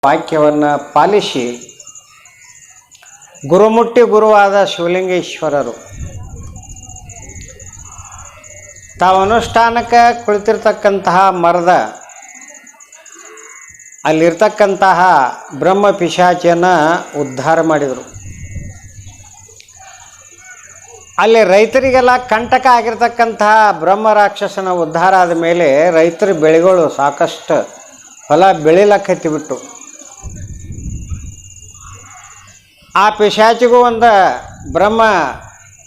ವಾಕ್ಯವನ್ನು ಪಾಲಿಸಿ ಗುರುಮುಟ್ಟಿ ಗುರುವಾದ ಶಿವಲಿಂಗೇಶ್ವರರು ತಾವು ಅನುಷ್ಠಾನಕ್ಕೆ ಕುಳಿತಿರ್ತಕ್ಕಂತಹ ಮರದ ಅಲ್ಲಿರ್ತಕ್ಕಂತಹ ಬ್ರಹ್ಮ ಪಿಶಾಚಿಯನ್ನು ಉದ್ಧಾರ ಮಾಡಿದರು. ಅಲ್ಲಿ ರೈತರಿಗೆಲ್ಲ ಕಂಟಕ ಆಗಿರ್ತಕ್ಕಂತಹ ಬ್ರಹ್ಮ ರಾಕ್ಷಸನ ಉದ್ಧಾರ ಆದ ಮೇಲೆ ರೈತರ ಬೆಳೆಗಳು ಸಾಕಷ್ಟು ಹೊಲ ಬೆಳಿಲಕ್ಕತ್ತಿಬಿಟ್ಟು ಆ ಪಿಶಾಚಿಗೂ ಒಂದು ಬ್ರಹ್ಮ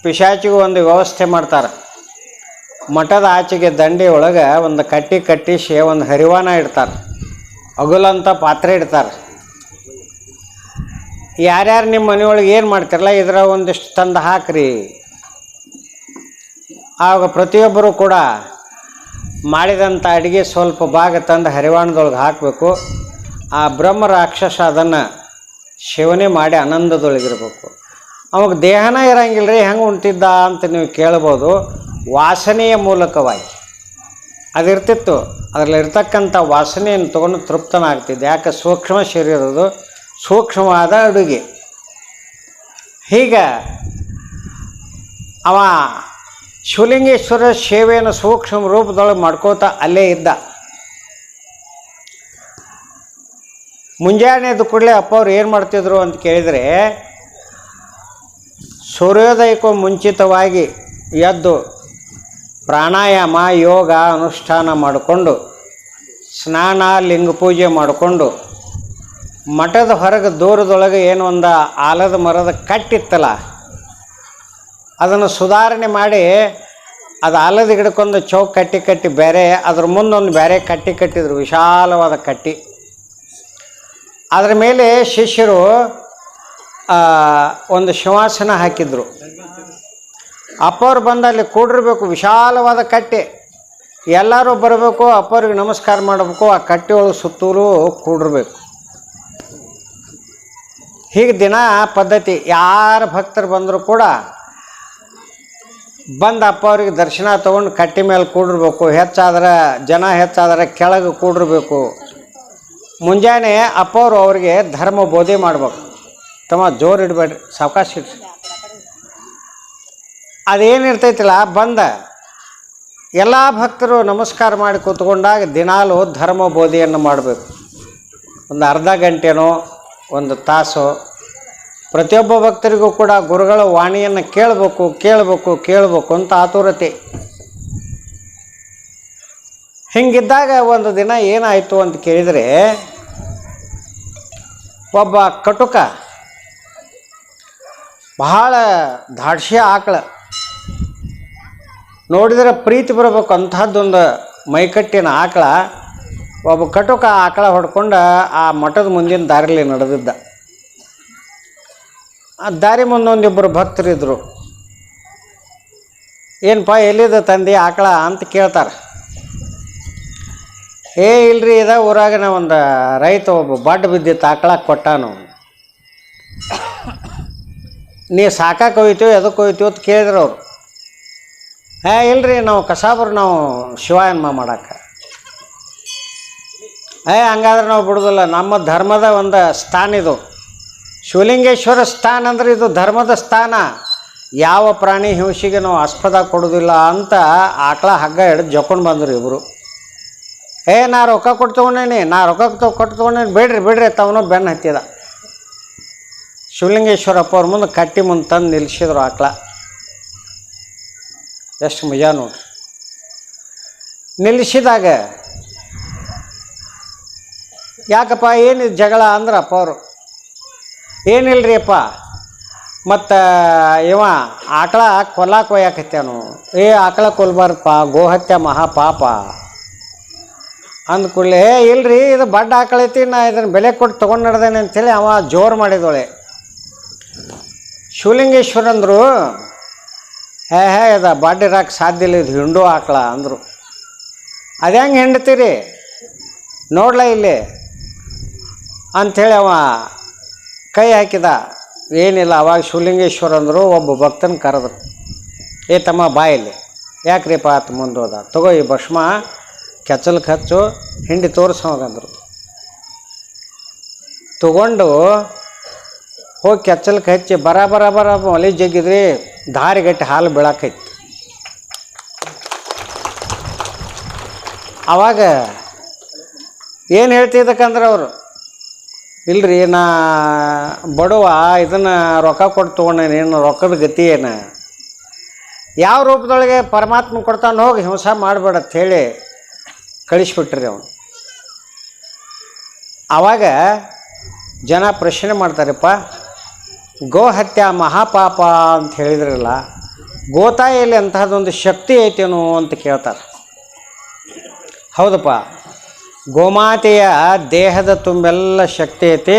ಪಿಶಾಚಿಗೂ ಒಂದು ವ್ಯವಸ್ಥೆ ಮಾಡ್ತಾರೆ. ಮಠದ ಆಚೆಗೆ ದಂಡೆ ಒಳಗೆ ಒಂದು ಕಟ್ಟಿಸಿ ಒಂದು ಹರಿವಾನ ಇಡ್ತಾರೆ, ಅಗುಲಂತ ಪಾತ್ರೆ ಇಡ್ತಾರೆ. ಯಾರ್ಯಾರು ನಿಮ್ಮ ಮನೆಯೊಳಗೆ ಏನು ಮಾಡ್ತಿರಲ್ಲ ಇದರ ಒಂದಿಷ್ಟು ತಂದು ಹಾಕ್ರಿ. ಆವಾಗ ಪ್ರತಿಯೊಬ್ಬರು ಕೂಡ ಮಾಡಿದಂಥ ಅಡುಗೆ ಸ್ವಲ್ಪ ಭಾಗ ತಂದು ಹರಿವಾಣದೊಳಗೆ ಹಾಕಬೇಕು. ಆ ಬ್ರಹ್ಮ ರಾಕ್ಷಸ ಅದನ್ನು ಸೇವನೆ ಮಾಡಿ ಆನಂದದೊಳಗಿರ್ಬೇಕು. ಅವಾಗ ದೇಹನ ಇರಂಗಿಲ್ಲ ರೀ, ಹೆಂಗೆ ಉಂಟಿದ್ದ ಅಂತ ನೀವು ಕೇಳ್ಬೋದು. ವಾಸನೆಯ ಮೂಲಕವಾಗಿ ಅದಿರ್ತಿತ್ತು. ಅದರಲ್ಲಿರ್ತಕ್ಕಂಥ ವಾಸನೆಯನ್ನು ತೊಗೊಂಡು ತೃಪ್ತನಾಗ್ತಿದ್ದೆ. ಯಾಕೆ ಸೂಕ್ಷ್ಮ ಶರೀರದು ಸೂಕ್ಷ್ಮವಾದ ಅಡುಗೆ. ಹೀಗೆ ಅವ ಶಿವಲಿಂಗೇಶ್ವರ ಸೇವೆಯನ್ನು ಸೂಕ್ಷ್ಮ ರೂಪದೊಳಗೆ ಮಾಡ್ಕೋತಾ ಅಲ್ಲೇ ಇದ್ದ. ಮುಂಜಾನೆ ಎದ್ದ ಕೂಡಲೇ ಅಪ್ಪ ಅವ್ರು ಏನು ಮಾಡ್ತಿದ್ರು ಅಂತ ಕೇಳಿದರೆ, ಸೂರ್ಯೋದಯಕ್ಕೂ ಮುಂಚಿತವಾಗಿ ಎದ್ದು ಪ್ರಾಣಾಯಾಮ ಯೋಗ ಅನುಷ್ಠಾನ ಮಾಡಿಕೊಂಡು ಸ್ನಾನ ಲಿಂಗ ಪೂಜೆ ಮಾಡಿಕೊಂಡು ಮಠದ ಹೊರಗೆ ದೂರದೊಳಗೆ ಏನು ಒಂದು ಆಲದ ಮರದ ಕಟ್ಟಿತ್ತಲ್ಲ ಅದನ್ನು ಸುಧಾರಣೆ ಮಾಡಿ ಅದು ಆಲದ ಗಿಡಕ್ಕೊಂದು ಚೌಕ್ ಕಟ್ಟಿ ಬೇರೆ ಅದ್ರ ಮುಂದೊಂದು ಬೇರೆ ಕಟ್ಟಿದ್ರು, ವಿಶಾಲವಾದ ಕಟ್ಟಿ. ಅದರ ಮೇಲೆ ಶಿಷ್ಯರು ಒಂದು ಶಿವಾಸನ ಹಾಕಿದ್ರು. ಅಪ್ಪವ್ರು ಬಂದು ಅಲ್ಲಿ ಕೂಡಿರ್ಬೇಕು. ವಿಶಾಲವಾದ ಕಟ್ಟೆ, ಎಲ್ಲರೂ ಬರಬೇಕು, ಅಪ್ಪವ್ರಿಗೆ ನಮಸ್ಕಾರ ಮಾಡಬೇಕು, ಆ ಕಟ್ಟೆ ಒಳಗೆ ಸುತ್ತೂರು ಕೂಡಿರ್ಬೇಕು. ಹೀಗೆ ದಿನ ಪದ್ಧತಿ. ಯಾರು ಭಕ್ತರು ಬಂದರೂ ಕೂಡ ಬಂದು ಅಪ್ಪ ಅವ್ರಿಗೆ ದರ್ಶನ ತೊಗೊಂಡು ಕಟ್ಟಿ ಮೇಲೆ ಕೂಡಿರ್ಬೇಕು. ಜನ ಹೆಚ್ಚಾದ್ರೆ ಕೆಳಗೆ ಕೂಡಿರ್ಬೇಕು. ಮುಂಜಾನೆ ಅಪ್ಪವರು ಅವ್ರಿಗೆ ಧರ್ಮ ಬೋಧೆ ಮಾಡ್ಬೇಕು. ತಮ್ಮ ಜೋರು ಇಡಬೇಡ್ರಿ, ಸಾವಕಾಶ ಇಡ್ರಿ. ಅದೇನಿರ್ತೈತಿಲ್ಲ ಬಂದ ಎಲ್ಲ ಭಕ್ತರು ನಮಸ್ಕಾರ ಮಾಡಿ ಕೂತ್ಕೊಂಡಾಗ ದಿನಾಲು ಧರ್ಮ ಬೋಧೆಯನ್ನು ಮಾಡಬೇಕು. ಒಂದು ಅರ್ಧ ಗಂಟೆನೋ ಒಂದು ತಾಸು ಪ್ರತಿಯೊಬ್ಬ ಭಕ್ತರಿಗೂ ಕೂಡ ಗುರುಗಳ ವಾಣಿಯನ್ನು ಕೇಳಬೇಕು ಅಂತ ಆತುರತೆ. ಹಿಂಗಿದ್ದಾಗ ಒಂದು ದಿನ ಏನಾಯಿತು ಅಂತ ಕೇಳಿದರೆ, ಒಬ್ಬ ಕಟುಕ ಬಹಳ ಧಾಡ್ಸಿ ಆಕಳ ನೋಡಿದರೆ ಪ್ರೀತಿ ಬರಬೇಕು ಅಂಥದ್ದೊಂದು ಮೈಕಟ್ಟಿನ ಆಕಳ. ಒಬ್ಬ ಕಟುಕ ಆಕಳ ಹೊಡ್ಕೊಂಡು ಆ ಮಠದ ಮುಂದಿನ ದಾರಿಲಿ ನಡೆದಿದ್ದ. ಆ ದಾರಿ ಮುಂದೊಂದಿಬ್ಬರು ಭಕ್ತರಿದ್ದರು. ಏನಪ್ಪ ಎಲ್ಲಿದೆ ತಂದೆ ಆಕಳ ಅಂತ ಕೇಳ್ತಾರೆ. ಇಲ್ರಿ ಇದ ಊರಾಗ ಒಂದು ರೈತ ಒಬ್ಬ ಬಡ್ಡು ಬಿದ್ದಿತ್ತು, ಆಕಳ ಕೊಟ್ಟಾನು. ನೀ ಸಾಕಕ್ಕೆ ಹೋಯ್ತೀವಿ ಎದಕ್ಕೆ ಹೋಯ್ತೀವಿ ಅಂತ ಕೇಳಿದ್ರು ಅವರು. ಇಲ್ರಿ ನಾವು ಕಸಾಬರು, ನಾವು ಶಿವಾಯನ್ಮ ಮಾಡಕ್ಕೆ. ಹಂಗಾದ್ರೆ ನಾವು ಬಿಡೋದಿಲ್ಲ, ನಮ್ಮ ಧರ್ಮದ ಒಂದು ಸ್ಥಾನ ಇದು. ಶಿವಲಿಂಗೇಶ್ವರ ಸ್ಥಾನ ಅಂದ್ರೆ ಇದು ಧರ್ಮದ ಸ್ಥಾನ. ಯಾವ ಪ್ರಾಣಿ ಹಿಂಸೆಗೆ ನಾವು ಆಸ್ಪದ ಕೊಡೋದಿಲ್ಲ ಅಂತ ಆಕಳ ಹಗ್ಗ ಹಿಡಿದು ಜೊಕೊಂಡು ಬಂದರು ಇಬ್ಬರು. ನಾ ರೊಕ್ಕ ಕೊಟ್ಟು ತೊಗೊಂಡೇನಿ, ಕೊಟ್ಟು ತೊಗೊಂಡೇನಿ, ಬಿಡ್ರಿ ತವನು ಬೆನ್ನು ಹತ್ತಿದ. ಶಿವಲಿಂಗೇಶ್ವರಪ್ಪ ಅವ್ರ ಮುಂದೆ ಕಟ್ಟಿ ಮುಂದೆ ತಂದು ನಿಲ್ಲಿಸಿದ್ರು ಆಕಳ. ಎಷ್ಟು ಮಜಾ ನೋಡ್ರಿ. ನಿಲ್ಲಿಸಿದಾಗ ಯಾಕಪ್ಪ ಏನಿದು ಜಗಳ ಅಂದ್ರಪ್ಪ ಅವರು. ಏನಿಲ್ರಿ ಅಪ್ಪ, ಮತ್ತು ಇವ ಆಕಳ ಕೊಲ್ಲಾಕ ಒಯ್ಯಾಕತ್ಯಾನು. ಆಕಳ ಕೊಲ್ಬಾರ್ದಪ್ಪ, ಗೋಹತ್ಯೆ ಮಹಾಪಾಪ ಅಂದ್ಕೂಡಲೇ ಇಲ್ರಿ ಇದು ಬಡ್ಡ ಆಕಳೈತಿ, ನಾ ಇದನ್ನು ಬೆಲೆ ಕೊಟ್ಟು ತೊಗೊಂಡು ನಡೆದೇನೆ ಅಂಥೇಳಿ ಅವ ಜೋರು ಮಾಡಿದೊಳೆ. ಶಿವಲಿಂಗೇಶ್ವರಂದರು ಇದು ಬಡ್ಡ ಇರೋಕೆ ಸಾಧ್ಯ ಇಲ್ಲ, ಇದು ಹಿಂಡು ಆಕಳ ಅಂದರು. ಅದು ಹೆಂಗೆ ಹಿಂಡ್ತೀರಿ ನೋಡ್ಲ ಇಲ್ಲಿ ಅಂಥೇಳಿ ಅವ ಕೈ ಹಾಕಿದ. ಏನಿಲ್ಲ. ಅವಾಗ ಶಿವಲಿಂಗೇಶ್ವರಂದರು ಒಬ್ಬ ಭಕ್ತನ ಕರೆದ್ರು. ತಮ್ಮ ಬಾಯಲ್ಲಿ ಯಾಕ್ರಿಪ್ಪ ಆತ ಮುಂದೋದ, ತಗೋ ಈ ಭಸ್ಮ ಕೆಚ್ಚಲ್ಗೆ ಹಚ್ಚು, ಹಿಂಡಿ ತೋರಿಸೋಗಂದರು. ತಗೊಂಡು ಹೋಗಿ ಕೆಚ್ಚಲ್ಗೆ ಹಚ್ಚಿ ಬರ ಒಲೆ ಜಗ್ಗಿದ್ರಿ ದಾರಿಗಟ್ಟಿ ಹಾಲು ಬೀಳಾಕೈತಿ. ಆವಾಗ ಏನು ಹೇಳ್ತಿದ್ದಕ್ಕಂದ್ರೆ ಅವರು, ಇಲ್ರಿ ನಾ ಬಡವ ಇದನ್ನು ರೊಕ್ಕ ಕೊಟ್ಟು ತೊಗೊಂಡೇನು, ರೊಕ್ಕದ ಗತಿ ಏನು, ಯಾವ ರೂಪದೊಳಗೆ ಪರಮಾತ್ಮ ಕೊಡ್ತಾನೆ, ಹೋಗಿ ಹಿಂಸೆ ಮಾಡಬೇಡ ಹೇಳಿ ಕಳಿಸ್ಬಿಟ್ರಿ ಅವನು. ಆವಾಗ ಜನ ಪ್ರಶ್ನೆ ಮಾಡ್ತಾರಪ್ಪ, ಗೋ ಹತ್ಯೆ ಮಹಾಪಾಪ ಅಂತ ಹೇಳಿದ್ರಲ್ಲ, ಗೋತಾಯಲ್ಲಿ ಅಂತಹದ್ದೊಂದು ಶಕ್ತಿ ಐತೇನೋ ಅಂತ ಕೇಳ್ತಾರೆ. ಹೌದಪ್ಪ, ಗೋಮಾತೆಯ ದೇಹದ ತುಂಬೆಲ್ಲ ಶಕ್ತಿ ಐತಿ.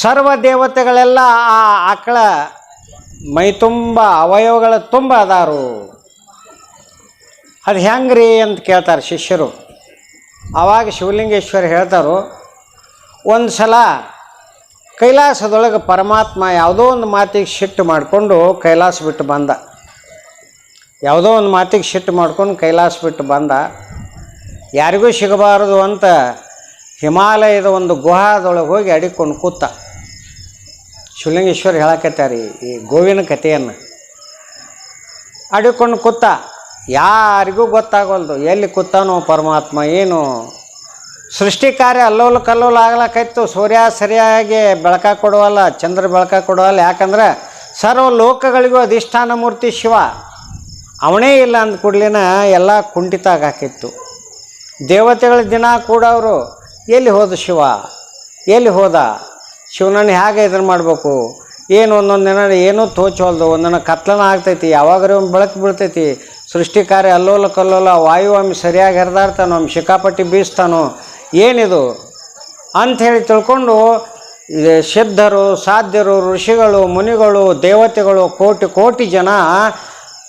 ಸರ್ವ ದೇವತೆಗಳೆಲ್ಲ ಆ ಆಕಳ ಮೈ ತುಂಬ ಅವಯವಗಳ ತುಂಬ ಅದಾರು. ಅದು ಹೆಂಗ್ರಿ ಅಂತ ಕೇಳ್ತಾರೆ ಶಿಷ್ಯರು. ಆವಾಗ ಶಿವಲಿಂಗೇಶ್ವರ ಹೇಳ್ತಾರೋ, ಒಂದು ಸಲ ಕೈಲಾಸದೊಳಗೆ ಪರಮಾತ್ಮ ಯಾವುದೋ ಒಂದು ಮಾತಿಗೆ ಸಿಟ್ಟು ಮಾಡಿಕೊಂಡು ಕೈಲಾಸ ಬಿಟ್ಟು ಬಂದ. ಯಾವುದೋ ಒಂದು ಮಾತಿಗೆ ಸಿಟ್ಟು ಮಾಡ್ಕೊಂಡು ಕೈಲಾಸ ಬಿಟ್ಟು ಬಂದ. ಯಾರಿಗೂ ಸಿಗಬಾರದು ಅಂತ ಹಿಮಾಲಯದ ಒಂದು ಗುಹಾದೊಳಗೆ ಹೋಗಿ ಅಡಿಕೊಂಡು ಕೂತ. ಶಿವಲಿಂಗೇಶ್ವರ ಹೇಳಕತ್ತಾರೆ ಈ ಗೋವಿನ ಕಥೆಯನ್ನು. ಅಡಿಕೊಂಡು ಕೂತ, ಯಾರಿಗೂ ಗೊತ್ತಾಗಲ್ದು ಎಲ್ಲಿ ಕೂತಾನೋ ಪರಮಾತ್ಮ, ಏನು ಸೃಷ್ಟಿ ಕಾರ್ಯ ಅಲ್ಲೋಲ ಕಲ್ಲೋಲ ಆಗ್ಲಕ್ಕಾಯ್ತು. ಸೂರ್ಯ ಸರಿಯಾಗಿ ಬೆಳಕ ಕೊಡುವಲ್ಲ, ಚಂದ್ರ ಬೆಳಕ ಕೊಡುವಲ್ಲ. ಯಾಕಂದ್ರೆ ಸರ್ವ ಲೋಕಗಳಿಗೂ ಅಧಿಷ್ಠಾನ ಮೂರ್ತಿ ಶಿವ, ಅವನೇ ಇಲ್ಲ ಅಂದ ಕೂಡಲಿನ ಎಲ್ಲ ಕುಂಠಿತ ಆಗಾಕಿತ್ತು. ದೇವತೆಗಳ ದಿನ ಕೂಡ ಅವರು ಎಲ್ಲಿ ಹೋದ ಶಿವ, ಎಲ್ಲಿ ಹೋದ ಶಿವನನ್ನು ಹೇಗೆ ಇದನ್ನು ಮಾಡಬೇಕು, ಏನು ಒಂದೊಂದು ದಿನ ಏನೂ ತೋಚವಲ್ದು, ಒಂದೊಂದು ಕತ್ಲನ ಆಗ್ತೈತಿ, ಯಾವಾಗರೂ ಒಂದು ಬೆಳಕು ಬೀಳ್ತೈತಿ. ಸೃಷ್ಟಿ ಕಾರ್ಯ ಅಲ್ಲೋಲ ಕಲ್ಲೋಲ, ವಾಯು ಒಮ್ಮೆ ಸರಿಯಾಗಿ ಹರಿದಾಡ್ತಾನೋ, ಒಮ್ಮೆ ಶಿಕಾಪಟ್ಟಿ ಬೀಸ್ತಾನೋ, ಏನಿದು ಅಂಥೇಳಿ ತಿಳ್ಕೊಂಡು ಸಿದ್ಧರು, ಸಾಧ್ಯರು, ಋಷಿಗಳು, ಮುನಿಗಳು, ದೇವತೆಗಳು, ಕೋಟಿ ಕೋಟಿ ಜನ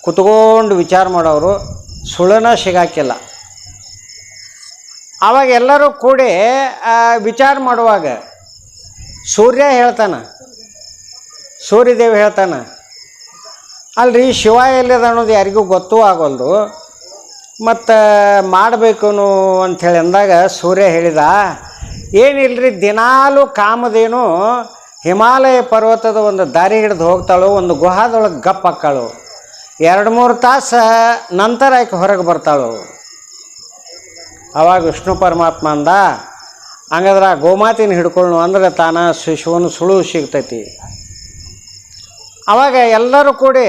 ಕುತ್ಕೊಂಡು ವಿಚಾರ ಮಾಡೋರು, ಸುಳ್ಳನ ಸಿಗಾಕಿಲ್ಲ. ಆವಾಗ ಎಲ್ಲರೂ ಕೂಡಿ ವಿಚಾರ ಮಾಡುವಾಗ ಸೂರ್ಯ ಹೇಳ್ತಾನೆ, ಸೂರ್ಯದೇವಿ ಹೇಳ್ತಾನೆ, ಅಲ್ರಿ ಶಿವ ಎಲ್ಲಿದ ಅನ್ನೋದು ಯಾರಿಗೂ ಗೊತ್ತೂ ಆಗೋಲ್ದು, ಮತ್ತು ಮಾಡಬೇಕು ಅಂಥೇಳಿ ಅಂದಾಗ ಸೂರ್ಯ ಹೇಳಿದ, ಏನಿಲ್ಲರಿ, ದಿನಾಲೂ ಕಾಮದೇನು ಹಿಮಾಲಯ ಪರ್ವತದ ಒಂದು ದಾರಿ ಹಿಡಿದು ಹೋಗ್ತಾಳು, ಒಂದು ಗುಹಾದೊಳಗೆ ಗಪ್ ಹಾಕ್ಕಾಳು, 2-3 ತಾಸು ನಂತರ ಆಕೆ ಹೊರಗೆ ಬರ್ತಾಳು. ಆವಾಗ ವಿಷ್ಣು ಪರಮಾತ್ಮ ಅಂದ, ಹಂಗಾದ್ರೆ ಆ ಗೋಮಾತಿನ ಹಿಡ್ಕೊಳ್ಳು ಅಂದ್ರೆ ತಾನ ಶಿಶುವನ್ನು ಸುಳುವು ಸಿಗ್ತೈತಿ. ಆವಾಗ ಎಲ್ಲರೂ ಕೂಡಿ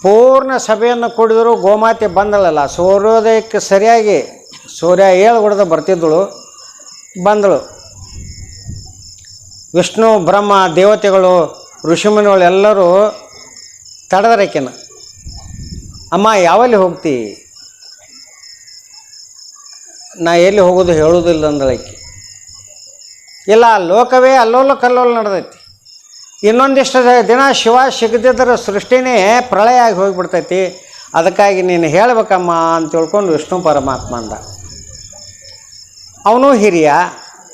ಪೂರ್ಣ ಸಭೆಯನ್ನು ಕೂಡಿದ್ರು. ಗೋಮಾತೆ ಬಂದಳಲ್ಲ, ಸೂರ್ಯೋದಯಕ್ಕೆ ಸರಿಯಾಗಿ ಸೂರ್ಯ ಏಳು ಹೊಡೆದು ಬರ್ತಿದ್ದಳು, ಬಂದಳು. ವಿಷ್ಣು, ಬ್ರಹ್ಮ, ದೇವತೆಗಳು, ಋಷಿಮುನಿಗಳು ಎಲ್ಲರೂ ತಡೆದ್ರಕ್ಕೆನ, ಅಮ್ಮ ಯಾವಲ್ಲಿ ಹೋಗ್ತಿ, ನಾ ಎಲ್ಲಿ ಹೋಗೋದು ಹೇಳೋದಿಲ್ಲ ಅಂದಳಕ್ಕೆ. ಇಲ್ಲ, ಲೋಕವೇ ಅಲ್ಲೋಲ ಕಲ್ಲೋಲ ನಡೆದೈತಿ, ಇನ್ನೊಂದಿಷ್ಟು ದಿನ ಶಿವ ಸಿಗದಿದ್ದರೆ ಸೃಷ್ಟಿನೇ ಪ್ರಳಯ ಆಗಿ ಹೋಗಿಬಿಡ್ತೈತಿ, ಅದಕ್ಕಾಗಿ ನೀನು ಹೇಳಬೇಕಮ್ಮ ಅಂತ ತಿಳ್ಕೊಂಡು ವಿಷ್ಣು ಪರಮಾತ್ಮ ಅಂದ. ಅವನು ಹಿರಿಯ,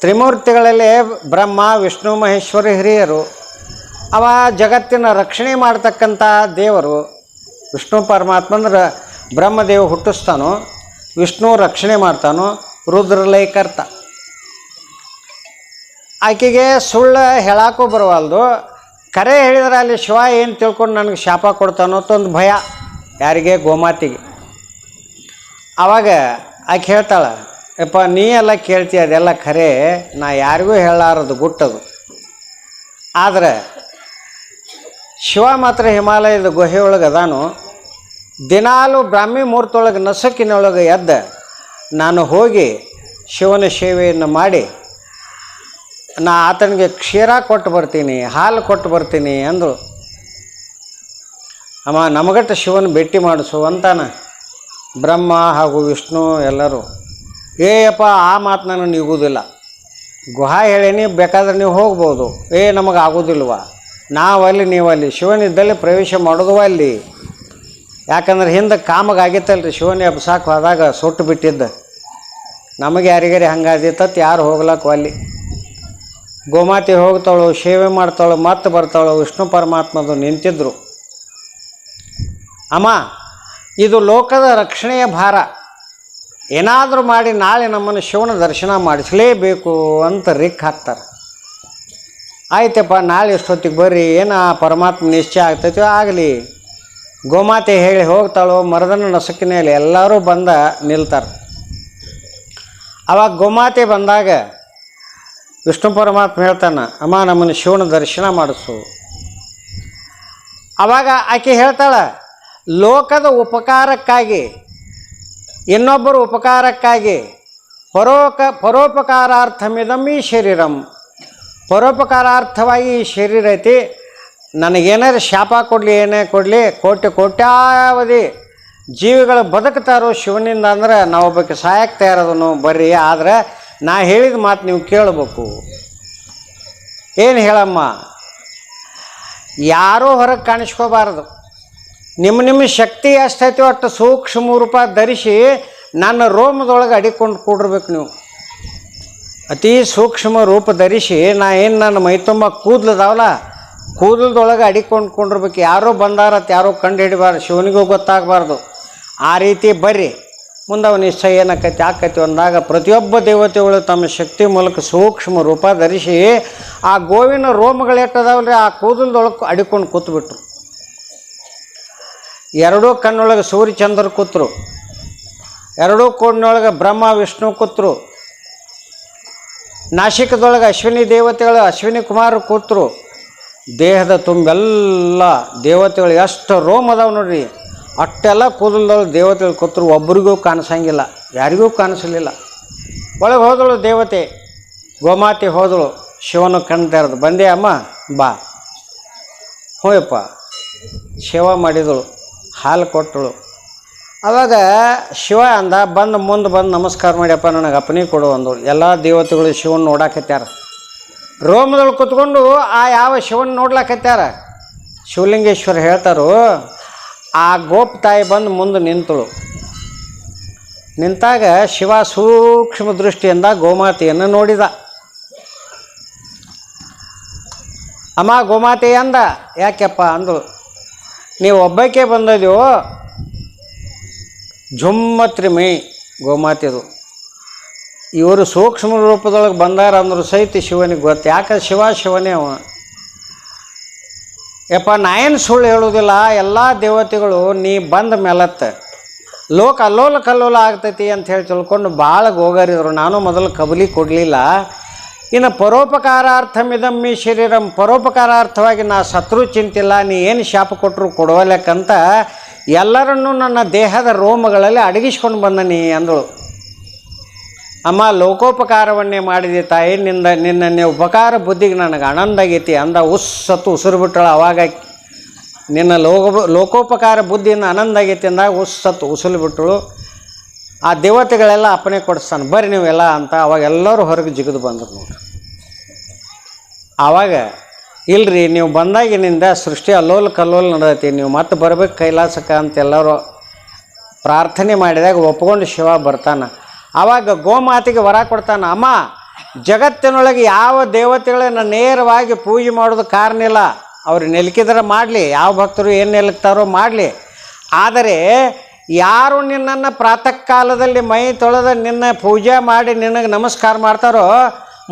ತ್ರಿಮೂರ್ತಿಗಳಲ್ಲೇ ಬ್ರಹ್ಮ, ವಿಷ್ಣು, ಮಹೇಶ್ವರ ಹಿರಿಯರು. ಅವ ಜಗತ್ತಿನ ರಕ್ಷಣೆ ಮಾಡ್ತಕ್ಕಂಥ ದೇವರು. ವಿಷ್ಣು ಪರಮಾತ್ಮ ಅಂದ್ರೆ ಬ್ರಹ್ಮದೇವ ಹುಟ್ಟಿಸ್ತಾನೋ, ವಿಷ್ಣು ರಕ್ಷಣೆ ಮಾಡ್ತಾನೋ, ರುದ್ರಲಯಕರ್ತ. ಆಕೆಗೆ ಸುಳ್ಳು ಹೇಳಕ್ಕೂ ಬರವಲ್ದು, ಕರೆ ಹೇಳಿದ್ರೆ ಅಲ್ಲಿ ಶಿವ ಏನು ತಿಳ್ಕೊಂಡು ನನಗೆ ಶಾಪ ಕೊಡ್ತಾನೋ ಅಂತೊಂದು ಭಯ ಯಾರಿಗೆ, ಗೋಮಾತಿಗೆ. ಆವಾಗ ಆಕೆ ಹೇಳ್ತಾಳೆ, ಯಪ್ಪ ನೀ ಎಲ್ಲ ಕೇಳ್ತೀಯ ಅದೆಲ್ಲ ಖರೆ, ನಾ ಯಾರಿಗೂ ಹೇಳಾರದು ಗುಟ್ಟದು. ಆದರೆ ಶಿವ ಮಾತ್ರ ಹಿಮಾಲಯದ ಗುಹೆಯೊಳಗೆ ಅದಾನು. ದಿನಾಲೂ ಬ್ರಾಹ್ಮಿ ಮುಹೂರ್ತೊಳಗೆ ನಸುಕಿನೊಳಗೆ ಎದ್ದ ನಾನು ಹೋಗಿ ಶಿವನ ಸೇವೆಯನ್ನು ಮಾಡಿ ನಾ ಆತನಿಗೆ ಕ್ಷೀರ ಕೊಟ್ಟು ಬರ್ತೀನಿ, ಹಾಲು ಕೊಟ್ಟು ಬರ್ತೀನಿ ಅಂದರು. ಅಮ್ಮ ನಮಗಟ್ಟ ಶಿವನ ಭೇಟಿ ಮಾಡಿಸು ಅಂತಾನ ಬ್ರಹ್ಮ ಹಾಗೂ ವಿಷ್ಣು ಎಲ್ಲರೂ. ಏಯಪ್ಪ ಆ ಮಾತು ನನಗೆ ನಿಗುವುದಿಲ್ಲ, ಗುಹಾ ಹೇಳೀನಿ, ಬೇಕಾದ್ರೆ ನೀವು ಹೋಗ್ಬೋದು. ನಮಗೆ ಆಗೋದಿಲ್ವ, ನಾವಲ್ಲಿ ನೀವಲ್ಲಿ, ಶಿವನಿದ್ದಲ್ಲಿ ಪ್ರವೇಶ ಮಾಡೋದು ಅಲ್ಲಿ. ಯಾಕಂದ್ರೆ ಹಿಂದೆ ಕಾಮಗಾಗಿತ್ತಲ್ರಿ, ಶಿವನೇ ಅಬ್ಸಾಕು ಹೋದಾಗ ಸುಟ್ಟು ಬಿಟ್ಟಿದ್ದ. ನಮಗೆ ಯಾರಿಗಾರಿ ಹಂಗಾದಿತ್ತತ್ ಯಾರು ಹೋಗ್ಲಕ್ಕ ಅಲ್ಲಿ. ಗೋಮಾತೆ ಹೋಗ್ತಾಳು, ಸೇವೆ ಮಾಡ್ತಾಳು, ಮತ್ತೆ ಬರ್ತಾಳು. ವಿಷ್ಣು ಪರಮಾತ್ಮದು ನಿಂತಿದ್ರು. ಅಮ್ಮ ಇದು ಲೋಕದ ರಕ್ಷಣೆಯ ಭಾರ, ಏನಾದರೂ ಮಾಡಿ ನಾಳೆ ನಮ್ಮನ್ನು ಶಿವನ ದರ್ಶನ ಮಾಡಿಸಲೇಬೇಕು ಅಂತ ರಿಕ್ ಹಾಕ್ತಾರೆ. ಆಯ್ತಪ್ಪ, ನಾಳೆ ಎಷ್ಟೊತ್ತಿಗೆ ಬರ್ರಿ, ಏನು ಪರಮಾತ್ಮ ನಿಶ್ಚಯ ಆಗ್ತೈತೋ ಆಗಲಿ. ಗೋಮಾತೆ ಹೇಳಿ ಹೋಗ್ತಾಳೋ, ಮರದನ ನಸುಕಿನಲ್ಲಿ ಎಲ್ಲರೂ ಬಂದ ನಿಲ್ತಾರೆ. ಆವಾಗ ಗೋಮಾತೆ ಬಂದಾಗ ವಿಷ್ಣು ಪರಮಾತ್ಮ ಹೇಳ್ತಾನೆ, ಅಮ್ಮ ನಮ್ಮನ್ನು ಶಿವನ ದರ್ಶನ ಮಾಡಿಸು. ಆವಾಗ ಆಕೆ ಹೇಳ್ತಾಳೆ, ಲೋಕದ ಉಪಕಾರಕ್ಕಾಗಿ, ಇನ್ನೊಬ್ಬರು ಉಪಕಾರಕ್ಕಾಗಿ ಪರೋಪಕಾರಾರ್ಥಮಿದಂ ಈ ಶರೀರಂ, ಪರೋಪಕಾರಾರ್ಥವಾಗಿ ಈ ಶರೀರ ಐತಿ. ನನಗೇನಾರು ಶಾಪ ಕೊಡಲಿ, ಏನೇ ಕೊಡಲಿ, ಕೋಟ್ಯಾವಧಿ ಜೀವಿಗಳು ಬದುಕ್ತಾರೋ ಶಿವನಿಂದ ಅಂದ್ರೆ ನಾವೊಬ್ಬಕ್ಕೆ ಸಹಾಯಕ್ಕೆ ತಯಾರದನು ಬರ್ರಿ. ಆದರೆ ನಾ ಹೇಳಿದ ಮಾತು ನೀವು ಕೇಳಬೇಕು. ಏನು ಹೇಳಮ್ಮ? ಯಾರೂ ಹೊರಗೆ ಕಾಣಿಸ್ಕೋಬಾರ್ದು. ನಿಮ್ಮ ಶಕ್ತಿ ಎಷ್ಟೈತೋ ಅಷ್ಟು ಸೂಕ್ಷ್ಮ ರೂಪ ಧರಿಸಿ ನನ್ನ ರೋಮದೊಳಗೆ ಅಡಿಕೊಂಡು ಕೂಡಿರ್ಬೇಕು ನೀವು. ಅತಿ ಸೂಕ್ಷ್ಮ ರೂಪ ಧರಿಸಿ ನನ್ನ ಮೈ ತುಂಬ ಕೂದಲದಾವಲ್ಲ, ಕೂದಲದೊಳಗೆ ಅಡಿಕೊಂಡು ಕೊಂಡಿರ್ಬೇಕು. ಯಾರೋ ಬಂದಾರತ್ ಯಾರೋ ಕಂಡು ಹಿಡಿಬಾರ್ದು, ಶಿವನಿಗೂ ಗೊತ್ತಾಗಬಾರ್ದು. ಆ ರೀತಿ ಬರ್ರಿ, ಮುಂದೆ ಅವನ ನಿಶ್ಚಯ ಏನಾಕೈತಿ ಆಕೈತಿ ಅಂದಾಗ ಪ್ರತಿಯೊಬ್ಬ ದೇವತೆಗಳು ತಮ್ಮ ಶಕ್ತಿ ಮೂಲಕ ಸೂಕ್ಷ್ಮ ರೂಪ ಧರಿಸಿ ಆ ಗೋವಿನ ರೋಮಗಳು ಎಟ್ಟದಾವಲ್ರಿ ಆ ಕೂದಲದೊಳಗೆ ಅಡಿಕೊಂಡು ಕೂತ್ಬಿಟ್ರು. ಎರಡೂ ಕಣ್ಣೊಳಗೆ ಸೂರ್ಯಚಂದ್ರ ಕೂತರು, ಎರಡೂ ಕೋಡಿನೊಳಗೆ ಬ್ರಹ್ಮ ವಿಷ್ಣು ಕೂತರು, ನಾಸಿಕದೊಳಗೆ ಅಶ್ವಿನಿ ದೇವತೆಗಳು ಅಶ್ವಿನಿ ಕುಮಾರರು ಕೂತರು. ದೇಹದ ತುಂಬೆಲ್ಲ ದೇವತೆಗಳು ಎಷ್ಟು ರೋಮ್ ಅದಾವೆ ನೋಡ್ರಿ, ಅಷ್ಟೆಲ್ಲ ಕೂದಲದೊಳಗೆ ದೇವತೆಗಳು ಕೂತರು. ಒಬ್ರಿಗೂ ಕಾಣಿಸಂಗಿಲ್ಲ, ಯಾರಿಗೂ ಕಾಣಿಸಲಿಲ್ಲ. ಒಳಗೆ ಹೋದಳು ದೇವತೆ ಗೋಮಾತೆ, ಹೋದಳು ಶಿವನು ಕಣ್ಣು ತೆರೆದು, ಬಂದೆ ಅಮ್ಮ ಬಾ. ಹ್ಞೂಯಪ್ಪ. ಸೇವಾ ಮಾಡಿದಳು, ಹಾಲು ಕೊಟ್ಟಳು. ಆವಾಗ ಶಿವ ಅಂದ, ಮುಂದೆ ಬಂದು ನಮಸ್ಕಾರ ಮಾಡಿಯಪ್ಪ ನನಗೆ ಅಪ್ಪನಿ ಕೊಡು ಅಂದಳು. ಎಲ್ಲ ದೇವತೆಗಳು ಶಿವನ ನೋಡಾಕತ್ಯಾರ. ರೋಮದೊಳಗೆ ಕೂತ್ಕೊಂಡು ಆ ಯಾವ ಶಿವನ ನೋಡ್ಲಾಕತ್ಯಾರ. ಶಿವಲಿಂಗೇಶ್ವರ ಹೇಳ್ತಾರೋ, ಆ ಗೋಪ್ ತಾಯಿ ಬಂದು ಮುಂದೆ ನಿಂತಳು. ನಿಂತಾಗ ಶಿವ ಸೂಕ್ಷ್ಮ ದೃಷ್ಟಿಯಿಂದ ಗೋಮಾತೆಯನ್ನು ನೋಡಿದ. ಅಮ್ಮ ಗೋಮಾತೆ ಅಂದ. ಯಾಕೆಪ್ಪ ಅಂದಳು. ನೀವು ಒಬ್ಬಕ್ಕೆ ಬಂದದ್ಯೋ ಝುಮ್ಮತ್ರಿ ಮೈ ಗೋಮಾತೆದು. ಇವರು ಸೂಕ್ಷ್ಮ ರೂಪದೊಳಗೆ ಬಂದಾರ ಅಂದ್ರು ಸಹಿತ ಶಿವನಿಗೆ ಗೊತ್ತು. ಯಾಕೆ ಶಿವನೇ ಅವ. ಯಪ್ಪ ನಾ ಏನು ಸುಳ್ಳು ಹೇಳೋದಿಲ್ಲ, ಎಲ್ಲ ದೇವತೆಗಳು ನೀ ಬಂದ ಮೇಲತ್ತ ಲೋಕ ಅಲ್ಲೋಲ ಕಲ್ಲೋಲ ಆಗ್ತೈತಿ ಅಂತ ಹೇಳಿ ತಿಳ್ಕೊಂಡು ಭಾಳ ಗೋಗರಿದ್ರು. ನಾನು ಮೊದಲು ಕಬಲಿ ಕೊಡಲಿಲ್ಲ. ಇನ್ನು ಪರೋಪಕಾರಾರ್ಥಮಿದಮ್ಮಿ ಶರೀರಂ, ಪರೋಪಕಾರಾರ್ಥವಾಗಿ ನಾ ಸತ್ರು ಚಿಂತಿಲ್ಲ, ನೀ ಏನು ಶಾಪ ಕೊಟ್ಟರು ಕೊಡವಲೆಕ್ಕಂತ ಎಲ್ಲರನ್ನೂ ನನ್ನ ದೇಹದ ರೋಮಗಳಲ್ಲಿ ಅಡಗಿಸ್ಕೊಂಡು ಬಂದನಿ ಅಂದಳು. ಅಮ್ಮ ಲೋಕೋಪಕಾರವನ್ನೇ ಮಾಡಿದೆ ತಾಯಿ, ನಿನ್ನ ಉಪಕಾರ ಬುದ್ಧಿಗೆ ನನಗೆ ಆನಂದ ಆಗೈತಿ ಅಂದ. ಉಸ್ಸತ್ತು ಉಸಿರು ಬಿಟ್ಟಳು. ಅವಾಗ ನಿನ್ನ ಲೋಕೋಪಕಾರ ಬುದ್ಧಿಯಿಂದ ಆನಂದ ಆಗೈತಿ ಅಂದಾಗ ಉಸ್ಸತ್ತು ಉಸಿರು ಬಿಟ್ಟಳು. ಆ ದೇವತೆಗಳೆಲ್ಲ ಅಪ್ಪನೇ ಕೊಡಿಸ್ತಾನೆ, ಬರ್ರಿ ನೀವೆಲ್ಲ ಅಂತ. ಅವಾಗ ಎಲ್ಲರೂ ಹೊರಗೆ ಜಿಗಿದು ಬಂದರು ನೋಡ್ರಿ. ಆವಾಗ ಇಲ್ರಿ ನೀವು ಬಂದಾಗಿನಿಂದ ಸೃಷ್ಟಿ ಅಲ್ಲೋಲ ಕಲ್ಲೋಲ ನಡೆದೈತಿ, ನೀವು ಮತ್ತೆ ಬರ್ಬೇಕು ಕೈಲಾಸಕ್ಕೆ ಅಂತೆಲ್ಲರೂ ಪ್ರಾರ್ಥನೆ ಮಾಡಿದಾಗ ಒಪ್ಕೊಂಡು ಶಿವ ಬರ್ತಾನೆ. ಆವಾಗ ಗೋಮಾತೆಗೆ ವರ ಕೊಡ್ತಾನೆ, ಅಮ್ಮ ಜಗತ್ತಿನೊಳಗೆ ಯಾವ ದೇವತೆಗಳನ್ನ ನೇರವಾಗಿ ಪೂಜೆ ಮಾಡೋದು ಕಾರಣ ಇಲ್ಲ. ಅವ್ರು ನೆಲಕಿದ್ರೆ ಮಾಡಲಿ, ಯಾವ ಭಕ್ತರು ಏನು ನೆಲಕ್ತಾರೋ ಮಾಡಲಿ. ಆದರೆ ಯಾರು ನಿನ್ನನ್ನು ಪ್ರಾತಃ ಕಾಲದಲ್ಲಿ ಮೈ ತೊಳೆದ ನಿನ್ನ ಪೂಜೆ ಮಾಡಿ ನಿನಗೆ ನಮಸ್ಕಾರ ಮಾಡ್ತಾರೋ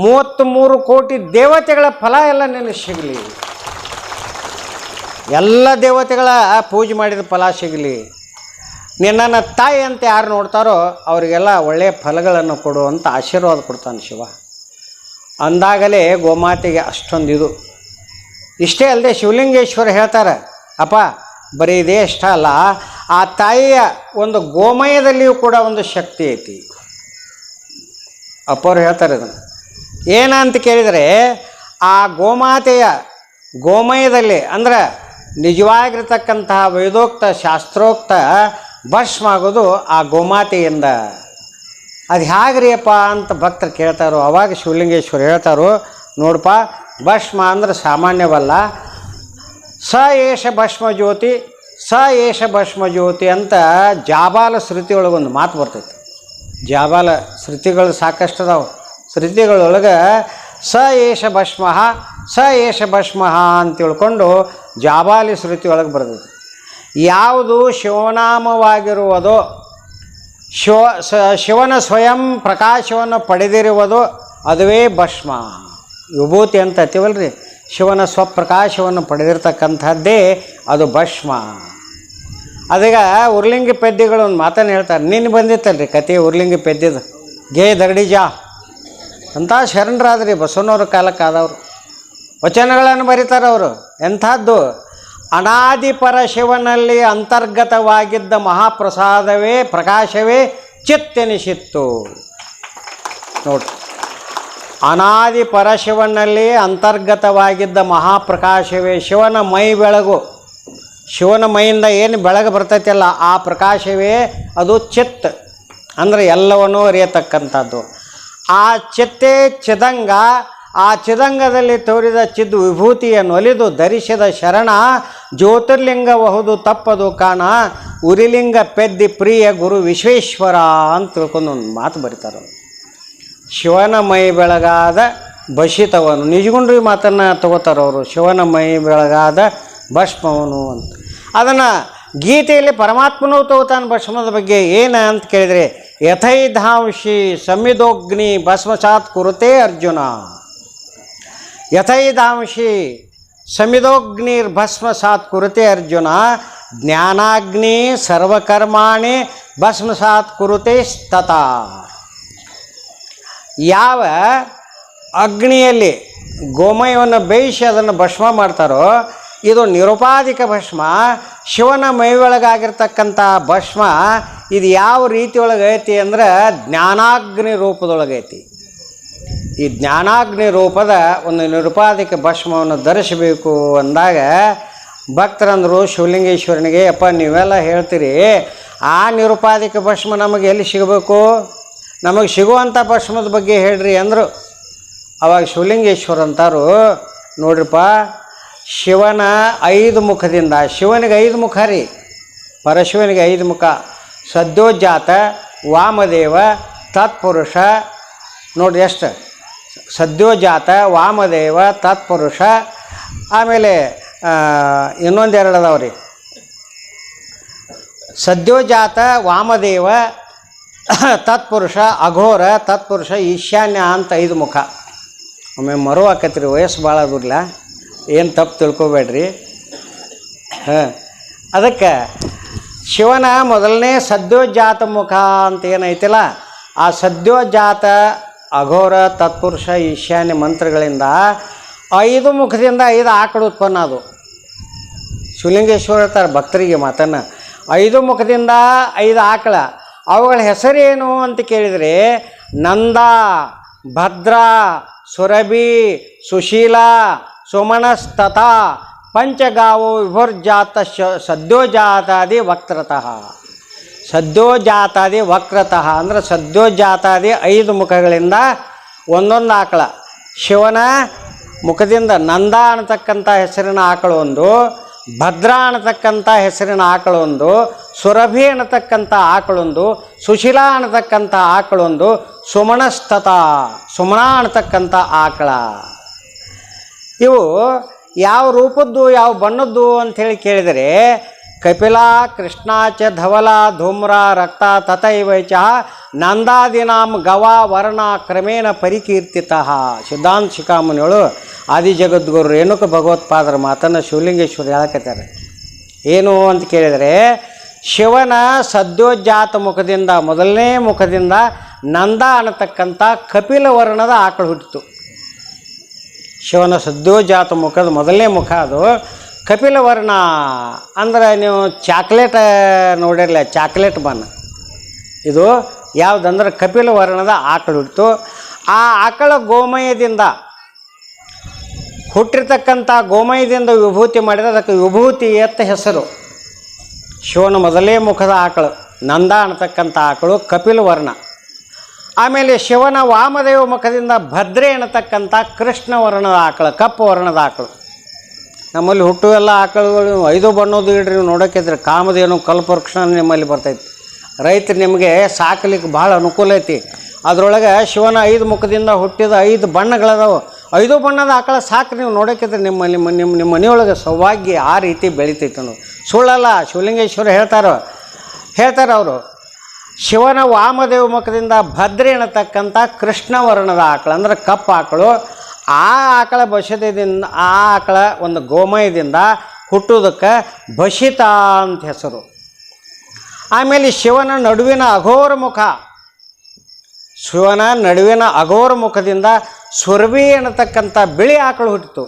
33 ಕೋಟಿ ದೇವತೆಗಳ ಫಲ ಎಲ್ಲ ನಿನಗೆ ಸಿಗಲಿ. ಎಲ್ಲ ದೇವತೆಗಳ ಪೂಜೆ ಮಾಡಿದ ಫಲ ಸಿಗಲಿ. ನಿನ್ನನ್ನು ತಾಯಿ ಅಂತ ಯಾರು ನೋಡ್ತಾರೋ ಅವರಿಗೆಲ್ಲ ಒಳ್ಳೆಯ ಫಲಗಳನ್ನು ಕೊಡುವಂಥ ಆಶೀರ್ವಾದ ಕೊಡ್ತಾನೆ ಶಿವ. ಅಂದಾಗಲೇ ಗೋಮಾತೆಗೆ ಅಷ್ಟೊಂದು ಇದು. ಇಷ್ಟೇ ಅಲ್ಲದೆ ಶಿವಲಿಂಗೇಶ್ವರ ಹೇಳ್ತಾರೆ, ಅಪ್ಪ ಬರೀ ಇದೇ ಇಷ್ಟ ಅಲ್ಲ, ಆ ತಾಯಿಯ ಒಂದು ಗೋಮಯದಲ್ಲಿಯೂ ಕೂಡ ಒಂದು ಶಕ್ತಿ ಐತಿ. ಅಪ್ಪವ್ರು ಹೇಳ್ತಾರೆ ಇದನ್ನು ಏನಂತ ಕೇಳಿದರೆ, ಆ ಗೋಮಾತೆಯ ಗೋಮಯದಲ್ಲಿ ಅಂದ್ರೆ ನಿಜವಾಗಿರ್ತಕ್ಕಂತಹ ವೇದೋಕ್ತ ಶಾಸ್ತ್ರೋಕ್ತ ಭಸ್ಮ ಆಗೋದು ಆ ಗೋಮಾತೆಯಿಂದ. ಅದು ಹೇಗ್ರಿಯಪ್ಪ ಅಂತ ಭಕ್ತರು ಕೇಳ್ತಾರೋ. ಅವಾಗ ಶಿವಲಿಂಗೇಶ್ವರ ಹೇಳ್ತಾರೋ, ನೋಡಪ್ಪ ಭಸ್ಮ ಅಂದ್ರೆ ಸಾಮಾನ್ಯವಲ್ಲ. ಸ ಏಷ ಭಸ್ಮ ಜ್ಯೋತಿ, ಸ ಏಷ ಭಸ್ಮ ಜ್ಯೋತಿ ಅಂತ ಜಾಬಾಲ ಶ್ರುತಿಯೊಳಗೊಂದು ಮಾತು ಬರ್ತೈತೆ. ಜಾಬಾಲ ಶ್ರುತಿಗಳು ಸಾಕಷ್ಟು ಅದಾವೆ. ಶ್ರುತಿಗಳೊಳಗೆ ಸ ಏಷ ಭಸ್ಮ, ಸ ಏಷ ಭಸ್ಮ ಅಂತ ತಿಳ್ಕೊಂಡು ಜಾಬಾಲಿ ಶ್ರುತಿ ಒಳಗೆ ಬರ್ತೈತೆ. ಯಾವುದು ಶಿವನಾಮವಾಗಿರುವುದೋ, ಶಿವನ ಸ್ವಯಂ ಪ್ರಕಾಶವನ್ನು ಪಡೆದಿರುವುದು ಅದುವೇ ಭಸ್ಮ. ವಿಭೂತಿ ಅಂತ ಅಂತೀವಲ್ರಿ, ಶಿವನ ಸ್ವಪ್ರಕಾಶವನ್ನು ಪಡೆದಿರ್ತಕ್ಕಂಥದ್ದೇ ಅದು ಭಸ್ಮ. ಅದೀಗ ಉರ್ಲಿಂಗಿ ಪದ್ಯಗಳು ಒಂದು ಮಾತನ್ನು ಹೇಳ್ತಾರೆ. ನಿನ್ನ ಬಂದಿತ್ತಲ್ರಿ ಕತೆ ಉರ್ಲಿಂಗಿ ಪದ್ಯದ ಗೇ ದಗಡಿಜಾ ಅಂತ ಶರಣರಾದ್ರಿ ಬಸವನವ್ರ ಕಾಲಕ್ಕೆ ಆದವರು. ವಚನಗಳನ್ನು ಬರೀತಾರೆ ಅವರು. ಎಂಥದ್ದು? ಅನಾದಿ ಪರ ಶಿವನಲ್ಲಿ ಅಂತರ್ಗತವಾಗಿದ್ದ ಮಹಾಪ್ರಸಾದವೇ ಪ್ರಕಾಶವೇ ಚಿತ್ತೆನಿಸಿತ್ತು. ನೋಡಿ, ಅನಾದಿ ಪರಶಿವನಲ್ಲಿ ಅಂತರ್ಗತವಾಗಿದ್ದ ಮಹಾಪ್ರಕಾಶವೇ ಶಿವನ ಮೈ ಬೆಳಗು. ಶಿವನ ಮೈಯಿಂದ ಏನು ಬೆಳಗ್ಗೆ ಬರ್ತೈತಿಲ್ಲ ಆ ಪ್ರಕಾಶವೇ ಅದು ಚಿತ್, ಅಂದರೆ ಎಲ್ಲವನ್ನೂ ಅರಿಯತಕ್ಕಂಥದ್ದು. ಆ ಚಿತ್ತೇ ಚಿದಂಗ. ಆ ಚಿದಂಗದಲ್ಲಿ ತೋರಿದ ಚಿದ್ ವಿಭೂತಿಯನ್ನು ಒಲಿದು ಧರಿಸಿದ ಶರಣ ಜ್ಯೋತಿರ್ಲಿಂಗಬಹುದು ತಪ್ಪದು ಕಾಣ ಉರಿಲಿಂಗ ಪೆದ್ದಿ ಪ್ರಿಯ ಗುರು ವಿಶ್ವೇಶ್ವರ ಅಂತ ತಿಳ್ಕೊಂಡು ಒಂದು ಮಾತು ಬರೀತಾರೆ. ಶಿವನ ಮೈ ಬೆಳಗಾದ ಭಸಿತವನು, ನಿಜಗುಂಡ್ರಿ ಮಾತನ್ನು ತಗೋತಾರೆ ಅವರು. ಶಿವನ ಮೈ ಬೆಳಗಾದ ಭಸ್ಮವನು ಅಂತ. ಅದನ್ನು ಗೀತೆಯಲ್ಲಿ ಪರಮಾತ್ಮನೂ ತಗೋತಾನೆ ಭಸ್ಮದ ಬಗ್ಗೆ. ಏನು ಅಂತ ಕೇಳಿದರೆ, ಯಥೈಧಾಂಶಿ ಸಮಿದೋಗ್ನಿ ಭಸ್ಮಸಾತ್ ಕುರುತೆ ಅರ್ಜುನ. ಯಥೈಧಾಂಶಿ ಸಮಿದೋಗ್ನಿರ್ ಭಸ್ಮಸಾತ್ ಕುರುತೆ ಅರ್ಜುನ ಜ್ಞಾನಾಗ್ನಿ ಸರ್ವಕರ್ಮಾಣಿ ಭಸ್ಮಸಾತ್ ಕುರುತೆ ತಥಾ. ಯಾವ ಅಗ್ನಿಯಲ್ಲಿ ಗೋಮಯವನ್ನು ಬೇಯಿಸಿ ಅದನ್ನು ಭಸ್ಮ ಮಾಡ್ತಾರೋ ಇದು ನಿರುಪಾಧಿಕ ಭಸ್ಮ. ಶಿವನ ಮೈಯೊಳಗಾಗಿರ್ತಕ್ಕಂಥ ಭಸ್ಮ ಇದು ಯಾವ ರೀತಿಯೊಳಗೈತಿ ಅಂದ್ರೆ ಜ್ಞಾನಾಗ್ನಿ ರೂಪದೊಳಗೈತಿ. ಈ ಜ್ಞಾನಾಗ್ನಿ ರೂಪದ ಒಂದು ನಿರುಪಾಧಿಕ ಭಸ್ಮವನ್ನು ಧರಿಸಬೇಕು ಅಂದಾಗ ಭಕ್ತರಂದರು ಶಿವಲಿಂಗೇಶ್ವರನಿಗೆ, ಅಪ್ಪ ನೀವೆಲ್ಲ ಹೇಳ್ತೀರಿ ಆ ನಿರುಪಾಧಿಕ ಭಸ್ಮ ನಮಗೆ ಎಲ್ಲಿ ಸಿಗಬೇಕು, ನಮಗೆ ಸಿಗುವಂಥ ಭಸ್ಮದ ಬಗ್ಗೆ ಹೇಳ್ರಿ ಅಂದರು. ಅವಾಗ ಶಿವಲಿಂಗೇಶ್ವರ ಅಂತಾರು, ನೋಡ್ರಿಪ್ಪ, ಶಿವನ 5 ಮುಖದಿಂದ, ಶಿವನಿಗೆ 5 ಮುಖ ರೀ, ಪರಶಿವನಿಗೆ 5 ಮುಖ. ಸದ್ಯೋಜಾತ, ವಾಮದೇವ, ತತ್ಪುರುಷ. ನೋಡ್ರಿ ಎಷ್ಟು ಸದ್ಯೋಜಾತ, ವಾಮದೇವ, ತತ್ಪುರುಷ. ಆಮೇಲೆ ಇನ್ನೊಂದೆರಡು ಅದಾವ್ರಿ, ಸದ್ಯೋಜಾತ, ವಾಮದೇವ, ತತ್ಪುರುಷ, ಅಘೋರ, ತತ್ಪುರುಷ, ಈಶಾನ್ಯ ಅಂತ 5 ಮುಖ. ಒಮ್ಮೆ ಮರು ಆಕತ್ರಿ, ವಯಸ್ಸು ಭಾಳ ಆಗೋದಿಲ್ಲ, ಏನು ತಪ್ಪು ತಿಳ್ಕೊಬೇಡ್ರಿ. ಅದಕ್ಕೆ ಶಿವನ ಮೊದಲನೇ ಸದ್ಯೋಜಾತ ಮುಖ ಅಂತ ಏನೈತಿಲ್ಲ, ಆ ಸದ್ಯೋಜಾತ, ಅಘೋರ, ತತ್ಪುರುಷ, ಈಶಾನ್ಯ ಮಂತ್ರಗಳಿಂದ 5 ಮುಖದಿಂದ 5 ಆಕಳು ಉತ್ಪನ್ನ ಅದು. ಶಿವಲಿಂಗೇಶ್ವರ ಹೇಳ್ತಾರೆ ಭಕ್ತರಿಗೆ ಮಾತನ್ನು, 5 ಮುಖದಿಂದ 5 ಆಕಳ. ಅವುಗಳ ಹೆಸರೇನು ಅಂತ ಕೇಳಿದರೆ ನಂದ, ಭದ್ರ, ಸುರಭಿ, ಸುಶೀಲ, ಸುಮನಸ್ತಥ, ಪಂಚಗಾವೋ ವಿಭುರ್ಜಾತ ಸದ್ಯೋಜಾತಾದಿ ವಕ್ರತಃ. ಸದ್ಯೋಜಾತಾದಿ ವಕ್ರತಃ ಅಂದರೆ ಸದ್ಯೋಜಾತಾದಿ 5 ಮುಖಗಳಿಂದ ಒಂದೊಂದು ಆಕಳ. ಶಿವನ ಮುಖದಿಂದ ನಂದ ಅನ್ನತಕ್ಕಂಥ ಹೆಸರಿನ ಆಕಳು ಒಂದು, ಭದ್ರ ಅನ್ನತಕ್ಕಂಥ ಹೆಸರಿನ ಆಕಳೊಂದು, ಸುರಭಿ ಅನ್ನತಕ್ಕಂಥ ಆಕಳೊಂದು, ಸುಶೀಲ ಅನ್ನತಕ್ಕಂಥ ಆಕಳೊಂದು, ಸುಮನಸ್ತತ ಸುಮನ ಅನ್ನತಕ್ಕಂಥ ಆಕಳ. ಇವು ಯಾವ ರೂಪದ್ದು ಯಾವ ಬಣ್ಣದ್ದು ಅಂಥೇಳಿ ಕೇಳಿದರೆ ಕಪಿಲ, ಕೃಷ್ಣಾಚ, ಧವಲ, ಧೂಮ್ರ, ರಕ್ತ ತಥೈವ ಚ ನಂದಾದಿನಾಂ ಗವ ವರ್ಣ ಕ್ರಮೇಣ ಪರಿಕೀರ್ತಿತಃ. ಸಿದ್ಧಾಂತ ಶಿಖಾಮಣಿಗಳು ಆದಿಜಗದ್ಗುರು ರೇಣುಕ ಭಗವತ್ಪಾದರ ಮಾತನ್ನು ಶಿವಲಿಂಗೇಶ್ವರ ಹೇಳಕತ್ತಾರೆ. ಏನು ಅಂತ ಕೇಳಿದರೆ ಶಿವನ ಸದ್ಯೋಜಾತ ಮುಖದಿಂದ, ಮೊದಲನೇ ಮುಖದಿಂದ ನಂದ ಅನ್ನತಕ್ಕಂಥ ಕಪಿಲ ವರ್ಣದ ಆಕಳು ಹುಟ್ಟಿತು. ಶಿವನ ಸದ್ಯೋಜಾತ ಮುಖದ ಮೊದಲನೇ ಮುಖ ಅದು ಕಪಿಲ ವರ್ಣ. ಅಂದ್ರೆ ನೀವು ಚಾಕ್ಲೇಟ್ ನೋಡಿರಲ್ಲ, ಚಾಕ್ಲೇಟ್ ಬಣ್ಣ ಇದು ಯಾವುದಂದ್ರೆ ಕಪಿಲ ವರ್ಣದ ಆಕಳು ಹುಟ್ಟಿತು. ಆ ಆಕಳ ಗೋಮಯದಿಂದ ಹುಟ್ಟಿರ್ತಕ್ಕಂಥ ಗೋಮಯದಿಂದ ವಿಭೂತಿ ಮಾಡಿದರೆ ಅದಕ್ಕೆ ವಿಭೂತಿ ಅಂತ ಹೆಸರು. ಶಿವನ ಮೊದಲೇ ಮುಖದ ಆಕಳು ನಂದ ಅನ್ನತಕ್ಕಂಥ ಆಕಳು ಕಪಿಲ ವರ್ಣ. ಆಮೇಲೆ ಶಿವನ ವಾಮದೇವ ಮುಖದಿಂದ ಭದ್ರೆ ಅನ್ನತಕ್ಕಂಥ ಕೃಷ್ಣ ವರ್ಣದ ಆಕಳು, ಕಪ್ಪು ವರ್ಣದ ಆಕಳು. ನಮ್ಮಲ್ಲಿ ಹುಟ್ಟುವೆಲ್ಲ ಆಕಳುಗಳು 5 ಬಣ್ಣದ್ದು ಇಡ್ರಿ, ನೀವು ನೋಡೋಕ್ಕಿದ್ರೆ ಕಾಮಧೇನು, ಕಲ್ಪವೃಕ್ಷ ನಿಮ್ಮಲ್ಲಿ ಬರ್ತೈತಿ. ರೈತರು ನಿಮಗೆ ಸಾಕಲಿಕ್ಕೆ ಭಾಳ ಅನುಕೂಲ ಐತಿ. ಅದರೊಳಗೆ ಶಿವನ 5 ಮುಖದಿಂದ ಹುಟ್ಟಿದ 5 ಬಣ್ಣಗಳದಾವೆ. 5 ಬಣ್ಣದ ಆಕಳ ಸಾಕು ನೀವು ನೋಡೋಕ್ಕಿದ್ರೆ ನಿಮ್ಮ ಮನೆಯೊಳಗೆ ಸೌಭಾಗ್ಯ ಆ ರೀತಿ ಬೆಳಿತೈತೆ ಅನ್ನೋದು ಸುಳ್ಳಲ್ಲ. ಶಿವಲಿಂಗೇಶ್ವರ ಹೇಳ್ತಾರೆ ಅವರು. ಶಿವನ ವಾಮದೇವ ಮುಖದಿಂದ ಭದ್ರೆ ಎನ್ನತಕ್ಕಂಥ ಕೃಷ್ಣವರ್ಣದ ಆಕಳು ಅಂದ್ರೆ ಕಪ್ಪು ಆಕಳು. ಆ ಆಕಳ ಬಸದಿಂದ ಆ ಆಕಳ ಒಂದು ಗೋಮಯದಿಂದ ಹುಟ್ಟುವುದಕ್ಕೆ ಬಸಿತ ಅಂತ ಹೆಸರು. ಆಮೇಲೆ ಶಿವನ ನಡುವಿನ ಅಘೋರ ಮುಖ, ಶಿವನ ನಡುವಿನ ಅಘೋರ ಮುಖದಿಂದ ಸುರಭಿ ಎನ್ನತಕ್ಕಂಥ ಬಿಳಿ ಆಕಳು ಹುಟ್ಟಿತು.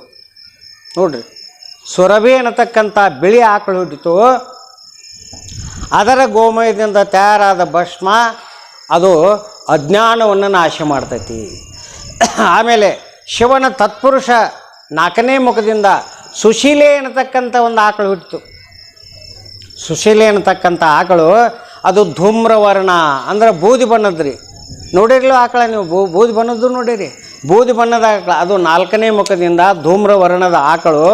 ನೋಡ್ರಿ, ಸುರಭಿ ಎನ್ನತಕ್ಕಂಥ ಬಿಳಿ ಆಕಳು ಹುಟ್ಟಿತು. ಅದರ ಗೋಮಯದಿಂದ ತಯಾರಾದ ಭಸ್ಮ ಅದು ಅಜ್ಞಾನವನ್ನು ನಾಶ ಮಾಡ್ತೈತಿ. ಆಮೇಲೆ ಶಿವನ ತತ್ಪುರುಷ 4ನೇ ಮುಖದಿಂದ ಸುಶೀಲೆ ಎನ್ನತಕ್ಕಂಥ ಒಂದು ಆಕಳು ಹುಟ್ಟಿತು. ಸುಶೀಲೆ ಎನ್ನತಕ್ಕಂಥ ಆಕಳು ಅದು ಧೂಮ್ರವರ್ಣ ಅಂದ್ರೆ ಬೂದಿ ಬಣ್ಣದ್ರಿ. ನೋಡಿರ್ಲೋ ಆಕಳ ನೀವು ಬೂದಿ ಬಣ್ಣದ್ದು ನೋಡಿರಿ, ಬೂದಿ ಬಣ್ಣದ ಆಕಳ ಅದು 4ನೇ ಮುಖದಿಂದ ಧೂಮ್ರವರ್ಣದ ಆಕಳು.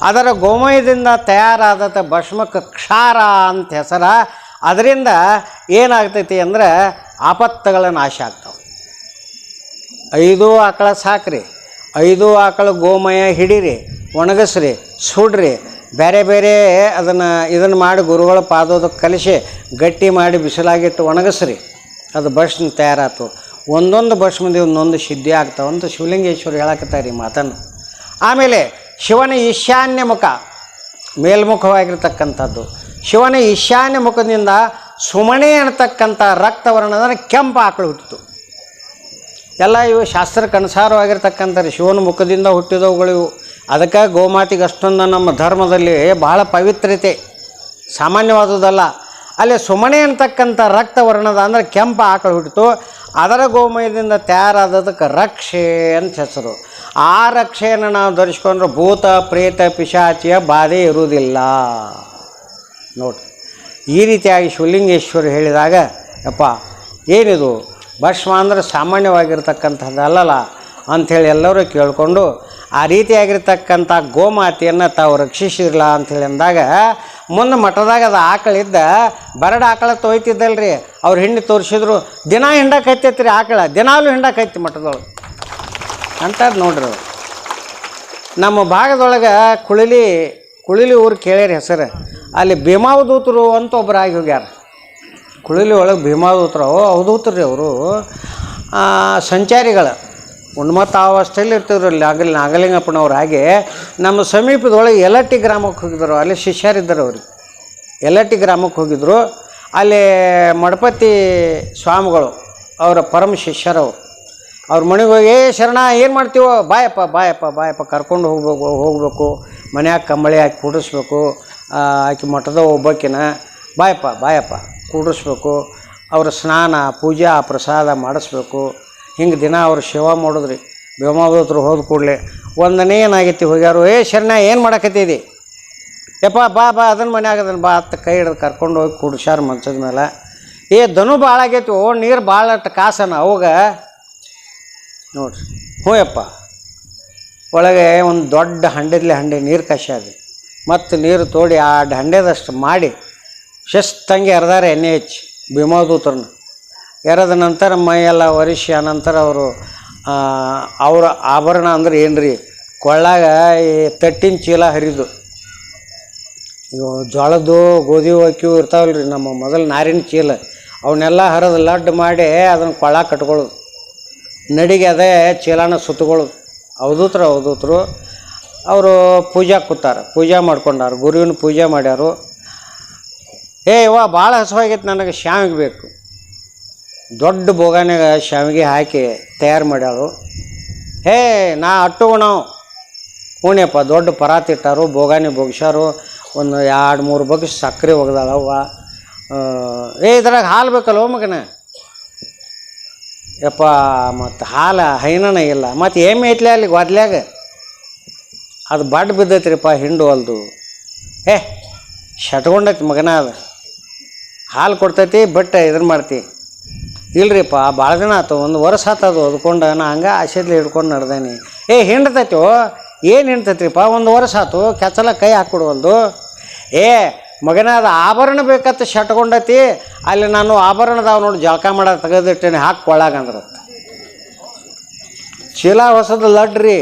ಅದರ ಗೋಮಯದಿಂದ ತಯಾರಾದ ಭಸ್ಮಕ್ಕೆ ಕ್ಷಾರ ಅಂತ ಹೆಸರ. ಅದರಿಂದ ಏನಾಗ್ತೈತಿ ಅಂದ್ರೆ ಆಪತ್ತುಗಳ ನಾಶ ಆಗ್ತಾವೆ. 5 ಆಕಳ ಸಾಕ್ರಿ, 5 ಆಕಳ ಗೋಮಯ ಹಿಡೀರಿ, ಒಣಗಿಸ್ರಿ, ಸುಡ್ರಿ, ಬೇರೆ ಬೇರೆ ಇದನ್ನು ಮಾಡಿ ಗುರುಗಳ ಪಾದೋದಕ್ಕೆ ಕಲಿಸಿ ಗಟ್ಟಿ ಮಾಡಿ ಬಿಸಿಲಾಗಿಟ್ಟು ಒಣಗಿಸ್ರಿ, ಅದು ಭಸ್ಮ ತಯಾರಾಯ್ತು. ಒಂದೊಂದು ಭಸ್ಮದ ಒಂದೊಂದು ಸಿದ್ಧಿ ಆಗ್ತಾವಂತ ಶಿವಲಿಂಗೇಶ್ವರ ಹೇಳಕತ್ತಾರೆ ಈ ಮಾತನ್ನು. ಆಮೇಲೆ ಶಿವನ ಈಶಾನ್ಯ ಮುಖ ಮೇಲ್ಮುಖವಾಗಿರ್ತಕ್ಕಂಥದ್ದು. ಶಿವನ ಈಶಾನ್ಯ ಮುಖದಿಂದ ಸುಮಣೆ ಅನ್ನತಕ್ಕಂಥ ರಕ್ತವರ್ಣದ ಕೆಂಪು ಆಕಳು ಹುಟ್ಟಿತು. ಎಲ್ಲ ಇವು ಶಾಸ್ತ್ರಕ್ಕೆ ಅನುಸಾರವಾಗಿರ್ತಕ್ಕಂಥ ಶಿವನ ಮುಖದಿಂದ ಹುಟ್ಟಿದವುಗಳಿವು. ಅದಕ್ಕೆ ಗೋಮಾತೆಗೆ ಅಷ್ಟೊಂದು ನಮ್ಮ ಧರ್ಮದಲ್ಲಿ ಬಹಳ ಪವಿತ್ರತೆ, ಸಾಮಾನ್ಯವಾದುದಲ್ಲ. ಅಲ್ಲಿ ಸುಮಣೆ ಅಂತಕ್ಕಂಥ ರಕ್ತವರ್ಣದ ಅಂದರೆ ಕೆಂಪು ಆಕಳು ಹುಟ್ಟಿತು. ಅದರ ಗೋಮಯದಿಂದ ತಯಾರಾದದಕ್ಕೆ ರಕ್ಷೆ ಅಂತ ಹೆಸರು. ಆ ರಕ್ಷೆಯನ್ನು ನಾವು ಧರಿಸ್ಕೊಂಡ್ರೆ ಭೂತ ಪ್ರೇತ ಪಿಶಾಚಿಯ ಬಾಧೆ ಇರುವುದಿಲ್ಲ. ನೋಡ್ರಿ, ಈ ರೀತಿಯಾಗಿ ಶಿವಲಿಂಗೇಶ್ವರ ಹೇಳಿದಾಗ ಯಪ್ಪ ಏನಿದು ಭಸ್ಮ ಅಂದರೆ ಸಾಮಾನ್ಯವಾಗಿರ್ತಕ್ಕಂಥದ್ದಲ್ಲ ಅಂಥೇಳಿ ಎಲ್ಲರೂ ಕೇಳಿಕೊಂಡು ಆ ರೀತಿಯಾಗಿರ್ತಕ್ಕಂಥ ಗೋಮಾತೆಯನ್ನು ತಾವು ರಕ್ಷಿಸಿರಲ್ಲ ಅಂಥೇಳಿ ಅಂದಾಗ ಮುಂದೆ ಮಠದಾಗ ಅದು ಆಕಳಿದ್ದ ಬರಡು ಆಕಳ ತೊಯ್ತಿದ್ದಲ್ರಿ, ಅವ್ರು ಹಿಂಡಿ ತೋರಿಸಿದ್ರು. ದಿನ ಹಿಂಡಕ್ಕೆ ಹತ್ತೈತ್ರಿ ಆಕಳ, ದಿನಾಲೂ ಹಿಂಡಕ್ಕೆ ಹತ್ತಿ ಮಠದೊಳಗೆ ಅಂಥದ್ದು ನೋಡ್ರಿ. ನಮ್ಮ ಭಾಗದೊಳಗೆ ಕುಳಿಲಿ ಊರು ಕೇಳ್ಯಾರ ಹೆಸರು. ಅಲ್ಲಿ ಭೀಮಾವಧೂತರು ಅಂತ ಒಬ್ಬರು ಆಗಿ ಹೋಗ್ಯಾರ. ಕುಳಿಲಿ ಒಳಗೆ ಭೀಮಾವಧೂತರು ಅವಧೂತರು ರೀ ಅವರು. ಸಂಚಾರಿಗಳು ಉನ್ಮತ್ತ ಅವಸ್ಥೆಯಲ್ಲಿ ಇರ್ತಿದ್ರು ಅಲ್ಲಿ ನಾಗಲಿಂಗಪ್ಪನವ್ರು. ಹಾಗೆ ನಮ್ಮ ಸಮೀಪದೊಳಗೆ ಯಲಟ್ಟಿ ಗ್ರಾಮಕ್ಕೆ ಹೋಗಿದ್ರು. ಅಲ್ಲಿ ಶಿಷ್ಯರಿದ್ದರು ಅವ್ರಿಗೆ. ಯಲಟ್ಟಿ ಗ್ರಾಮಕ್ಕೆ ಹೋಗಿದ್ರು. ಅಲ್ಲಿ ಮಡಪತಿ ಸ್ವಾಮಿಗಳು ಅವರ ಪರಮ ಶಿಷ್ಯರವರು. ಅವ್ರ ಮನೆಗೆ ಹೋಗಿ ಶರಣ ಏನು ಮಾಡ್ತೀವೋ ಬಾಯಪ್ಪ ಕರ್ಕೊಂಡು ಹೋಗ್ಬೇಕು ಮನ್ಯಾಗ ಕಂಬಳಿ ಹಾಕಿ ಕೂಡಿಸ್ಬೇಕು, ಆಕೆ ಮಠದ ಒಬ್ಬಾಕಿನ ಬಾಯಪ್ಪ ಕೂಡಿಸ್ಬೇಕು, ಅವ್ರ ಸ್ನಾನ ಪೂಜಾ ಪ್ರಸಾದ ಮಾಡಿಸ್ಬೇಕು. ಹಿಂಗೆ ದಿನ ಅವ್ರು ಸೇವಾ ಮಾಡಿದ್ರಿ. ಭೀಮಾವಧೂತರು ಹೋದ ಕೂಡಲೇ ಒಂದನೇ ಏನಾಗೈತಿ ಹೋಗ್ಯಾರು, ಶರಣ ಏನು ಮಾಡಕತ್ತಿದಿ, ಯಪ್ಪ ಬಾ ಅದನ್ನು ಮನ್ಯಾಗ ಅದನ್ನು ಬಾ ಅಂತ ಕೈ ಹಿಡಿದು ಕರ್ಕೊಂಡು ಹೋಗಿ ಕೂಡ್ಸ್ಯಾರ ಮಂಚದ ಮೇಲೆ. ದನು ಭಾಳ ಆಗೈತಿ, ನೀರು ಭಾಳ ಕಾಸನ ಅವಾಗ ನೋಡ್ರಿ. ಹ್ಞೂ ಯಪ್ಪ, ಒಳಗೆ ಒಂದು ದೊಡ್ಡ ಹಂಡೆ ನೀರು ಕಾಸ್ಯಾದ. ಮತ್ತು ನೀರು ತೋಡಿ ಆ ಹಂಡೆದಷ್ಟು ಮಾಡಿ ಶಿಸ್ತಂಗೆ ಎರೆದಾರೆ ಎಣ್ಣೆ ಹಚ್ಚಿ ಭೀಮಾವಧೂತರನ್ನ. ಎರೆದ ನಂತರ ಮೈಯೆಲ್ಲ ಒರೆಸಿ ಅನಂತರ ಅವರು ಅವರ ಆಭರಣ ಅಂದ್ರೆ ಏನು ರೀ, ಕೊಳ್ಳಾಗ ಈ ತಟ್ಟಿನ ಚೀಲ ಹರಿದು, ಇವು ಜೋಳದ್ದು ಗೋಧಿ ಅಕ್ಕಿವು ಇರ್ತಾವಲ್ಲ ರೀ ನಮ್ಮ ಮೊದಲು ನಾರಿನ ಚೀಲ, ಅವನ್ನೆಲ್ಲ ಹರಿದು ಲಡ್ಡು ಮಾಡಿ ಅದನ್ನು ಕೊಳ್ಳ ಕಟ್ಕೊಳ್ಳೋದು, ನಡಿಗೆ ಅದೇ ಚೀಲನ ಸುತ್ತಕೊಳ್ಳೋದು. ಅವಧೂತರು ಅವರು ಪೂಜಾ ಕೂತಾರ, ಪೂಜಾ ಮಾಡ್ಕೊಂಡಾರು, ಗುರುವಿನ ಪೂಜೆ ಮಾಡ್ಯಾರು. ಯವ್ವ ಭಾಳ ಹಸುವಾಗೈತೆ, ನನಗೆ ಶಾವಿಗೆ ಬೇಕು. ದೊಡ್ಡ ಬೋಗಾನ್ಯಾಗ ಶಾವಿಗೆ ಹಾಕಿ ತಯಾರು ಮಾಡ್ಯಾಳು. ನಾ ಅಟ್ಟುಗುಣವು ಉಣ್ಯಪ್ಪ. ದೊಡ್ಡ ಪರಾತ್ ಇಟ್ಟಾರು, ಬೋಗಾನಿ ಬೊಗ್ಸಾರು, ಒಂದು 2-3 ಬಗ್ಸ್ ಸಕ್ಕರೆ ಒಗ್ದಾಳವ್ವ. ಇದ್ರಾಗ ಹಾಲು ಬೇಕಲ್ವ ಮಗನ? ಯಪ್ಪ ಮತ್ತು ಹಾಲು ಹೈನನ ಇಲ್ಲ, ಮತ್ತು ಎಮ್ಮೆ ಐತ್ಲೆ ಅಲ್ಲಿ ಒದ್ಲ್ಯಾಗ, ಅದು ಬಡ್ ಬಿದ್ದೈತ್ರಿಪ್ಪ, ಹಿಂಡು ಅಲ್ದು. ಶಟ್ಕೊಂಡೈತಿ ಮಗನ, ಅದು ಹಾಲು ಕೊಡ್ತೈತಿ ಬಟ್ ಇದನ್ನು ಮಾಡ್ತಿ ಇಲ್ರಿಪ್ಪ. ಭಾಳ ದಿನ ಆಯ್ತು, 1 ವರ್ಷ ಆತದು ಅದ್ಕೊಂಡು. ನಾ ಹಂಗೆ ಆಸೆದ್ಲಿ ಹಿಡ್ಕೊಂಡು ನಡ್ದೇನಿ. ಹಿಂಡ್ತೈತೋ, ಏನು ಹಿಂಡ್ತೈತ್ರಿಪ್ಪ, 1 ವರ್ಷ ಆಯ್ತು, ಕೆಚ್ಚಲ ಕೈ ಹಾಕ್ಕೊಡುವಲ್ದು. ಮಗನ ಅದು ಆಭರಣ ಬೇಕತ್ತ ಶಟ್ಕೊಂಡೈತಿ, ಅಲ್ಲಿ ನಾನು ಆಭರಣದಾವ ನೋಡಿ ಜಳಕ ಮಾಡೋದು ತೆಗೆದಿಟ್ಟೇನೆ, ಹಾಕ್ಕೊಳ್ಳಾಗಂದ್ರೆ ಚೀಲ ಹೊಸದು ಲಡ್ರಿ,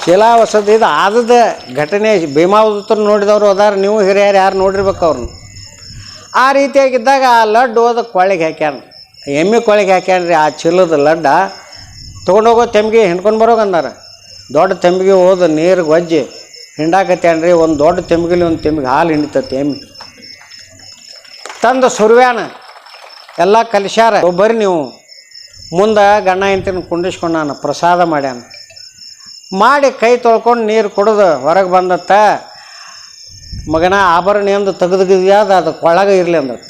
ಚೀಲ ಹೊಸದು. ಇದು ಆದದ ಘಟನೆ ಭೀಮಾವಧೂತರು ನೋಡಿದವರು ಅದಾರ, ನೀವು ಹಿರಿಯರು ಯಾರು ನೋಡಿರ್ಬೇಕು ಅವ್ರನ್ನ. ಆ ರೀತಿಯಾಗಿದ್ದಾಗ ಆ ಲಡ್ಡು ಹೋದ ಕೊಳ್ಳಿಗೆ ಹಾಕ್ಯಾನ, ಎಮ್ಮೆ ಕೊಳ್ಳಿಗೆ ಹಾಕ್ಯಾನ್ರಿ. ಆ ಚೀಲದ ಲಡ್ಡ ತೊಗೊಂಡೋಗೋ ತೆಮ್ಮಿಗೆ ಹಿಂಡ್ಕೊಂಡು ಬರೋಗಂದಾರ. ದೊಡ್ಡ ತೆಮ್ಮಿಗೆ ಹೋದ ನೀರು ಗೊಜ್ಜಿ ಹಿಂಡಾಕತ್ಯಾನ್ರಿ. ಒಂದು ದೊಡ್ಡ ತೆಮ್ಮಿಗೆಲಿ ಒಂದು ತೆಮ್ಮಿಗೆ ಹಾಲು ಹಿಂಡಿತತಿ ಎಮ್ಮೆ. ತಂದು ಸುರ್ವ್ಯಾನ ಎಲ್ಲ ಕಲಿಸ್ಯಾರ. ಒಬ್ಬರಿ ನೀವು ಮುಂದೆ ಗಂಡ ಹೆಂಡ್ತಿನ ಕುಂಡಿಸ್ಕೊಂಡು ನಾನು ಪ್ರಸಾದ ಮಾಡ್ಯಾನ. ಮಾಡಿ ಕೈ ತೊಳ್ಕೊಂಡು ನೀರು ಕುಡಿದು ಹೊರಗೆ ಬಂದತ್ತ. ಮಗನ ಆಭರಣ ಎಂದು ತೆಗೆದುಗಿದ್ಯಾದ ಅದು ಕೊಳ್ಳಾಗ ಇರಲಿ ಅಂದತ್ತು.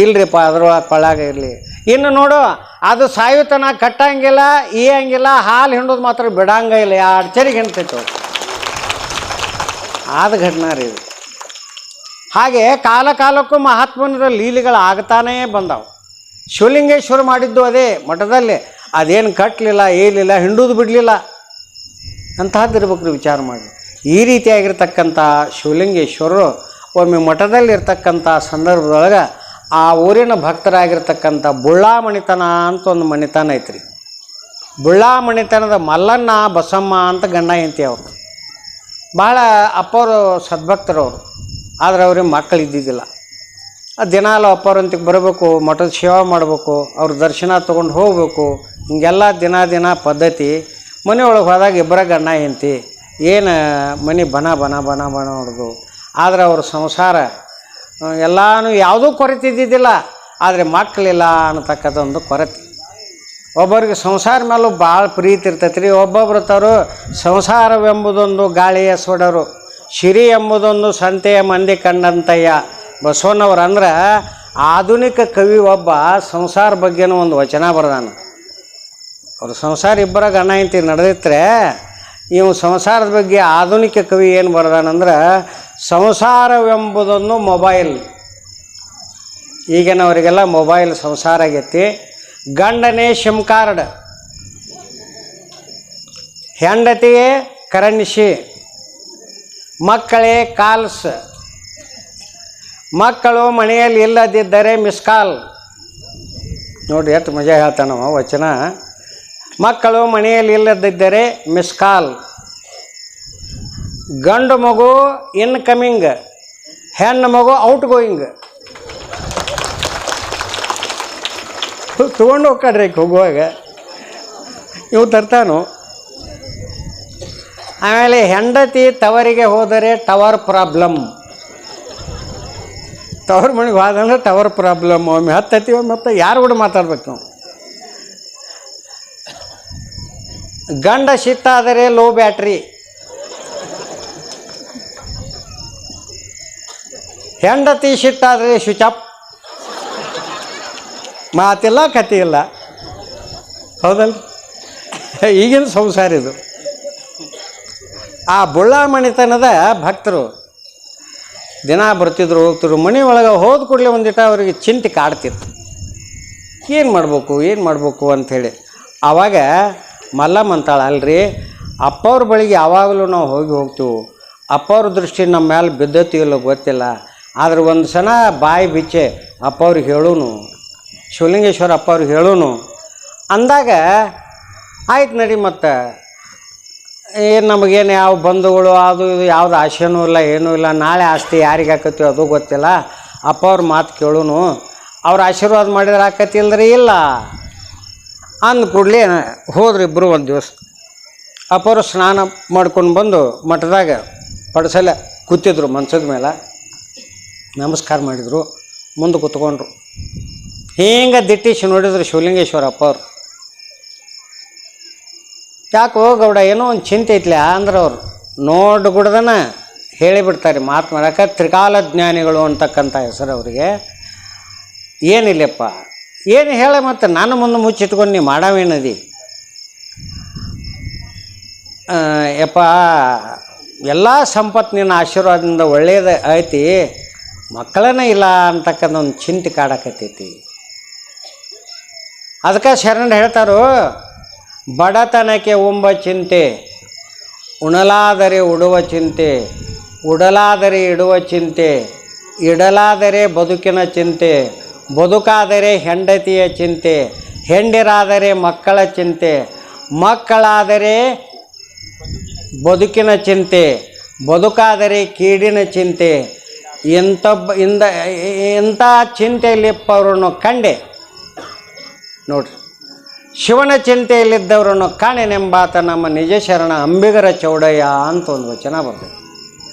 ಇಲ್ರಿಪ್ಪ ಅದ್ರೊಳಗೆ ಕೊಳ್ಳಾಗ ಇರಲಿ. ಇನ್ನು ನೋಡು, ಅದು ಸಾಯುತನ ಕಟ್ಟಂಗಿಲ್ಲ, ಹಂಗಿಲ್ಲ, ಹಾಲು ಹಿಂಡೋದು ಮಾತ್ರ ಬಿಡಂಗ ಇಲ್ಲ. ಆ ಅಡ್ಚರಿಗೆ ಹಿಂಡ್ತೈತೆ ಆದ ಘಟನಾ ರೀ ಇದು. ಹಾಗೆ ಕಾಲ ಕಾಲಕ್ಕೂ ಮಹಾತ್ಮನ ಲೀಲೆಗಳು ಆಗ್ತಾನೇ ಬಂದವು. ಶಿವಲಿಂಗೇಶ್ವರ ಮಾಡಿದ್ದು ಅದೇ ಮಠದಲ್ಲಿ. ಅದೇನು ಕಟ್ಟಲಿಲ್ಲ, ಏಲಿಲ್ಲ, ಹಿಂಡುದು ಬಿಡಲಿಲ್ಲ. ಅಂತಹದ್ದು ಇರ್ಬೇಕು ವಿಚಾರ ಮಾಡಿ. ಈ ರೀತಿಯಾಗಿರ್ತಕ್ಕಂಥ ಶಿವಲಿಂಗೇಶ್ವರರು ಒಮ್ಮೆ ಮಠದಲ್ಲಿರ್ತಕ್ಕಂಥ ಸಂದರ್ಭದೊಳಗೆ ಆ ಊರಿನ ಭಕ್ತರಾಗಿರ್ತಕ್ಕಂಥ ಬುಳ್ಳಾ ಮಣಿತನ ಅಂತ ಒಂದು ಮಣಿತನ ಐತ್ರಿ. ಬುಳ್ಳಾ ಮಣಿತನದ ಮಲ್ಲಣ್ಣ ಬಸಮ್ಮ ಅಂತ ಗಂಡ ಹೆಂಡತಿ ಅವರು. ಭಾಳ ಅಪ್ಪವರು ಸದ್ಭಕ್ತರವರು. ಆದರೆ ಅವ್ರಿಗೆ ಮಕ್ಕಳು ಇದ್ದಿದ್ದಿಲ್ಲ. ದಿನಾಲು ಅಪ್ಪವ್ರಂತಿಗೆ ಬರಬೇಕು, ಮಠದ ಸೇವಾ ಮಾಡಬೇಕು, ಅವ್ರ ದರ್ಶನ ತೊಗೊಂಡು ಹೋಗಬೇಕು. ಹಿಂಗೆಲ್ಲ ದಿನ ಪದ್ಧತಿ. ಮನೆಯೊಳಗೆ ಹೋದಾಗ ಇಬ್ಬರ ಗಂಡ ಹೆಂಡತಿ ಏನು ಮನೆ ಬಣ ಹೊಡೆದು. ಆದರೆ ಅವ್ರ ಸಂಸಾರ ಎಲ್ಲನೂ ಯಾವುದೂ ಕೊರತೆ ಇದ್ದಿದ್ದಿಲ್ಲ. ಆದರೆ ಮಕ್ಕಳಿಲ್ಲ ಅನ್ನತಕ್ಕಂಥ ಒಂದು ಕೊರತೆ. ಒಬ್ಬರಿಗೆ ಸಂಸಾರ ಮೇಲೂ ಭಾಳ ಪ್ರೀತಿ ಇರ್ತೈತೆ ರೀ. ಒಬ್ಬೊಬ್ರು ತವರು ಸಂಸಾರವೆಂಬುದೊಂದು ಗಾಳಿಯ ಸೊಡರು, ಶಿರಿ ಎಂಬುದೊಂದು ಸಂತೆಯ ಮಂದಿ ಕಂಡಂತಯ್ಯ. ಬಸವಣ್ಣವ್ರು ಅಂದ್ರೆ ಆಧುನಿಕ ಕವಿ ಒಬ್ಬ ಸಂಸಾರ ಬಗ್ಗೆನೂ ಒಂದು ವಚನ ಬರ್ದಾನ. ಅವ್ರ ಸಂಸಾರ ಇಬ್ಬರ ಗಂಡ ಹೆಂಡತಿ ನಡೆದಿತ್ತರೆ, ಇವು ಸಂಸಾರದ ಬಗ್ಗೆ ಆಧುನಿಕ ಕವಿ ಏನು ಬರ್ದಾನಂದ್ರೆ, ಸಂಸಾರವೆಂಬುದೊಂದು ಮೊಬೈಲ್. ಈಗಿನವರಿಗೆಲ್ಲ ಮೊಬೈಲ್ ಸಂಸಾರ ಆಗೈತಿ. ಗಂಡನೇ ಸಿಮ್ ಕಾರ್ಡ್, ಹೆಂಡತಿಯೇ ಕರೆನ್ಸಿ, ಮಕ್ಕಳೇ ಕಾಲ್ಸ್. ಮಕ್ಕಳು ಮನೆಯಲ್ಲಿ ಇಲ್ಲದಿದ್ದರೆ ಮಿಸ್ ಕಾಲ್. ನೋಡಿರಿ ಎಷ್ಟು ಮಜಾ ಹೇಳ್ತಾನವ ವಚನ. ಮಕ್ಕಳು ಮನೆಯಲ್ಲಿ ಇಲ್ಲದಿದ್ದರೆ ಮಿಸ್ ಕಾಲ್. ಗಂಡು ಮಗು ಇನ್ಕಮಿಂಗ್, ಹೆಣ್ಣು ಮಗು ಔಟ್ ಗೋಯಿಂಗ್. ತೊಗೊಂಡು ಹೋಗ್ಕಡ್ರಿ ಹೋಗುವಾಗ ಇವು ತರ್ತಾನು. ಆಮೇಲೆ ಹೆಂಡತಿ ತವರಿಗೆ ಹೋದರೆ ಟವರ್ ಪ್ರಾಬ್ಲಮ್. ತವ್ರ ಮನೆಗೆ ಹೋದಂದ್ರೆ ಟವರ್ ಪ್ರಾಬ್ಲಮ್. ಒಮ್ಮೆ ಹತ್ತೈತಿ, ಮತ್ತು ಯಾರು ಕೂಡ ಮಾತಾಡ್ಬೇಕು ನಾವು. ಗಂಡ ಸಿಟ್ಟಾದರೆ ಲೋ ಬ್ಯಾಟ್ರಿ, ಹೆಂಡತಿ ಸಿಟ್ಟಾದರೆ ಸ್ವಿಚ್ ಆಫ್. ಮಾತಿಲ್ಲ, ಕತೆ ಇಲ್ಲ. ಹೌದಲ್ಲ? ಈಗಿನ ಸಂಸಾರ ಇದು. ಆ ಬುಳ್ಳಾ ಮಣಿತನದ ಭಕ್ತರು ದಿನ ಬರ್ತಿದ್ರು, ಹೋಗ್ತಿದ್ರು. ಮನೆ ಒಳಗೆ ಹೋದ ಕೂಡಲೇ ಒಂದಿಟ ಅವರಿಗೆ ಚಿಂತೆ ಕಾಡ್ತಿತ್ತು. ಏನು ಮಾಡಬೇಕು ಅಂಥೇಳಿ. ಆವಾಗ ಮಲ್ಲಮ್ಮ ಅಂತಾಳೆ, ಅಲ್ರಿ ಅಪ್ಪವ್ರ ಬಳಿಗೆ ಯಾವಾಗಲೂ ನಾವು ಹೋಗ್ತೀವಿ. ಅಪ್ಪವ್ರ ದೃಷ್ಟಿ ನಮ್ಮ ಮೇಲೆ ಬಿದ್ದತಿಯಲ್ಲೋ ಗೊತ್ತಿಲ್ಲ. ಆದ್ರೆ ಒಂದು ಸಲ ಬಾಯಿ ಬಿಚ್ಚೆ ಅಪ್ಪವ್ರಿಗೆ ಹೇಳೂನು, ಶಿವಲಿಂಗೇಶ್ವರ ಅಪ್ಪವ್ರಿಗೆ ಹೇಳೂನು ಅಂದಾಗ ಆಯ್ತು ನಡಿ. ಮತ್ತು ಏನು ನಮಗೇನು ಯಾವ ಬಂಧುಗಳು ಅದು ಇದು ಯಾವುದು ಆಶೆನೂ ಇಲ್ಲ, ಏನೂ ಇಲ್ಲ. ನಾಳೆ ಆಸ್ತಿ ಯಾರಿಗೆ ಹಾಕತ್ತೀವಿ ಅದು ಗೊತ್ತಿಲ್ಲ. ಅಪ್ಪವ್ರ ಮಾತು ಕೇಳೂನು, ಅವ್ರ ಆಶೀರ್ವಾದ ಮಾಡಿದ್ರೆ ಹಾಕತ್ತಿಲ್ಲರಿ ಇಲ್ಲ ಅಂದ ಕೂಡಲೇ ಹೋದ್ರು ಇಬ್ಬರು. ಒಂದು ದಿವಸ ಅಪ್ಪವರು ಸ್ನಾನ ಮಾಡ್ಕೊಂಡು ಬಂದು ಮಠದಾಗ ಪಡಸಲ ಕೂತಿದ್ರು. ಮಂಚದ ಮೇಲೆ ನಮಸ್ಕಾರ ಮಾಡಿದರು. ಮುಂದೆ ಕೂತ್ಕೊಂಡ್ರು. ಹಿಂಗೆ ದಿಟ್ಟಿಸಿ ನೋಡಿದ್ರು ಶಿವಲಿಂಗೇಶ್ವರ ಅಪ್ಪವ್ರು. ಯಾಕೋ ಗೌಡ ಏನೋ ಒಂದು ಚಿಂತೆ ಐತ್ಲ ಅಂದ್ರೆ ಅವ್ರು ನೋಡ್ಗುಡ್ದನ ಹೇಳಿಬಿಡ್ತಾರೆ. ಮಾತನಾಡಕ್ಕೆ ತ್ರಿಕಾಲ ಜ್ಞಾನಿಗಳು ಅಂತಕ್ಕಂಥ ಹೆಸರು ಅವರಿಗೆ. ಏನಿಲ್ಲಪ್ಪ, ಏನು ಹೇಳ, ಮತ್ತು ನಾನು ಮುಂದೆ ಮುಚ್ಚಿಟ್ಕೊಂಡು ನೀ ಮಾಡವೇನದಿ ಯಪ್ಪ, ಎಲ್ಲ ಸಂಪತ್ತು ನಿನ್ನ ಆಶೀರ್ವಾದದಿಂದ ಒಳ್ಳೆಯದು ಐತಿ, ಮಕ್ಕಳನ್ನ ಇಲ್ಲ ಅಂತಕ್ಕಂಥ ಒಂದು ಚಿಂತೆ ಕಾಡಕತ್ತೈತಿ. ಅದಕ್ಕೆ ಶರಣ ಹೇಳ್ತಾರೋ, ಬಡತನಕ್ಕೆ ಉಂಬ ಚಿಂತೆ, ಉಣಲಾದರೆ ಉಡುವ ಚಿಂತೆ, ಉಡಲಾದರೆ ಇಡುವ ಚಿಂತೆ, ಇಡಲಾದರೆ ಬದುಕಿನ ಚಿಂತೆ, ಬದುಕಾದರೆ ಹೆಂಡತಿಯ ಚಿಂತೆ, ಹೆಂಡಿರಾದರೆ ಮಕ್ಕಳ ಚಿಂತೆ, ಮಕ್ಕಳಾದರೆ ಬದುಕಿನ ಚಿಂತೆ, ಬದುಕಾದರೆ ಕೀಡಿನ ಚಿಂತೆ, ಇಂಥ ಚಿಂತೆಯಲ್ಲಿಪ್ಪವರನ್ನು ಕಂಡೆ. ನೋಡ್ರಿ, ಶಿವನ ಚಿಂತೆಯಲ್ಲಿದ್ದವರನ್ನು ಕಾಣೆನೆಂಬಾತ ನಮ್ಮ ನಿಜ ಶರಣ ಅಂಬಿಗರ ಚೌಡಯ್ಯ ಅಂತ ಒಂದು ವಚನ ಬರ್ತದೆ.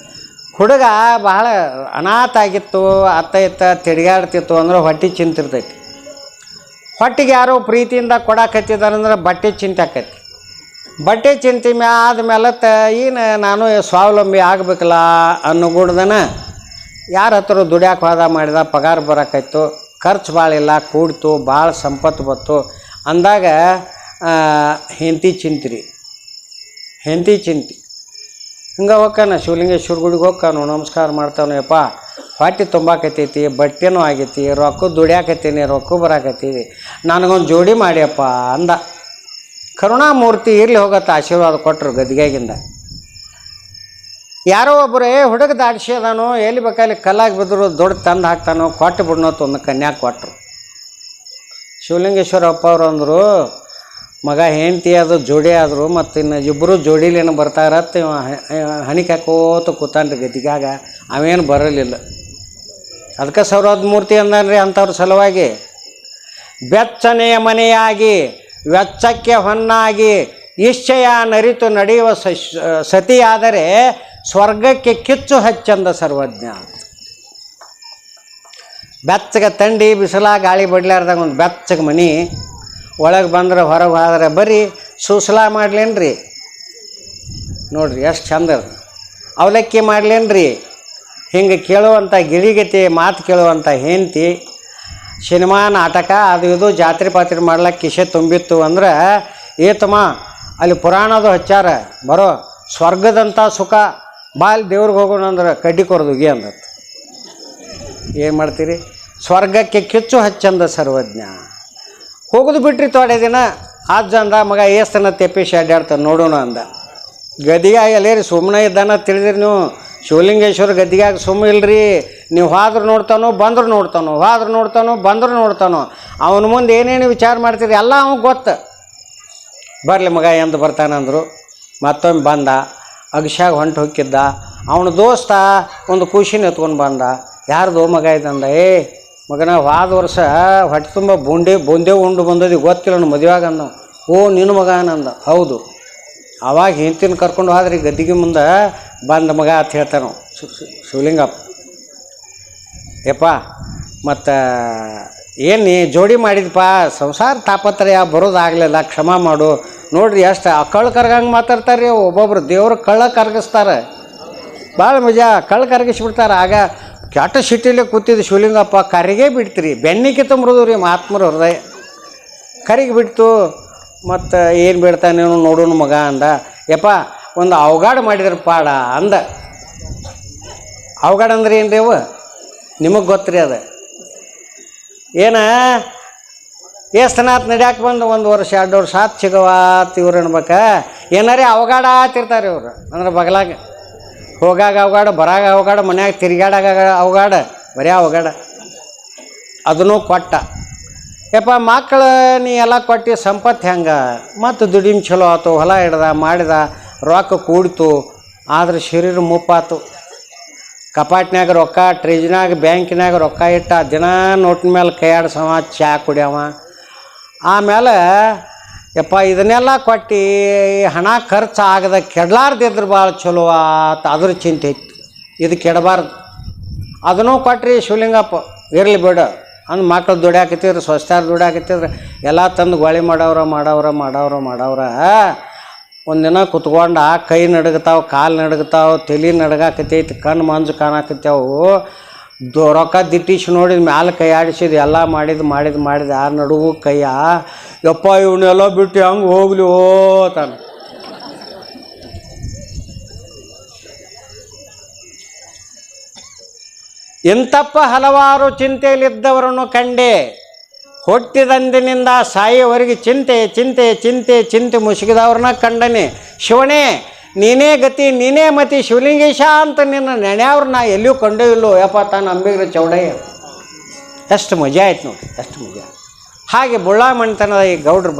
ಹುಡುಗ ಬಹಳ ಅನಾಥ ಆಗಿತ್ತು, ಅತ್ತ ಇತ್ತ ತಿರುಗಾಡ್ತಿತ್ತು ಅಂದ್ರೆ ಹೊಟ್ಟೆ ಚಿಂತಿರ್ತೈತಿ. ಹೊಟ್ಟೆಗೆ ಯಾರೋ ಪ್ರೀತಿಯಿಂದ ಕೊಡಾಕತ್ತಿದಾರಂದ್ರೆ ಬಟ್ಟೆ ಚಿಂತೆ ಆಕೈತಿ. ಬಟ್ಟೆ ಚಿಂತೆ ಆದಮೇಲೆ ಏನು ನಾನು ಸ್ವಾವಲಂಬಿ ಆಗಬೇಕಲ್ಲ ಅನ್ನೋಗೂಡ್ದನ ಯಾರ ಹತ್ರ ದುಡ್ಯಾಕೆ ವಾದ ಮಾಡಿದ, ಪಗಾರ ಬರೋಕಾಯ್ತು, ಖರ್ಚು ಭಾಳ ಇಲ್ಲ, ಕೂಡ್ತು, ಭಾಳ ಸಂಪತ್ತು ಬತ್ತು ಅಂದಾಗ ಹೆಂಡತಿ ಚಿಂತ್ರಿ, ಹೆಂಡತಿ ಚಿಂತೆ. ಹಿಂಗೆ ಹೋಗ್ಕಾನ ಶಿವಲಿಂಗೇಶ್ವರ ಗುಡಿಗೆ ಹೋಗ್ಕಾನು, ನಮಸ್ಕಾರ ಮಾಡ್ತಾನು. ಯಪ್ಪ ಹೊಟ್ಟೆ ತುಂಬಾಕತ್ತೈತಿ, ಬಟ್ಟೆನೂ ಆಗೈತಿ, ರೊಕ್ಕ ದುಡ್ಯಾಕತ್ತೀನಿ, ರೊಕ್ಕ ಬರಾಕತ್ತೀವಿ, ನನಗೊಂದು ಜೋಡಿ ಮಾಡಿಯಪ್ಪ ಅಂದ. ಕರುಣಾಮೂರ್ತಿ ಇರಲಿ ಹೋಗತ್ತೆ ಆಶೀರ್ವಾದ ಕೊಟ್ಟರು ಗದ್ದಿಗೆಗಿಂದ. ಯಾರೋ ಒಬ್ಬರು ಹುಡುಗ ದಾಡ್ಸಿ ಅದಾನೋ, ಎಲ್ಲಿ ಬೇಕಾಲಿ ಕಲ್ಲಾಗಿ ಬಿದ್ದರು ದೊಡ್ಡ ತಂದು ಹಾಕ್ತಾನೋ, ಕೊಟ್ಟು ಬಿಡ್ನೋತ್ ಒಂದು ಕನ್ಯಾಕ ಕೊಟ್ಟರು. ಶಿವಲಿಂಗೇಶ್ವರ ಅಪ್ಪ ಅವರು ಅಂದರು, ಮಗ ಹೆಂಡತಿ ಅದು ಜೋಡಿ ಆದರು, ಮತ್ತು ಇನ್ನು ಇಬ್ಬರು ಜೋಡಿಲೇನು ಬರ್ತಾರತ್ತ ಹಣಿಕೆ ಹಾಕೋತ ಕೂತಾನ್ರಿ ಗದ್ದಿಗಾಗ. ಅವೇನು ಬರಲಿಲ್ಲ. ಅದಕ್ಕೆ ಸೌರದ್ ಮೂರ್ತಿ ಅಂದಾನ್ರಿ ಅಂಥವ್ರ ಸಲುವಾಗಿ. ಬೆಚ್ಚನೆಯ ಮನೆಯಾಗಿ ವೆಚ್ಚಕ್ಕೆ ಹೊನ್ನಾಗಿ ಇಶ್ಚಯ ನರಿತು ನಡೆಯುವ ಸತಿಯಾದರೆ ಸ್ವರ್ಗಕ್ಕೆ ಕಿಚ್ಚು ಹಚ್ಚಂದ ಸರ್ವಜ್ಞ. ಬೆಚ್ಚಗೆ ತಂಡಿ ಬಿಸಿಲ ಗಾಳಿ ಬಡ್ಲಾರ್ದಾಗ ಒಂದು ಬೆಚ್ಚಗೆ ಮನೆ, ಒಳಗೆ ಬಂದ್ರೆ ಹೊರಗೆ ಹೋದ್ರೆ ಬರೀ ಸೂಸಲ ಮಾಡ್ಲೇನ್ರಿ. ನೋಡ್ರಿ ಎಷ್ಟು ಚಂದ. ಅವಲಕ್ಕಿ ಮಾಡ್ಲೇನ್ರಿ. ಹಿಂಗೆ ಕೇಳುವಂಥ ಗಿಳಿಗತಿ ಮಾತು ಕೇಳುವಂಥ ಹೆಂಡತಿ, ಸಿನಿಮಾ ನಾಟಕ ಅದು ಇದು ಜಾತ್ರೆ ಪಾತ್ರೆ ಮಾಡ್ಲಿಕ್ಕೆ ಕಿಶೆ ತುಂಬಿತ್ತು ಅಂದ್ರೆ ಏತಮ್ಮ ಅಲ್ಲಿ ಪುರಾಣದು ಹಚ್ಚಾರ, ಬರೋ ಸ್ವರ್ಗದಂಥ ಸುಖ ಬಾಲ್ ದೇವ್ರಿಗೆ ಹೋಗೋಣ ಅಂದ್ರೆ ಕಡ್ಡಿ ಕೊರದುಗಿ ಅಂದತ್ತು. ಏನು ಮಾಡ್ತೀರಿ? ಸ್ವರ್ಗಕ್ಕೆ ಕಿಚ್ಚು ಹಚ್ಚಂದ ಸರ್ವಜ್ಞ. ಹೋಗೋದು ಬಿಟ್ರಿ ತೊಡೆ ದಿನ ಅಜ್ಜ ಅಂದ, ಮಗ ಏಸ್ತನ ತೆಪ್ಪಿಸಿ ಅಡ್ಡಾಡ್ತಾನೆ ನೋಡೋಣ ಅಂದ. ಗದ್ದಿಗಾಗ ಅಲ್ಲೇರಿ ಸುಮ್ಮನೆ ಇದ್ದಾನ ತಿಳಿದಿರಿ ನೀವು. ಶಿವಲಿಂಗೇಶ್ವರ ಗದ್ದಿಗಾಗ ಸುಮ್ಮ ಇಲ್ರಿ. ನೀವು ಹೋದ್ರೆ ನೋಡ್ತಾನೋ, ಬಂದ್ರೆ ನೋಡ್ತಾನೋ, ಹೋದ್ರೆ ನೋಡ್ತಾನೋ, ಬಂದ್ರೆ ನೋಡ್ತಾನೋ. ಅವನ ಮುಂದೆ ಏನೇನು ವಿಚಾರ ಮಾಡ್ತೀರಿ ಎಲ್ಲ ಅವ್ನು ಗೊತ್ತು. ಬರಲಿ ಮಗ ಎಂದು ಬರ್ತಾನಂದರು. ಮತ್ತೊಮ್ಮೆ ಬಂದ, ಅಗಶ್ಯಾಗ ಹೊಂಟು ಹೋಗಿದ್ದ. ಅವನ ದೋಸ್ತ ಒಂದು ಖುಷಿನ ಎತ್ಕೊಂಡು ಬಂದ. ಯಾರ್ದು ಮಗ ಇದ್ದಂದ? ಮಗನ ಹೋದ ವರ್ಷ ಹೊಟ್ಟೆ ತುಂಬ ಬೂಂದೆ ಉಂಡು ಬಂದದಿ ಗೊತ್ತಿಲ್ಲ ನನ್ನ ಮದುವೆಯಾಗ ಅಂದ. ಓ ನಿನ್ನ ಮಗ ನಂದ. ಹೌದು. ಅವಾಗ ಹೆಂಡ್ತಿನ ಕರ್ಕೊಂಡು ಹೋದ್ರಿ ಗದ್ದಿಗೆ ಮುಂದೆ ಬಂದ ಮಗ ಅಂತ ಹೇಳ್ತಾನು ಶಿವಲಿಂಗಪ್ಪ. ಯಪ್ಪ ಮತ್ತು ಏನು ನೀ ಜೋಡಿ ಮಾಡಿದಪ್ಪ, ಸಂಸಾರ ತಾಪತ್ರಯ ಬರೋದಾಗಲಿಲ್ಲ, ಕ್ಷಮ ಮಾಡು. ನೋಡ್ರಿ ಎಷ್ಟು ಕಳ್ಳು ಕರ್ಗಂಗೆ ಮಾತಾಡ್ತಾರೆ ರೀ ಒಬ್ಬೊಬ್ರು. ದೇವ್ರು ಕಳ್ಳ ಕರ್ಗಿಸ್ತಾರೆ, ಭಾಳ ಮಜಾ ಕಳ್ಳ ಕರ್ಗಿಸ್ಬಿಡ್ತಾರೆ. ಆಗ ಕೆಟ್ಟ ಸಿಟ್ಟಿಲೆ ಕೂತಿದ್ದು ಶಿವಲಿಂಗಪ್ಪ ಕರಿಗೆ ಬಿಡ್ತೀರಿ, ಬೆನ್ನಿಗೆ ತುಂಬ್ರದು ರೀ ಮಹಾತ್ಮರ ಹೃದಯ. ಕರಿಗೆ ಬಿಡ್ತು. ಮತ್ತು ಏನು ಬಿಡ್ತಾನೇನು ನೋಡೋಣ ಮಗ ಅಂದ. ಯಪ್ಪ ಒಂದು ಅವಘಾಡ ಮಾಡಿದ್ರೆ ಪಾಡ ಅಂದ. ಅವಘಾಡ ಅಂದ್ರೆ ಏನು ರೀ ಅವು? ನಿಮಗೆ ಗೊತ್ತು ರೀ ಅದು. ಏನು ಏಸ್ತನಾತ್ ನಡ್ಯಾಕೆ ಬಂದು 1 ವರ್ಷ 2 ವರ್ಷ ಆತು ಸಿಗವಾತ್ ಇವ್ರು ಅನ್ಬೇಕ. ಏನಾರೇ ಅವಘಾಡ ಆತಿರ್ತಾರೆ ಇವ್ರು. ಅಂದ್ರೆ ಬಗಲಾಗ ಹೋಗಾಗ ಅವಘಾಡ, ಬರಾಗ ಅವಘಾಡ, ಮನ್ಯಾಗ ತಿರ್ಗಾಡಾಗ ಅವಘಾಡ, ಬರೀ ಅವಘಾಡ. ಅದನ್ನು ಕೊಟ್ಟ. ಯಪ್ಪ ಮಕ್ಕಳು ನೀ ಎಲ್ಲ ಕೊಟ್ಟು ಸಂಪತ್ತು ಹೆಂಗೆ? ಮತ್ತು ದುಡಿಮೆ ಚಲೋ ಆಯ್ತು, ಹೊಲ ಹಿಡ್ದ ಮಾಡಿದ, ರೊಕ್ಕ ಕೂಡ್ತು. ಆದ್ರೆ ಶರೀರ ಮುಪ್ಪಾತು. ಕಪಾಟ್ನ್ಯಾಗ ರೊಕ್ಕ, ಟ್ರೆಜ್ನಾಗ ಬ್ಯಾಂಕಿನಾಗ ರೊಕ್ಕ ಇಟ್ಟ, ದಿನ ನೋಟಿನ ಮೇಲೆ ಕೈಯಾಡ್ಸವ, ಚಹಾ ಕುಡಿಯವ. ಆಮೇಲೆ ಯಪ್ಪ ಇದನ್ನೆಲ್ಲ ಕೊಟ್ಟು ಹಣ ಖರ್ಚು ಆಗದ ಕೆಡಲಾರ್ದಿದ್ರೆ ಭಾಳ ಚಲೋ ಆತ, ಅದ್ರ ಚಿಂತೆ ಇತ್ತು. ಇದು ಕೆಡಬಾರ್ದು. ಅದನ್ನೂ ಕೊಟ್ರಿ ಶಿವಲಿಂಗಪ್ಪ. ಇರಲಿ ಬಿಡು ಅಂದು ಮಕ್ಕಳು ದುಡ್ಯಾಕತ್ತಿದ್ರು, ಸ್ವಸ್ಥಾರ ದುಡ್ಯಾಕತ್ತಿದ್ರು. ಎಲ್ಲ ತಂದು ಗೋಳಿ ಮಾಡವ್ರ. ಒಂದಿನ ಕುತ್ಕೊಂಡ ಕೈ ನಡಗತಾವೆ, ಕಾಲು ನಡಗತಾವೆ, ತಲೆ ನಡಗಾಕತ್ತೈತಿ, ಕಣ್ಣು ಮಂಜು ಕಾಣಕತ್ತೇವು. ರೊಕ್ಕ ದಿಟ್ಟಿಸಿ ನೋಡಿದ ಮ್ಯಾಲೆ ಕೈ ಆಡಿಸಿದ, ಎಲ್ಲ ಮಾಡಿದ ಆ ನಡುವು ಕೈಯ. ಯಪ್ಪ ಇವನ್ನೆಲ್ಲ ಬಿಟ್ಟು ಹಂಗೆ ಹೋಗ್ಲಿ ತಾನು. ಇಂಥಪ್ಪ ಹಲವಾರು ಚಿಂತೆಯಲ್ಲಿದ್ದವರನ್ನು ಕಂಡೆ. ಹುಟ್ಟಿದಂದಿನಿಂದ ಸಾಯೋವರೆಗೆ ಚಿಂತೆ ಮುಸುಗಿದವ್ರನ್ನ ಕಂಡನೆ. ಶಿವನೇ ನೀನೇ ಗತಿ, ನೀನೇ ಮತಿ, ಶಿವಲಿಂಗೇಶ ಅಂತ ನಿನ್ನ ನೆನೆಯವ್ರನ್ನ ಎಲ್ಲಿಯೂ ಕಂಡೇ ಇಲ್ಲೋ ಯಪ್ಪ ತಾನು ಅಂಬಿಗರ ಚೌಡಯ್ಯ. ಎಷ್ಟು ಮಜಾ ಆಯ್ತು ನೋಡಿ, ಎಷ್ಟು ಮಜಾ. ಹಾಗೆ ಬುಳ್ಳ ಮಣಿತನದ ಈ ಗೌಡ್ರು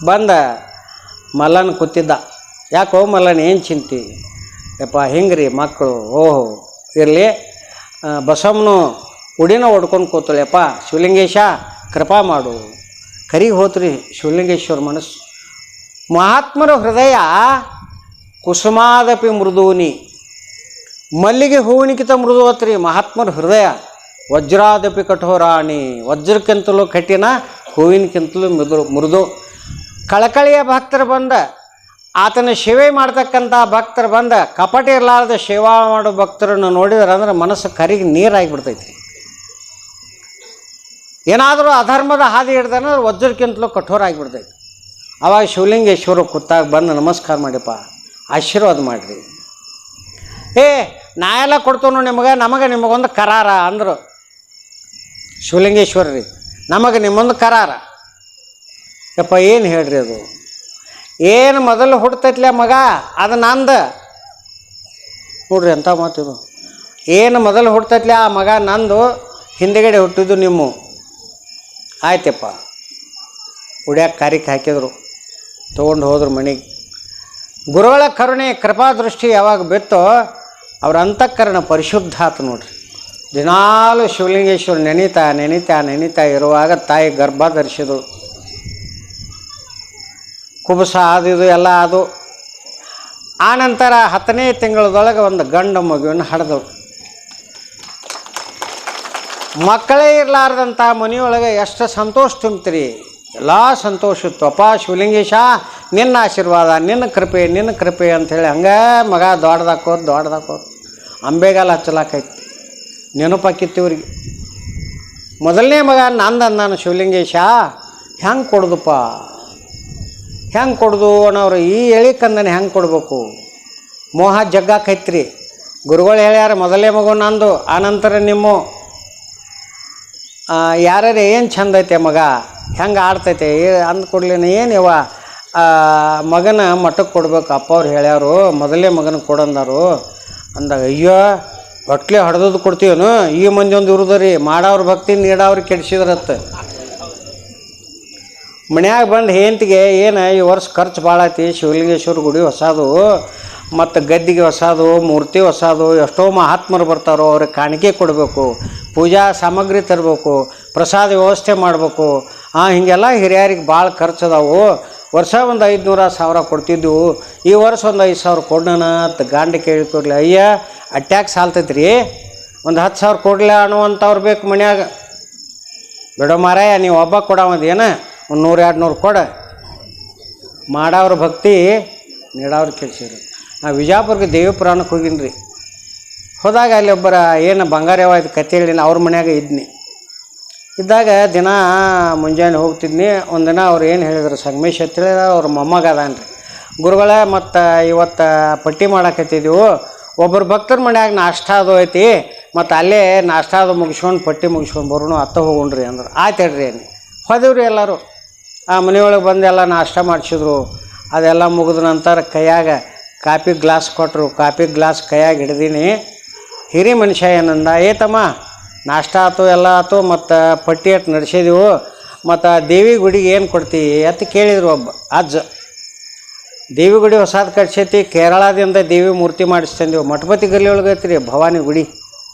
ಬಂದ ಮಲ್ಲನ ಕೂತಿದ್ದ. ಯಾಕೋ ಮಲ್ಲನ ಏನು ಚಿಂತೆ? ಯಪ್ಪ ಹಿಂಗೆ ರೀ ಮಕ್ಕಳು. ಓಹೋ ಇರಲಿ, ಬಸವನು ಉಡಿನ ಹೊಡ್ಕೊಂಡು ಕೂತಳೆಯಪ್ಪ ಶಿವಲಿಂಗೇಶ ಕೃಪಾ ಮಾಡು. ಕರಿಗೆ ಹೋತ್ರಿ ಶಿವಲಿಂಗೇಶ್ವರ ಮನಸ್ಸು. ಮಹಾತ್ಮರ ಹೃದಯ ಕುಸುಮಾದಪಿ ಮೃದೂನಿ, ಮಲ್ಲಿಗೆ ಹೂವಿನಕ್ಕಿಂತ ಮೃದು ಹೊತ್ರಿ ಮಹಾತ್ಮರ ಹೃದಯ. ವಜ್ರಾದಪಿ ಕಠೋರಾಣಿ, ವಜ್ರಕ್ಕಿಂತಲೂ ಕಠಿಣ, ಹೂವಿನಕ್ಕಿಂತಲೂ ಮೃದು. ಕಳಕಳಿಯ ಭಕ್ತರು ಬಂದ ಆತನ ಸೇವೆ ಮಾಡ್ತಕ್ಕಂಥ ಭಕ್ತರು ಬಂದ ಕಪಟ ಇರಲಾರ್ದ ಸೇವಾ ಮಾಡೋ ಭಕ್ತರನ್ನು ನೋಡಿದ್ರೆ ಅಂದ್ರೆ ಮನಸ್ಸು ಕರಿಗೆ ನೀರಾಗಿಬಿಡ್ತೈತಿ. ಏನಾದರೂ ಅಧರ್ಮದ ಹಾದಿ ಹಿಡ್ದಂದ್ರೆ ವಜ್ರಕ್ಕಿಂತಲೂ ಕಠೋರ ಆಗಿಬಿಡ್ತೈತಿ. ಅವಾಗ ಶಿವಲಿಂಗೇಶ್ವರ ಕೂತಾಗ ಬಂದು ನಮಸ್ಕಾರ ಮಾಡಿಪ್ಪ, ಆಶೀರ್ವಾದ ಮಾಡಿರಿ. ನಾ ಎಲ್ಲ ಕೊಡ್ತೇವೆ ನಮಗೆ ನಿಮಗೊಂದು ಕರಾರ ಅಂದರು ಶಿವಲಿಂಗೇಶ್ವರ ರೀ. ನಮಗೆ ನಿಮ್ಮೊಂದು ಕರಾರ. ಯಪ್ಪ ಏನು ಹೇಳ್ರಿ ಅದು? ಏನು ಮೊದಲು ಹುಡ್ತೈತ್ಲೆ ಮಗ ಅದು ನಂದು. ನೋಡ್ರಿ ಎಂಥ ಮಾತಿದು. ಏನು ಮೊದಲು ಹುಡ್ತೈತ್ಲೆ ಆ ಮಗ ನಂದು, ಹಿಂದೆಗಡೆ ಹುಟ್ಟಿದ್ದು ನಿಮ್ಮ. ಆಯ್ತಪ್ಪ ಉಡ್ಯಾಕೆ ಕಾರ್ಯಕ್ಕೆ ಹಾಕಿದ್ರು, ತೊಗೊಂಡು ಹೋದ್ರು ಮನೆಗೆ. ಗುರುಗಳ ಕರುಣೆ ಕೃಪಾದೃಷ್ಟಿ ಯಾವಾಗ ಬಿತ್ತೋ ಅವ್ರ ಅಂತಃಕರಣ ಪರಿಶುದ್ಧ ಆತು ನೋಡ್ರಿ. ದಿನಾಲು ಶಿವಲಿಂಗೇಶ್ವರ ನೆನೀತಾ ಇರುವಾಗ ತಾಯಿ ಗರ್ಭ ಧರಿಸಿದಳು. ಕುಬಸ ಅದು ಎಲ್ಲ ಅದು. ಆನಂತರ 10ನೇ ತಿಂಗಳದೊಳಗೆ ಒಂದು ಗಂಡು ಮಗುವನ್ನು ಹಡೆದಳು. ಮಕ್ಕಳೇ ಇರಲಾರ್ದಂಥ ಮನೆಯೊಳಗೆ ಎಷ್ಟು ಸಂತೋಷ ತುಂಬ್ತೀರಿ. ಎಲ್ಲ ಸಂತೋಷ ಇತ್ತಪ್ಪ. ಶಿವಲಿಂಗೇಶ ನಿನ್ನ ಆಶೀರ್ವಾದ, ನಿನ್ನ ಕೃಪೆ ಅಂಥೇಳಿ ಹಂಗೆ ಮಗ ದೊಡ್ಡದಾಕೋದು ಅಂಬೆಗಾಲ ಹಚ್ಚಲಾಕೈತಿ. ನೆನಪಾಕಿತ್ತಿವ್ರಿಗೆ. ಮೊದಲನೇ ಮಗ ನಾನು ಶಿವಲಿಂಗೇಶ ಹೆಂಗೆ ಕೊಡೋದಪ್ಪ, ಹೆಂಗೆ ಕೊಡೋದು ಅನ್ನೋರು ಈ ಎಳಿಕಂದನೆ ಹೆಂಗೆ ಕೊಡಬೇಕು? ಮೋಹ ಜಗ್ಗಾಕೈತ್ರಿ. ಗುರುಗಳು ಹೇಳ್ಯಾರ ಮೊದಲನೇ ಮಗು ನಂದು, ಆನಂತರ ನಿಮ್ಮ. ಯಾರ್ಯಾರು ಏನು ಚಂದ ಐತೆ ಮಗ, ಹೆಂಗೆ ಆಡ್ತೈತೆ ಅಂದ್ಕೊಡ್ಲಿನ ಏನು ಯವ್ವ ಮಗನ ಮಠಕ್ಕೆ ಕೊಡ್ಬೇಕು ಅಪ್ಪ ಅವ್ರು ಹೇಳ್ಯಾರು, ಮೊದಲೇ ಮಗನ ಕೊಡಂದಾರು ಅಂದಾಗ, ಅಯ್ಯೋ ಹೊಟ್ಲೆ ಹೊಡೆದದ್ದು ಕೊಡ್ತೀವನು, ಈ ಮಂದಿ ಒಂದು ಇರುದ್ರಿ ಮಾಡೋವ್ರ ಭಕ್ತಿ ನೀಡವ್ರು ಕೆಡಿಸಿದ್ರತ್ತ. ಮನ್ಯಾಗ ಬಂದು ಹೆಂತಿಗೆ ಏನು ಈ ವರ್ಷ ಖರ್ಚು ಭಾಳ ಐತಿ, ಶಿವಲಿಂಗೇಶ್ವರ ಗುಡಿ ಹೊಸದು ಮತ್ತು ಗದ್ದಿಗೆ ಹೊಸದು, ಮೂರ್ತಿ ಹೊಸದು, ಎಷ್ಟೋ ಮಹಾತ್ಮರು ಬರ್ತಾರೋ ಅವ್ರಿಗೆ ಕಾಣಿಕೆ ಕೊಡಬೇಕು, ಪೂಜಾ ಸಾಮಗ್ರಿ ತರಬೇಕು, ಪ್ರಸಾದ ವ್ಯವಸ್ಥೆ ಮಾಡಬೇಕು. ಹೀಗೆಲ್ಲ ಹಿರಿಯರಿಗೆ ಭಾಳ ಖರ್ಚದಾವು. ವರ್ಷ ಒಂದು 500-1000 ಕೊಡ್ತಿದ್ದೆವು, ಈ ವರ್ಷ ಒಂದು 5000 ಕೊಡೋಣ ಅಂತ ಗಾಂಡಿ ಕೇಳಿಕೊಡ್ಲಿ. ಅಯ್ಯ ಅಟ್ಯಾಕ್ ಸಾಲ್ತೈತಿ ರೀ, ಒಂದು 10,000 ಕೊಡ್ಲ ಅನ್ನುವಂಥವ್ರು ಬೇಕು ಮನ್ಯಾಗ. ಬಿಡೋ ಮಾರಾಯ, ನೀವು ಒಬ್ಬ ಕೊಡೋದೇನು, ಒಂದು 100-200 ಕೊಡ. ಮಾಡೋವ್ರ ಭಕ್ತಿ ನೀಡೋವ್ರು ಕೆಡ್ಸಿರಿ. ನಾ ವಿಜಾಪುರಕ್ಕೆ ದೇವಿ ಪುರಾಣಕ್ಕೆ ಹೋಗಿನಿ ರೀ. ಹೋದಾಗ ಅಲ್ಲಿ ಒಬ್ಬರ ಏನು ಬಂಗಾರವಾಯ್ತು ಕತೆ ಹೇಳಿನ ಅವ್ರ ಮನ್ಯಾಗ ಇದ್ದಾಗ ದಿನ ಮುಂಜಾನೆ ಹೋಗ್ತಿದ್ನಿ. ಒಂದಿನ ಅವ್ರು ಏನು ಹೇಳಿದ್ರು, ಸಂಗಮೇಶ್ ಅಂತೇಳಿ ಅವ್ರ ಮೊಮ್ಮಗ ಅದಾನ್ರಿ. ಗುರುಗಳ ಮತ್ತು ಇವತ್ತು ಪಟ್ಟಿ ಮಾಡಾಕತ್ತಿದ್ದೆವು, ಒಬ್ಬರು ಭಕ್ತರ ಮನ್ಯಾಗ ನಾಷ್ಟ ಅದು ಐತಿ, ಮತ್ತು ಅಲ್ಲೇ ನಾಷ್ಟ ಅದು ಮುಗಿಸ್ಕೊಂಡು ಪಟ್ಟಿ ಮುಗಿಸ್ಕೊಂಡು ಬರೋಣ ಅತ್ತ ಹೋಗೋಣ್ರಿ ಅಂದರು. ಆಯ್ತು ಹೇಳ್ರಿ ಏನು ಹೋದೆವ್ರಿ. ಎಲ್ಲರೂ ಆ ಮನೆಯೊಳಗೆ ಬಂದೆಲ್ಲ ನಾಷ್ಟ ಮಾಡಿಸಿದ್ರು. ಅದೆಲ್ಲ ಮುಗಿದ ನಂತರ ಕೈಯಾಗ ಕಾಪಿ ಗ್ಲಾಸ್ ಕೊಟ್ಟರು. ಕಾಪಿ ಗ್ಲಾಸ್ ಕೈಯಾಗ ಹಿಡ್ದೀನಿ. ಹಿರಿ ಮನುಷ್ಯ ಏನಂದ, ತಮ್ಮ ನಾಷ್ಟ ಆಯ್ತು ಎಲ್ಲ ಆಯ್ತು, ಮತ್ತು ಪಟ್ಟಿ ಅಟ್ಟು ನಡೆಸಿದೆವು, ಮತ್ತು ದೇವಿ ಗುಡಿಗೆ ಏನು ಕೊಡ್ತೀವಿ ಅಂತ ಕೇಳಿದ್ರು ಒಬ್ಬ ಅಜ್ಜ. ದೇವಿ ಗುಡಿ ಹೊಸದು ಕಟ್ಸೈತಿ, ಕೇರಳದಿಂದ ದೇವಿ ಮೂರ್ತಿ ಮಾಡಿಸ್ತಂದೆವು. ಮಠಪತಿ ಗಲ್ಲಿ ಒಳಗೆ ಐತಿ ರೀ ಭವಾನಿ ಗುಡಿ,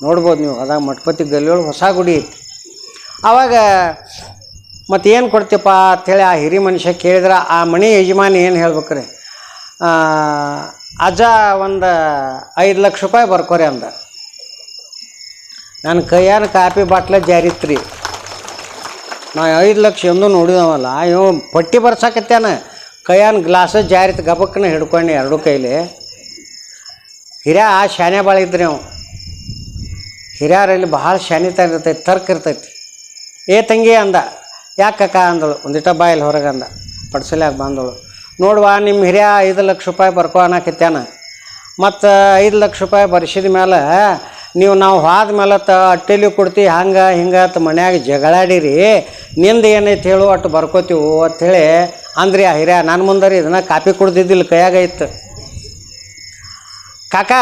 ನೋಡ್ಬೋದು ನೀವು. ಅದಾಗ ಮಠಪತಿ ಗಲ್ಲಿ ಒಳಗೆ ಹೊಸ ಗುಡಿ ಐತಿ. ಆವಾಗ ಮತ್ತು ಏನು ಕೊಡ್ತೀಪ್ಪ ಅಂಥೇಳಿ ಆ ಹಿರಿ ಮನುಷ್ಯ ಕೇಳಿದ್ರೆ, ಆ ಮನೆ ಯಜಮಾನಿ ಏನು ಹೇಳ್ಬೇಕ್ರಿ, ಅಜ್ಜ ಒಂದು 5 ಲಕ್ಷ ರೂಪಾಯಿ ಬರ್ಕೋರಿ ಅಂದ. ನನ್ನ ಕೈಯಾನ ಕಾಪಿ ಬಾಟ್ಲ ಜಾರಿತ್ತು ರೀ. ನಾ 5 ಲಕ್ಷ ಎಂದೂ ನೋಡಿದವಲ್ಲ, ಇವು ಪಟ್ಟಿ ಬರ್ಸಾಕತ್ಯಾನ, ಕೈಯಾನ ಗ್ಲಾಸ ಜಾರಿತ್ತು, ಗಬಕ್ಕನ ಹಿಡ್ಕೊಂಡು 2 ಕೈಲಿ. ಹಿರಿಯ ಶಾನೆ ಭಾಳ ಇದ್ರಿ ಅವು. ಹಿರಿಯರಲ್ಲಿ ಭಾಳ ಶಾನಿತ ಇರ್ತೈತಿ, ತರ್ಕ ಇರ್ತೈತಿ. ತಂಗಿ ಅಂದ. ಯಾಕಕ್ಕ ಅಂದಳು. ಒಂದಿಟ ಬಾಯಲ್ಲಿ ಹೊರಗೆ ಅಂದ. ಪಡ್ಸಲ್ಯಾಗ ಬಂದಳು. ನೋಡುವ ನಿಮ್ಮ ಹಿರಿಯ 5 ಲಕ್ಷ ರೂಪಾಯಿ ಬರ್ಕೋ ಅನ್ನಕತ್ಯಾನ, ಮತ್ತು 5 ಲಕ್ಷ ರೂಪಾಯಿ ಬರ್ಸಿದ ಮೇಲೆ ನಾವು ಹೋದ ಮೇಲೆ ಅಟ್ಟೆಲಿ ಕೊಡ್ತೀವಿ, ಹಂಗೆ ಹಿಂಗೆ ಅಂತ ಮನ್ಯಾಗ ಜಗಳಾಡಿರಿ, ನಿಂದು ಏನೈತೆ ಹೇಳು ಅಟ್ಟು ಬರ್ಕೋತೀವು ಅಂಥೇಳಿ ಅಂದ್ರಿ ಆ ಹಿರಿಯ. ನನ್ನ ಮುಂದೆ ರೀ ಇದನ್ನು ಕಾಪಿ ಕುಡ್ದಿದ್ದಿಲ್ಲ, ಕೈಯಾಗ ಇತ್ತು. ಕಾಕ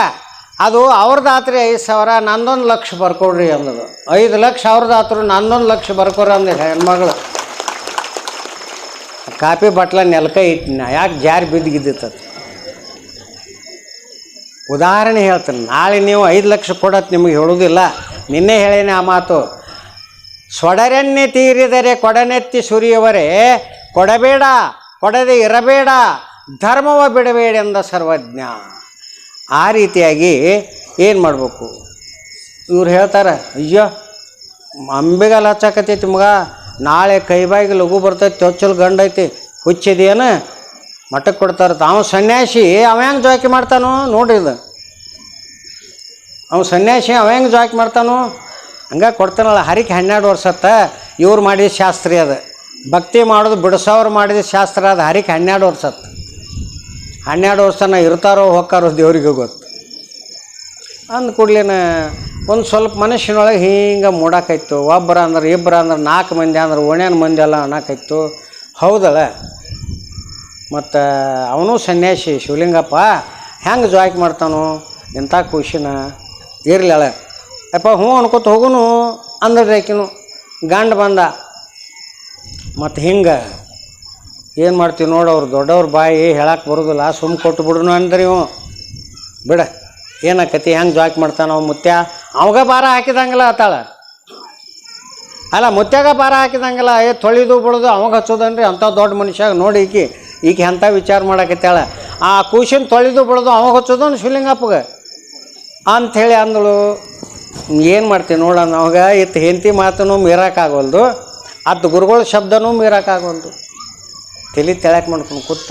ಅದು ಅವ್ರದ್ದು ಆತ್ರಿ 5,000, ನಂದೊಂದು 1 ಲಕ್ಷ ಬರ್ಕೊಡ್ರಿ ಅಂದದು. 5 ಲಕ್ಷ ಅವ್ರದ್ದು ಆತ್ರು, ನಂದೊಂದು 1 ಲಕ್ಷ ಬರ್ಕೊರಿ ಅಂದ ಹೆಣ್ಮಗಳು. ಕಾಪಿ ಬಟ್ಲ ನೆಲಕ ಇಟ್ಟು ಯಾಕೆ ಜಾರಿ ಬಿದ್ದಿದ್ದಿತ್ತು. ಉದಾಹರಣೆ ಹೇಳ್ತೀನಿ. ನಾಳೆ ನೀವು 5 ಲಕ್ಷ ಕೊಡತ್ತೆ ನಿಮಗೆ ಹೇಳೋದಿಲ್ಲ, ನಿನ್ನೆ ಹೇಳೇನೆ ಆ ಮಾತು. ಸೊಡರೆನ್ನೆ ತೀರಿದರೆ ಕೊಡನೆತ್ತಿ ಸುರಿಯುವರೆ, ಕೊಡಬೇಡ ಕೊಡದೆ ಇರಬೇಡ ಧರ್ಮವ ಬಿಡಬೇಡೆಂದ ಸರ್ವಜ್ಞ. ಆ ರೀತಿಯಾಗಿ ಏನು ಮಾಡಬೇಕು? ಇವ್ರು ಹೇಳ್ತಾರೆ, ಅಯ್ಯೋ ಅಂಬೆಗಲ್ಲ ಹಚ್ಚಾಕತ್ತೈತಿ ಮಗ, ನಾಳೆ ಕೈಬಾಯಿಗೆ ಲಘು ಬರ್ತೈತಿ, ಚೊಚ್ಚಲು ಗಂಡೈತಿ, ಹುಚ್ಚಿದೆಯೇನು ಮಠಕ್ಕೆ ಕೊಡ್ತಾರೆ. ಅವನು ಸನ್ಯಾಸಿ, ಅವ ಹೆಂಗೆ ಜೋಕಿ ಮಾಡ್ತಾನೋ ನೋಡ್ರಿ. ಇದು ಅವ್ನು ಸನ್ಯಾಸಿ, ಅವ ಹೆಂಗೆ ಜೋಕಿ ಮಾಡ್ತಾನೋ ಹಂಗೆ ಕೊಡ್ತಾನಲ್ಲ. ಹರಿಕೆ 12 ವರ್ಷತ್ತ ಇವ್ರು ಮಾಡಿದ ಶಾಸ್ತ್ರಿ ಅದು. ಭಕ್ತಿ ಮಾಡೋದು ಬಿಡಿಸೋರು ಮಾಡಿದ ಶಾಸ್ತ್ರ ಅದು. ಹರಿಕೆ 12 ವರ್ಷತ್ತು. 12 ವರ್ಷನ ಇರ್ತಾರೋ ಹೋಗ್ತಾರೋ ದೇವ್ರಿಗೆ ಗೊತ್ತು. ಅಂದ ಕೂಡ್ಲೇನ ಒಂದು ಸ್ವಲ್ಪ ಮನುಷ್ಯನೊಳಗೆ ಹಿಂಗೆ ಮೂಡಾಕೈತು. ಒಬ್ಬರ ಅಂದ್ರೆ ಇಬ್ಬರ ಅಂದ್ರೆ 4 ಮಂದಿ ಅಂದ್ರೆ ಓಣ್ಯಾನ ಮಂದಿ ಎಲ್ಲ ಅನ್ನಕಾಯ್ತು. ಹೌದಲ್ಲ. ಮತ್ತು ಅವನು ಸನ್ಯಾಸಿ ಶಿವಲಿಂಗಪ್ಪ ಹೆಂಗೆ ಜಾಯ್ಕ್ ಮಾಡ್ತಾನೋ ಎಂಥ ಖುಷಿನ ಇರಲಿಲ್ಲ. ಯಪ್ಪ ಹ್ಞೂ ಅನ್ಕೋತ ಹೋಗುನು ಅಂದ್ರೆ ಆಕಿನು ಗಂಡು ಬಂದ. ಮತ್ತು ಹಿಂಗೆ ಏನು ಮಾಡ್ತೀವಿ ನೋಡು, ಅವ್ರು ದೊಡ್ಡವ್ರ ಬಾಯಿ ಹೇಳಕ್ಕೆ ಬರೋದಿಲ್ಲ, ಸುಮ್ಮ ಕೊಟ್ಟು ಬಿಡುನು ಅಂದ್ರೆ ಇವು ಬಿಡ ಏನಾಕತಿ ಹೆಂಗೆ ಜಾಯ್ಕ್ ಮಾಡ್ತಾನೆ ಅವ ಮುತ್ಯ. ಅವಾಗ ಭಾರ ಹಾಕಿದಂಗಿಲ್ಲ ಆತಾಳ ಅಲ್ಲ, ಮುತ್ಯಾಗ ಭಾರ ಹಾಕಿದಂಗಿಲ್ಲ. ತೊಳಿದು ಬಿಡೋದು ಅವಾಗ ಹಚ್ಚೋದನ್ರಿ ಅಂಥ ದೊಡ್ಡ ಮನುಷ್ಯ ನೋಡಿ. ಈಕೆ ಅಂಥ ವಿಚಾರ ಮಾಡಕತ್ತಾಳ. ಆ ಕೂಸಿನ ತೊಳಿದು ಬಿಡೋದು ಅವಾಗ ಹಚ್ಚೋದನು ಶಿವಲಿಂಗಪ್ಪಗೆ ಅಂಥೇಳಿ ಅಂದಳು. ಏನು ಮಾಡ್ತೀವಿ ನೋಡೋಣ. ಅವಾಗ ಇತ್ತು ಹೆಂಡತಿ ಮಾತನ್ನು ಮೀರೋಕ್ಕಾಗವಲ್ದು, ಅದು ಗುರುಗಳ ಶಬ್ದನೂ ಮೀರೋಕ್ಕಾಗವಲ್ದು. ತಲೆ ತೆಳಕ್ಕೆ ಮಾಡ್ಕೊಂಡು ಕೂತ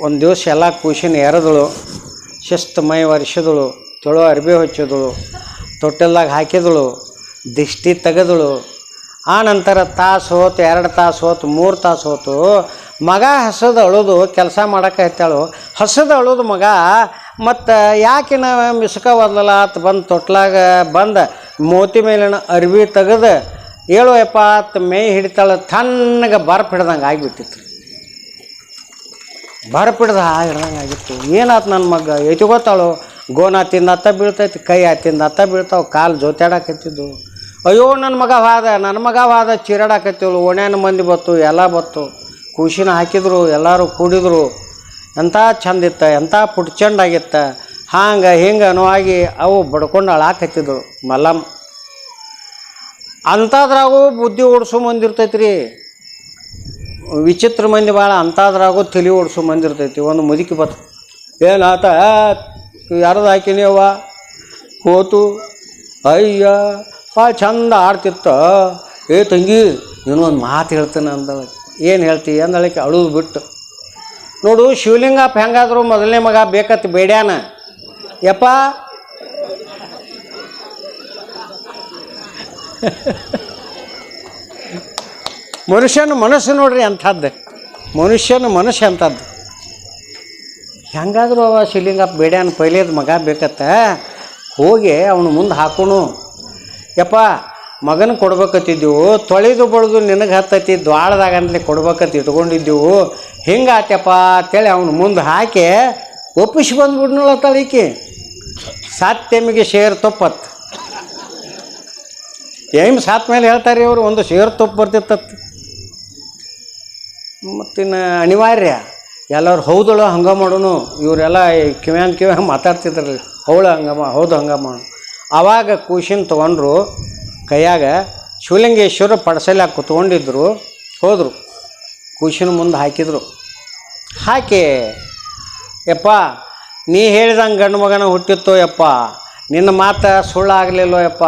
ಒಂದು ದಿವಸ ಎಲ್ಲ ಕೂಸಿನ ಎರೆದಳು, ಶಿಸ್ತು ಮೈ ಒರೆಸಿದಳು, ತೊಳೋ ಅರ್ಬಿ ಹೊಚ್ಚಿದಳು, ತೊಟ್ಟೆಲ್ದಾಗ ಹಾಕಿದಳು, ದಿಷ್ಟಿ ತೆಗೆದಳು. ಆ ನಂತರ ತಾಸು ಹೋತು, 2 ತಾಸು ಹೋತು, 3 ತಾಸು ಹೋತು. ಮಗ ಹಸದು ಅಳೋದು ಕೆಲಸ ಮಾಡೋಕೆ ಹತ್ತಾಳು. ಹಸದು ಅಳೋದು ಮಗ. ಮತ್ತು ಯಾಕಿನ ಮಿಸ್ಕವಲ್ಲ ಅಂತ ಬಂದು ತೊಟ್ಲಾಗ ಬಂದು ಮೋತಿ ಮೇಲಿನ ಅರ್ವಿ ತೆಗೆದು ಹೇಳು ಯಪ್ಪ ಅಂತ ಮೈ ಹಿಡಿತಾಳೆ. ತಣ್ಣಗೆ ಬರ್ಫ್ ಹಿಡ್ದಂಗೆ ಆಗಿಬಿಟ್ಟಿತ್ತು. ಬರ್ಫ್ ಹಿಡ್ದಂಗೆ ಆಗಿತ್ತು. ಏನಾಯ್ತು ನನ್ನ ಮಗ ಎತ್ಕೋತಾಳು. ಗೋನ ತಿಂದತ್ತ ಬೀಳ್ತೈತಿ, ಕೈ ತಿಂದತ್ತ ಬೀಳ್ತಾವೆ, ಕಾಲು ಜೋತಾಡಕತ್ತಿದ್ದು. ಅಯ್ಯೋ ನನ್ನ ಮಗ ವಾದ ಚೀರಾಡಕತ್ತಿವಳು. ಓಣ್ಯಾನ ಮಂದಿ ಬತ್ತು, ಎಲ್ಲ ಬತ್ತು, ಕೂಸಿನ ಹಾಕಿದ್ರು, ಎಲ್ಲರೂ ಕೂಡಿದ್ರು. ಎಂಥ ಚಂದಿತ್ತ, ಎಂಥ ಪುಟ್ಚಂಡಾಗಿತ್ತ. ಹಾಂಗೆ ಹಿಂಗೆ ನೋವಾಗಿ ಅವು ಬಡ್ಕೊಂಡು ಅಳಾಕತ್ತಿದ್ರು. ಮಲ್ಲಮ್ಮ ಅಂಥದ್ರಾಗೂ ಬುದ್ಧಿ ಓಡಿಸೋ ಮಂದಿ ಇರ್ತೈತಿ ರೀ. ವಿಚಿತ್ರ ಮಂದಿ ಭಾಳ. ಅಂಥದ್ರಾಗೂ ತಲೆ ಓಡಿಸೋ ಮಂದಿ ಇರ್ತೈತಿ. ಒಂದು ಮುದುಕಿ ಬತ್ತು, ಏನಾತ ಯಾರದು ಹಾಕಿನಿ ಅವ್ವ ಹೋತು, ಅಯ್ಯ ಭಾಳ ಚಂದ ಆಡ್ತಿತ್ತ. ಏ ತಂಗಿ ನೀನು ಒಂದು ಮಾತು ಹೇಳ್ತೇನೆ ಅಂದಳ. ಏನು ಹೇಳ್ತೀವಿ ಅಂದಳಕ್ಕೆ ಅಳುದು ಬಿಟ್ಟು. ನೋಡು ಶಿವಲಿಂಗಪ್ಪ ಹೆಂಗಾದ್ರು ಮೊದಲನೇ ಮಗ ಬೇಕತ್ತು ಬೇಡ್ಯಾನ. ಯಪ್ಪ ಮನುಷ್ಯನ ಮನಸ್ಸು ನೋಡ್ರಿ ಅಂಥದ್ದು. ಮನುಷ್ಯನ ಮನಸ್ಸು ಅಂಥದ್ದು. ಹೆಂಗಾದ್ರು ಅವ ಶಿವಲಿಂಗಪ್ಪ ಬೇಡ್ಯಾನ ಪೈಲೇದ ಮಗ ಬೇಕತ್ತ. ಹೋಗಿ ಅವನು ಮುಂದೆ ಹಾಕೋನು. ಯಪ್ಪ ಮಗನ ಕೊಡ್ಬೇಕತ್ತಿದ್ದೆವು, ತೊಳೆದು ಬಳ್ದು ನಿನಗೆ ಹತ್ತೈತಿ ದ್ವಾಳದಾಗಂತಲೇ ಕೊಡ್ಬೇಕಂತ ಇಟ್ಕೊಂಡಿದ್ದೆವು. ಹಿಂಗಾತ್ಯಪ್ಪ ಅಂತೇಳಿ ಅವನು ಮುಂದೆ ಹಾಕಿ ಒಪ್ಪಿಸಿ ಬಂದ್ಬಿಡ್ನಲ್ಲ ತಳಿಕೆ. ಸಾತ್ಯಮಿಗೆ ಶೇರ್ ತೊಪ್ಪತ್ತು. ಏನು ಸಾತ್ ಮೇಲೆ ಹೇಳ್ತಾರೆ ಇವರು, ಒಂದು ಶೇರ್ ತೊಪ್ಪು ಬರ್ತಿತ್ತತ್ತು. ಮತ್ತಿನ್ನು ಅನಿವಾರ್ಯ ಎಲ್ಲರೂ ಹೌದಳು ಹಂಗೆ ಮಾಡೋನು. ಇವರೆಲ್ಲ ಕಿವ್ಯಾಂಗ ಮಾತಾಡ್ತಿದ್ರಲ್ಲ, ಹೌಳು ಹೌದು ಹಂಗೆ ಮಾಡು. ಆವಾಗ ಕೂಸಿನ ತೊಗೊಂಡ್ರು ಕೈಯಾಗ. ಶಿವಲಿಂಗೇಶ್ವರ ಪಡಸಲ್ಯಾಗ ಕುತ್ಕೊಂಡಿದ್ರು. ಹೋದರು ಕೂಸಿನ ಮುಂದೆ ಹಾಕಿದರು. ಹಾಕಿ ಯಪ್ಪ ನೀ ಹೇಳ್ದಂಗೆ ಗಂಡು ಮಗನ ಹುಟ್ಟಿತ್ತೋ ಯಪ್ಪ, ನಿನ್ನ ಮಾತು ಸುಳ್ಳಾಗಲಿಲ್ಲೋ ಯಪ್ಪ.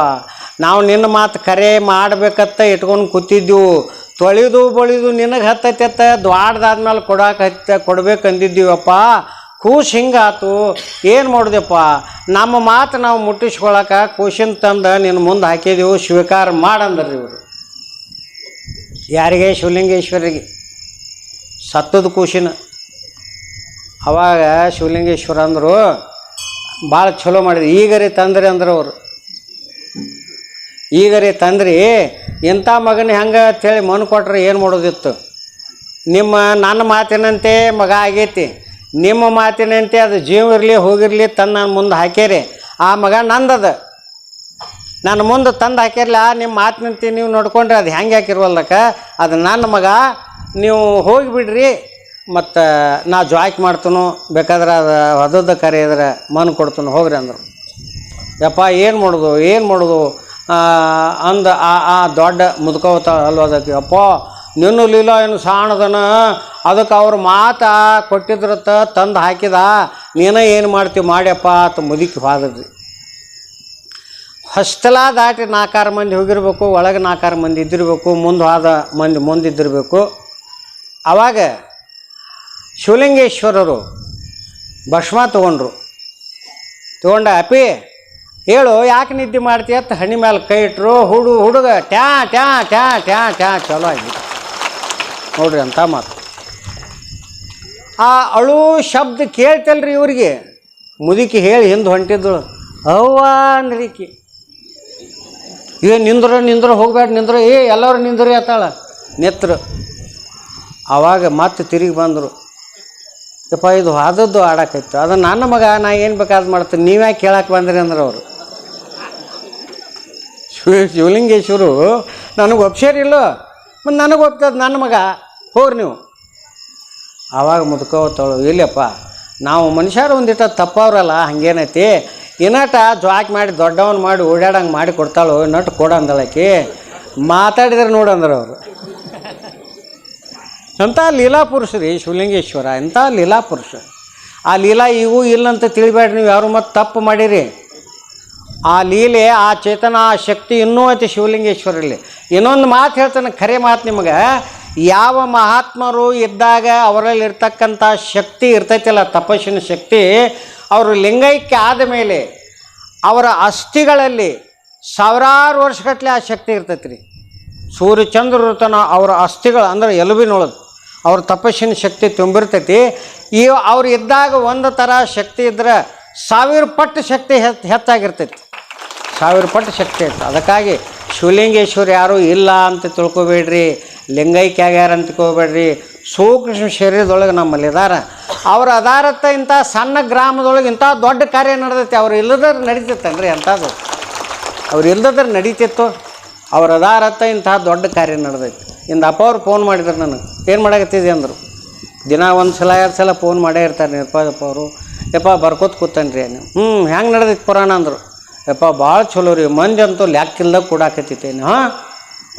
ನಾವು ನಿನ್ನ ಮಾತು ಕರೆ ಮಾಡಬೇಕತ್ತ ಇಟ್ಕೊಂಡು ಕೂತಿದ್ದೆವು. ತೊಳೆದು ಬಳಿದು ನಿನಗೆ ಹತ್ತೈತೆ ದ್ವಾಡ್ದಾದ್ಮೇಲೆ ಕೊಡ್ಬೇಕಂದಿದ್ದೀವಪ್ಪ. ಕೂಸು ಹಿಂಗಾತು, ಏನು ಮಾಡೋದಪ್ಪ. ನಮ್ಮ ಮಾತು ನಾವು ಮುಟ್ಟಿಸ್ಕೊಳಕ್ಕೆ ಕೂಸಿನ ತಂದು ನಿನ್ನ ಮುಂದೆ ಹಾಕಿದೆವು, ಸ್ವೀಕಾರ ಮಾಡಂದ್ರಿ ಇವರು. ಯಾರಿಗೆ? ಶಿವಲಿಂಗೇಶ್ವರಿಗೆ. ಸತ್ತದ ಕೂಸಿನ. ಅವಾಗ ಶಿವಲಿಂಗೇಶ್ವರ ಅಂದರು, ಭಾಳ ಚಲೋ ಮಾಡಿದ್ರಿ, ಈಗರಿ ತಂದ್ರಿ ಅಂದ್ರೆ ಅವರು. ಈಗರಿ ತಂದ್ರಿ, ಇಂಥ ಮಗನ ಹೆಂಗೆ ಅಂತೇಳಿ ಮಣ್ಣು ಕೊಟ್ರೆ ಏನು ಮಾಡೋದಿತ್ತು. ನನ್ನ ಮಾತಿನಂತೆ ಮಗ ಆಗೈತಿ, ನಿಮ್ಮ ಮಾತಿನಂತೆ ಅದು ಜೀವ ಇರಲಿ ಹೋಗಿರಲಿ ತಂದು ನಾನು ಮುಂದೆ ಹಾಕ್ಯಾರಿ. ಆ ಮಗ ನಂದದ, ನಾನು ಮುಂದೆ ತಂದು ಹಾಕಿರಲಿ. ನಿಮ್ಮ ಮಾತಿನಂತೆ ನೀವು ನೋಡ್ಕೊಂಡ್ರೆ ಅದು ಹೆಂಗೆ ಹಾಕಿರ್ವಲ್ಲಕ್ಕ, ಅದು ನನ್ನ ಮಗ, ನೀವು ಹೋಗಿಬಿಡ್ರಿ. ಮತ್ತು ನಾ ಜಾಯ್ಕ್ ಮಾಡ್ತನು, ಬೇಕಾದ್ರೆ ಅದು ಹೊದದ ಕರೆ ಇದ್ರೆ ಮಣ್ಣು ಕೊಡ್ತಾನು ಹೋಗ್ರಿ ಅಂದರು. ಯಪ್ಪ ಏನು ಮಾಡೋದು ಅಂದ ಆ ದೊಡ್ಡ ಮುದುಕೋತ ಅಲ್ವದಕ್ಕೆ ಅಪ್ಪ ನಿನ್ನ ಲೀಲಾ ಏನು ಸಾಣದನ ಅದಕ್ಕೆ ಅವ್ರ ಮಾತು ಕೊಟ್ಟಿದ್ರತ್ತ ತಂದು ಹಾಕಿದ ನೀನೇ ಏನು ಮಾಡ್ತೀವಿ ಮಾಡ್ಯಪ್ಪ ಅಂತ ಮುದುಕಿ ಹೋದ್ರಿ. ಹೊಸ್ತಲ ದಾಟಿ 4 ಮಂದಿ ಹೋಗಿರ್ಬೇಕು, ಒಳಗೆ 4 ಮಂದಿ ಇದ್ದಿರಬೇಕು, ಮುಂದೆ ಹೋದ ಮಂದಿ ಮುಂದಿದ್ದಿರಬೇಕು. ಆವಾಗ ಶಿವಲಿಂಗೇಶ್ವರರು ಭಸ್ಮ ತೊಗೊಂಡ ಅಪ್ಪಿ ಹೇಳು ಯಾಕೆ ನಿದ್ದೆ ಮಾಡ್ತೀಯ ಅಂತ ಹಣ್ಣಿ ಮೇಲೆ ಕೈ ಇಟ್ಟರು. ಹುಡುಗ ಟ್ಯಾ ಟ್ಯಾ ಟ್ಯಾ ಟ್ಯಾ ಟ್ಯಾ ಚಲೋ ಆಗಿತ್ತು ನೋಡ್ರಿ ಅಂತ ಮಾತು. ಆ ಅಳು ಶಬ್ದ ಕೇಳ್ತಲ್ರಿ ಇವ್ರಿಗೆ. ಮುದುಕಿ ಹೇಳಿ ಹಿಂದೆ ಹೊಂಟಿದ್ದಳು, ಅವ್ವ ಅಂದ್ರಿಕಿ. ಏನು ನಿಂದ್ರ ಹೋಗ್ಬೇಡ ನಿಂದ್ರು, ಎಲ್ಲರೂ ನಿಂದ್ರಿ ಅತ್ತಾಳ ನೆತ್ತರು. ಆವಾಗ ಮತ್ತೆ ತಿರುಗಿ ಬಂದರು. ಯಪ್ಪ ಇದು ಆದದ್ದು ಆಡಾಕೈತು, ಅದು ನನ್ನ ಮಗ, ನಾ ಏನು ಬೇಕಾದ್ ಮಾಡ್ತೀನಿ, ನೀವ್ಯಾಕೆ ಕೇಳಕ್ಕೆ ಬಂದ್ರಿ ಅಂದ್ರೆ ಅವರು. ಶಿವಲಿಂಗೇಶ್ವರು ನನಗೆ ಒಪ್ಸೇರಿಲ್ಲ, ಮತ್ತು ನನಗೆ ಒಪ್ತದ, ನನ್ನ ಮಗ ಹೋಗ್ರಿ ನೀವು. ಆವಾಗ ಮುದ್ಕೋತವಳು, ಇಲ್ಲಪ್ಪ ನಾವು ಮನುಷ್ಯರು ಒಂದಿಟ್ಟ ತಪ್ಪವ್ರಲ್ಲ, ಹಂಗೇನೈತಿ ಇನ್ನಾಟ ಜ್ವಾಕ್ ಮಾಡಿ ದೊಡ್ಡವನ್ ಮಾಡಿ ಓಡಾಡಂಗೆ ಮಾಡಿ ಕೊಡ್ತಾಳು, ನಟ್ಟು ಕೊಡಂದಳಕಿ ಮಾತಾಡಿದ್ರೆ ನೋಡಂದ್ರೆ ಅವರು. ಎಂಥ ಲೀಲಾಪುರುಷ ರೀ ಶಿವಲಿಂಗೇಶ್ವರ, ಎಂಥ ಲೀಲಾಪುರುಷ. ಆ ಲೀಲಾ ಇವು ಇಲ್ಲಂತ ತಿಳಿಬೇಡ್ರಿ ನೀವು ಯಾರು, ಮತ್ತು ತಪ್ಪು ಮಾಡಿರಿ. ಆ ಲೀಲೆ, ಆ ಚೇತನ, ಆ ಶಕ್ತಿ ಇನ್ನೂ ಐತಿ ಶಿವಲಿಂಗೇಶ್ವರಲ್ಲಿ. ಇನ್ನೊಂದು ಮಾತು ಹೇಳ್ತಾನೆ, ಖರೆ ಮಾತು ನಿಮಗೆ. ಯಾವ ಮಹಾತ್ಮರು ಇದ್ದಾಗ ಅವರಲ್ಲಿ ಇರ್ತಕ್ಕಂಥ ಶಕ್ತಿ ಇರ್ತೈತಿಲ್ಲ, ತಪಸ್ಸಿನ ಶಕ್ತಿ, ಅವರು ಲಿಂಗೈಕ್ಯ ಆದ ಮೇಲೆ ಅವರ ಅಸ್ಥಿಗಳಲ್ಲಿ ಸಾವಿರಾರು ವರ್ಷಗಟ್ಟಲೆ ಆ ಶಕ್ತಿ ಇರ್ತೈತಿ ರೀ. ಸೂರ್ಯಚಂದ್ರರು ತನ ಅವರ ಅಸ್ಥಿಗಳು ಅಂದ್ರೆ ಎಲುಬಿನೊಳಗೆ ಅವ್ರ ತಪಸ್ಸಿನ ಶಕ್ತಿ ತುಂಬಿರ್ತೈತಿ. ಅವ್ರು ಇದ್ದಾಗ ಒಂದು ಥರ ಶಕ್ತಿ ಇದ್ರೆ 1000 ಪಟ್ಟು ಶಕ್ತಿ ಹೆಚ್ಚಾಗಿರ್ತೈತಿ, 1000 ಪಟ್ಟು ಶಕ್ತಿ ಐತೆ. ಅದಕ್ಕಾಗಿ ಶಿವಲಿಂಗೇಶ್ವರ ಯಾರೂ ಇಲ್ಲ ಅಂತ ತಿಳ್ಕೊಬೇಡ್ರಿ, ಲಿಂಗೈಕ್ಯ ಆಗ್ಯಾರ ಅಂತ ತಿಳ್ಕೊಬೇಡ್ರಿ. ಸೂಕ್ಷ್ಮ ಶರೀರದೊಳಗೆ ನಮ್ಮಲ್ಲಿ ಇದಾರ. ಅವ್ರು ಅದಾರತ್ತ ಇಂಥ ಸಣ್ಣ ಗ್ರಾಮದೊಳಗೆ ಇಂಥ ದೊಡ್ಡ ಕಾರ್ಯ ನಡೆದೈತಿ. ಅವ್ರು ಇಲ್ಲದ್ರೆ ನಡೀತೈತನ್ರಿ ಅಂಥದ್ದು, ಅವ್ರು ಇಲ್ಲದ್ರೆ ನಡೀತಿತ್ತು. ಅವ್ರು ಅದಾರತ್ತ ಇಂಥ ದೊಡ್ಡ ಕಾರ್ಯ ನಡೆದೈತಿ. ಇಂದ ಅಪ್ಪ ಅವ್ರು ಫೋನ್ ಮಾಡಿದ್ರು ನನಗೆ, ಏನು ಮಾಡಾಕತ್ತಿದೆ ಅಂದರು. ದಿನ 1 ಸಲ 2 ಸಲ ಫೋನ್ ಮಾಡೇ ಇರ್ತಾರೆ ನಿರ್ಪಾದಪ್ಪ ಅವರು. ಯಪ್ಪ ಬರ್ಕೋತ ಕೂತನ್ರಿ ನೀವು. ಹೆಂಗೆ ನಡೆದೈತಿ ಪುರಾಣ ಅಂದರು. ಯಪ್ಪ ಭಾಳ ಚಲೋ ರೀ, ಮಂದಿ ಅಂತೂ ಲೆಕ್ಕಿಲ್ದಾಗ ಕೊಡಾಕತ್ತೈತೇನು.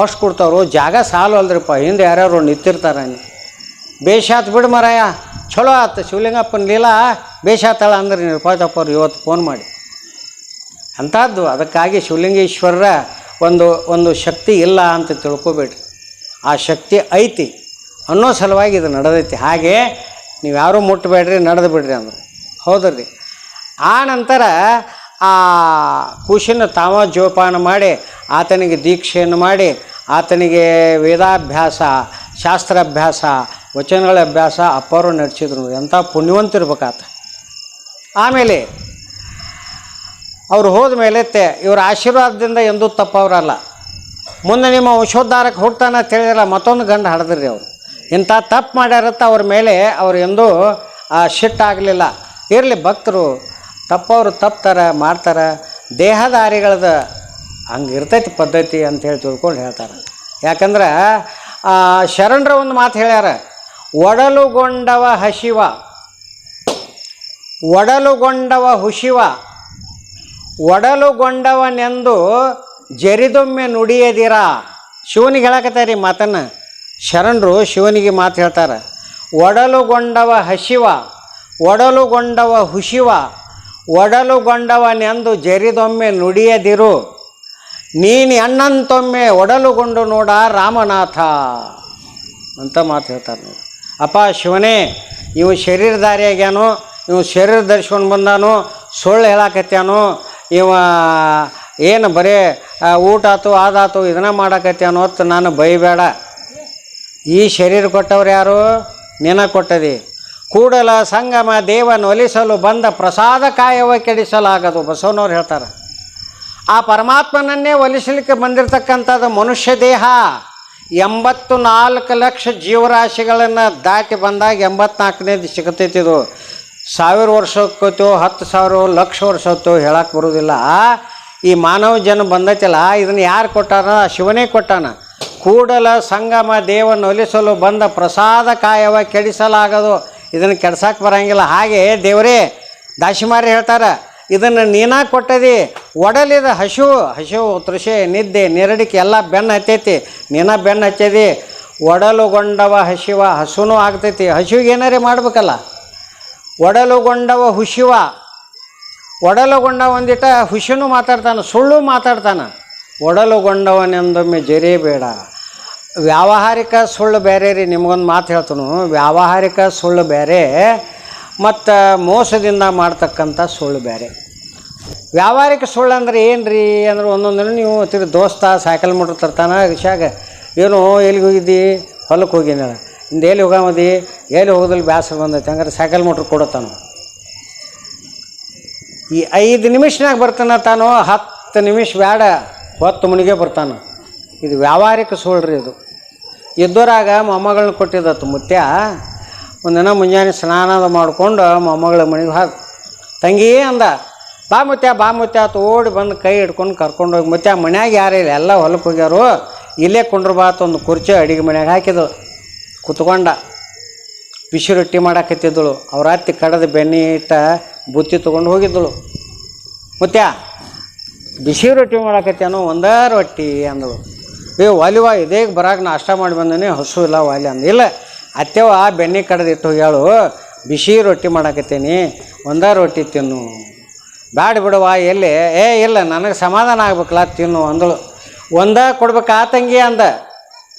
ಅಷ್ಟು ಕೊಡ್ತಾವ್ರು, ಜಾಗ ಸಾಲು ಅಲ್ರಿಪ್ಪ, ಹಿಂದೆ ಯಾರ್ಯಾರು ನಿಂತಿರ್ತಾರೆ. ಬೇಷಾತ್ ಬಿಡು ಮರಾಯ, ಚಲೋ ಆತು ಶಿವಲಿಂಗಪ್ಪನ ಲೀಲಾ ಬೇಷಾತಳ ಅಂದ್ರೆ ನಿರ್ಪಾದಪ್ಪ ಅವ್ರು ಇವತ್ತು ಫೋನ್ ಮಾಡಿ ಅಂಥದ್ದು. ಅದಕ್ಕಾಗಿ ಶಿವಲಿಂಗೇಶ್ವರರ ಒಂದು ಶಕ್ತಿ ಇಲ್ಲ ಅಂತ ತಿಳ್ಕೊಬೇಡ್ರಿ, ಆ ಶಕ್ತಿ ಐತಿ ಅನ್ನೋ ಸಲುವಾಗಿ ಇದು ನಡೆದೈತಿ. ಹಾಗೆ ನೀವು ಯಾರೂ ಮುಟ್ಟಬೇಡ್ರಿ, ನಡೆದು ಬಿಡ್ರಿ ಅಂದ್ರೆ ಹೌದ್ರಿ. ಆ ನಂತರ ಆ ಕುಶಿನ ತಾವ ಜೋಪಾನ ಮಾಡಿ ಆತನಿಗೆ ದೀಕ್ಷೆಯನ್ನು ಮಾಡಿ ಆತನಿಗೆ ವೇದಾಭ್ಯಾಸ, ಶಾಸ್ತ್ರಾಭ್ಯಾಸ, ವಚನಗಳ ಅಭ್ಯಾಸ ಅಪ್ಪರು ನಡೆಸಿದ್ರು. ಎಂಥ ಪುಣ್ಯವಂತಿರ್ಬೇಕಾತ. ಆಮೇಲೆ ಅವ್ರು ಹೋದ ಮೇಲೆ ಇವ್ರ ಆಶೀರ್ವಾದದಿಂದ ಎಂದೂ ತಪ್ಪವ್ರಲ್ಲ. ಮುಂದೆ ನಿಮ್ಮ ವಂಶೋದ್ಧಾರಕ್ಕೆ ಹೋಗ್ತಾನೆ ಅಂತ ಹೇಳಿರಲ್ಲ, ಮತ್ತೊಂದು ಗಂಡ ಹಡ್ದ್ರಿ ಅವರು. ಇಂಥ ತಪ್ಪು ಮಾಡ್ಯಾರತ್ತ ಅವ್ರ ಮೇಲೆ ಅವ್ರು ಎಂದೂ ಸಿಟ್ಟಾಗಲಿಲ್ಲ. ಇರಲಿ, ಭಕ್ತರು ತಪ್ಪವರು ತಪ್ತಾರೆ ಮಾಡ್ತಾರೆ, ದೇಹದಾರಿಗಳದ ಹಂಗೆ ಇರ್ತೈತಿ ಪದ್ಧತಿ ಅಂಥೇಳಿ ತಿಳ್ಕೊಂಡು ಹೇಳ್ತಾರೆ. ಯಾಕಂದ್ರೆ ಶರಣರ ಒಂದು ಮಾತು ಹೇಳ್ಯಾರ, ಒಡಲುಗೊಂಡವ ಹಸಿವ, ಒಡಲುಗೊಂಡವ ಹುಸಿವ, ಒಡಲುಗೊಂಡವನೆಂದು ಜರಿದೊಮ್ಮೆ ನುಡಿಯದಿರ. ಶಿವನಿಗೆ ಹೇಳಕತ್ತಾರೆ ಈ ಮಾತನ್ನು ಶರಣರು, ಶಿವನಿಗೆ ಮಾತು ಹೇಳ್ತಾರೆ. ಒಡಲುಗೊಂಡವ ಹಸಿವ, ಒಡಲುಗೊಂಡವ ಹುಸಿವ, ಒಡಲುಗೊಂಡವನೆಂದು ಜರಿದೊಮ್ಮೆ ನುಡಿಯದಿರು. ನೀನು ಅಣ್ಣಂತೊಮ್ಮೆ ಒಡಲುಗೊಂಡು ನೋಡ ರಾಮನಾಥ ಅಂತ ಮಾತು ಹೇಳ್ತಾರೆ ನೀವು. ಅಪ್ಪ ಶಿವನೇ, ಇವು ಶರೀರಧಾರಿಯಾಗ್ಯಾನು, ಇವು ಶರೀರ ಧರಿಸ್ಕೊಂಡು ಬಂದಾನು, ಸುಳ್ಳು ಹೇಳಾಕತ್ಯಾನು, ಇವ ಏನು ಬರೀ ಊಟ ಆತು ಅದಾತು ಇದನ್ನ ಮಾಡಾಕತ್ಯಾನು ಅಂತ ನಾನು ಬೈಬೇಡ. ಈ ಶರೀರ ಕೊಟ್ಟವ್ರು ಯಾರು? ನಿನ ಕೊಟ್ಟದಿ. ಕೂಡಲ ಸಂಗಮ ದೇವನ ಒಲಿಸಲು ಬಂದ ಪ್ರಸಾದ ಕಾಯವ ಕೆಡಿಸಲಾಗದು ಬಸವನವ್ರು ಹೇಳ್ತಾರೆ. ಆ ಪರಮಾತ್ಮನನ್ನೇ ಒಲಿಸಲಿಕ್ಕೆ ಬಂದಿರತಕ್ಕಂಥದ್ದು ಮನುಷ್ಯ ದೇಹ. 84 ಲಕ್ಷ ಜೀವರಾಶಿಗಳನ್ನು ದಾಟಿ ಬಂದಾಗ 84ನೇದು ಸಿಗತೈತಿದು. 1000 ವರ್ಷ ಹೋಗ್ತೋ, 10,000 ಲಕ್ಷ ವರ್ಷ ಹೋಗ್ತೋ ಹೇಳಕ್ಕೆ ಬರೋದಿಲ್ಲ. ಈ ಮಾನವ ಜನ ಬಂದೈತಿಲ್ಲ, ಇದನ್ನು ಯಾರು ಕೊಟ್ಟಾರ? ಶಿವನೇ ಕೊಟ್ಟಾನ. ಕೂಡಲ ಸಂಗಮ ದೇವನ ಒಲಿಸಲು ಬಂದ ಪ್ರಸಾದ ಕಾಯವ ಕೆಡಿಸಲಾಗದು, ಇದನ್ನು ಕೆಡ್ಸಕ್ಕೆ ಬರೋಂಗಿಲ್ಲ. ಹಾಗೆ ದೇವರೇ ದಾಸಿಮಾರಿ ಹೇಳ್ತಾರೆ, ಇದನ್ನು ನೀನಾ ಕೊಟ್ಟದಿ. ಒಡಲಿದ ಹಸಿವು ತೃಷೆ ನಿದ್ದೆ ನೆರಡಿಕೆ ಎಲ್ಲ ಬೆನ್ನು ಹತ್ತೈತಿ, ನೀನ ಬೆನ್ನು ಹಚ್ಚದಿ. ಒಡಲುಗೊಂಡವ ಹಸುನೂ ಆಗ್ತೈತಿ, ಹಸಿವಿಗೆ ಏನಾರೇ ಮಾಡ್ಬೇಕಲ್ಲ. ಒಡಲುಗೊಂಡವ ಒಡಲುಗೊಂಡವ ಒಂದಿಟ ಹುಷಿನೂ ಮಾತಾಡ್ತಾನೆ, ಸುಳ್ಳು ಮಾತಾಡ್ತಾನೆ. ಒಡಲುಗೊಂಡವನೆಂದೊಮ್ಮೆ ಜರಿಯಬೇಡ. ವ್ಯಾವಹಾರಿಕ ಸುಳ್ಳು ಬೇರೆ ರೀ. ನಿಮಗೊಂದು ಮಾತು ಹೇಳ್ತಾನು, ವ್ಯಾವಹಾರಿಕ ಸುಳ್ಳು ಬೇರೆ ಮತ್ತು ಮೋಸದಿಂದ ಮಾಡ್ತಕ್ಕಂಥ ಸುಳ್ಳು ಬೇರೆ. ವ್ಯಾವಹಾರಿಕ ಸುಳ್ಳು ಅಂದ್ರೆ ಏನು ರೀ ಅಂದ್ರೆ, ಒಂದೊಂದು ನೀವು ದೋಸ್ತ ಸೈಕಲ್ ಮೋಟ್ರ್ ತರ್ತಾನೆ ರಿಕ್ಷಾಗ, ಏನು ಎಲ್ಲಿಗೆ ಹೋಗಿದ್ದಿ, ಹೊಲಕ್ಕೆ ಹೋಗಿನ, ಇಂದು ಎಲ್ಲಿ ಹೋಗಮದಿ, ಎಲ್ಲಿ ಹೋಗೋದಲ್ಲಿ ಬೇಸರ ಬಂದೈತೆ, ಹಂಗಾರೆ ಸೈಕಲ್ ಮೋಟ್ರ್ ಕೊಡತ್ತಾನು. ಈ 5 ನಿಮಿಷನಾಗ ಬರ್ತಾನೆ ತಾನು, 10 ನಿಮಿಷ ಬೇಡ, 10 ಮಣಿಗೆ ಬರ್ತಾನೆ. ಇದು ವ್ಯಾವಹಾರಿಕ ಸುಳ್ಳು ರೀ. ಇದು ಇದ್ದೋರಾಗ ಮೊಮ್ಮಗಳನ್ನ ಕೊಟ್ಟಿದ್ದತ್ತು ಮುತ್ಯ. ಒಂದಿನ ಮುಂಜಾನೆ ಸ್ನಾನ ಮಾಡಿಕೊಂಡು ಮೊಮ್ಮಗಳ ಮನೆಗೆ ತಂಗಿ ಅಂದ, ಬಾ ಮುತ್ಯ ಆತು. ಓಡಿ ಬಂದು ಕೈ ಹಿಡ್ಕೊಂಡು ಕರ್ಕೊಂಡೋಗಿ, ಮುತ್ಯ ಮನ್ಯಾಗ ಯಾರಿಲ್ಲ, ಎಲ್ಲ ಹೊಲಕ್ಕೆ ಹೋಗ್ಯಾರು, ಇಲ್ಲೇ ಕುಂಡ್ರ ಬಾತ್. ಒಂದು ಕುರ್ಚಿ ಅಡುಗೆ ಮನ್ಯಾಗ ಹಾಕಿದಳು, ಕುತ್ಕೊಂಡ ಬಿಸಿ ರೊಟ್ಟಿ ಮಾಡಾಕತ್ತಿದ್ದಳು. ಅವ್ರ ಅತ್ತಿ ಕಡದ ಬೆಣ್ಣೆ ಇಟ್ಟ ಬುತ್ತಿ ತೊಗೊಂಡು ಹೋಗಿದ್ದಳು. ಮುತ್ಯ ಬಿಸಿ ರೊಟ್ಟಿ ಮಾಡಾಕತ್ತೇನೋ, ಒಂದೇ ರೊಟ್ಟಿ ಅಂದಳು. ವಾಲಿವಾ ಇದೇ ಬರಾಗ ನಾಷ್ಟ ಮಾಡಿ ಬಂದೇನೆ, ಹಸು ಇಲ್ಲ ವಾಲಿ ಅಂದ. ಇಲ್ಲ ಅತ್ತೆವ ಬೆಣ್ಣೆ ಕಡ್ದಿಟ್ಟು ಹೋಗ್ಯಾಳು, ಬಿಸಿ ರೊಟ್ಟಿ ಮಾಡಾಕತ್ತೇನಿ, ಒಂದೇ ರೊಟ್ಟಿ ತಿನ್ನು. ಬ್ಯಾಡ ಬಿಡುವ, ಎಲ್ಲಿ ಇಲ್ಲ ನನಗೆ ಸಮಾಧಾನ ಆಗ್ಬೇಕಲ್ಲ, ತಿನ್ನು ಅಂದಳು. ಒಂದೇ ಕೊಡ್ಬೇಕಾ ತಂಗಿ ಅಂದ.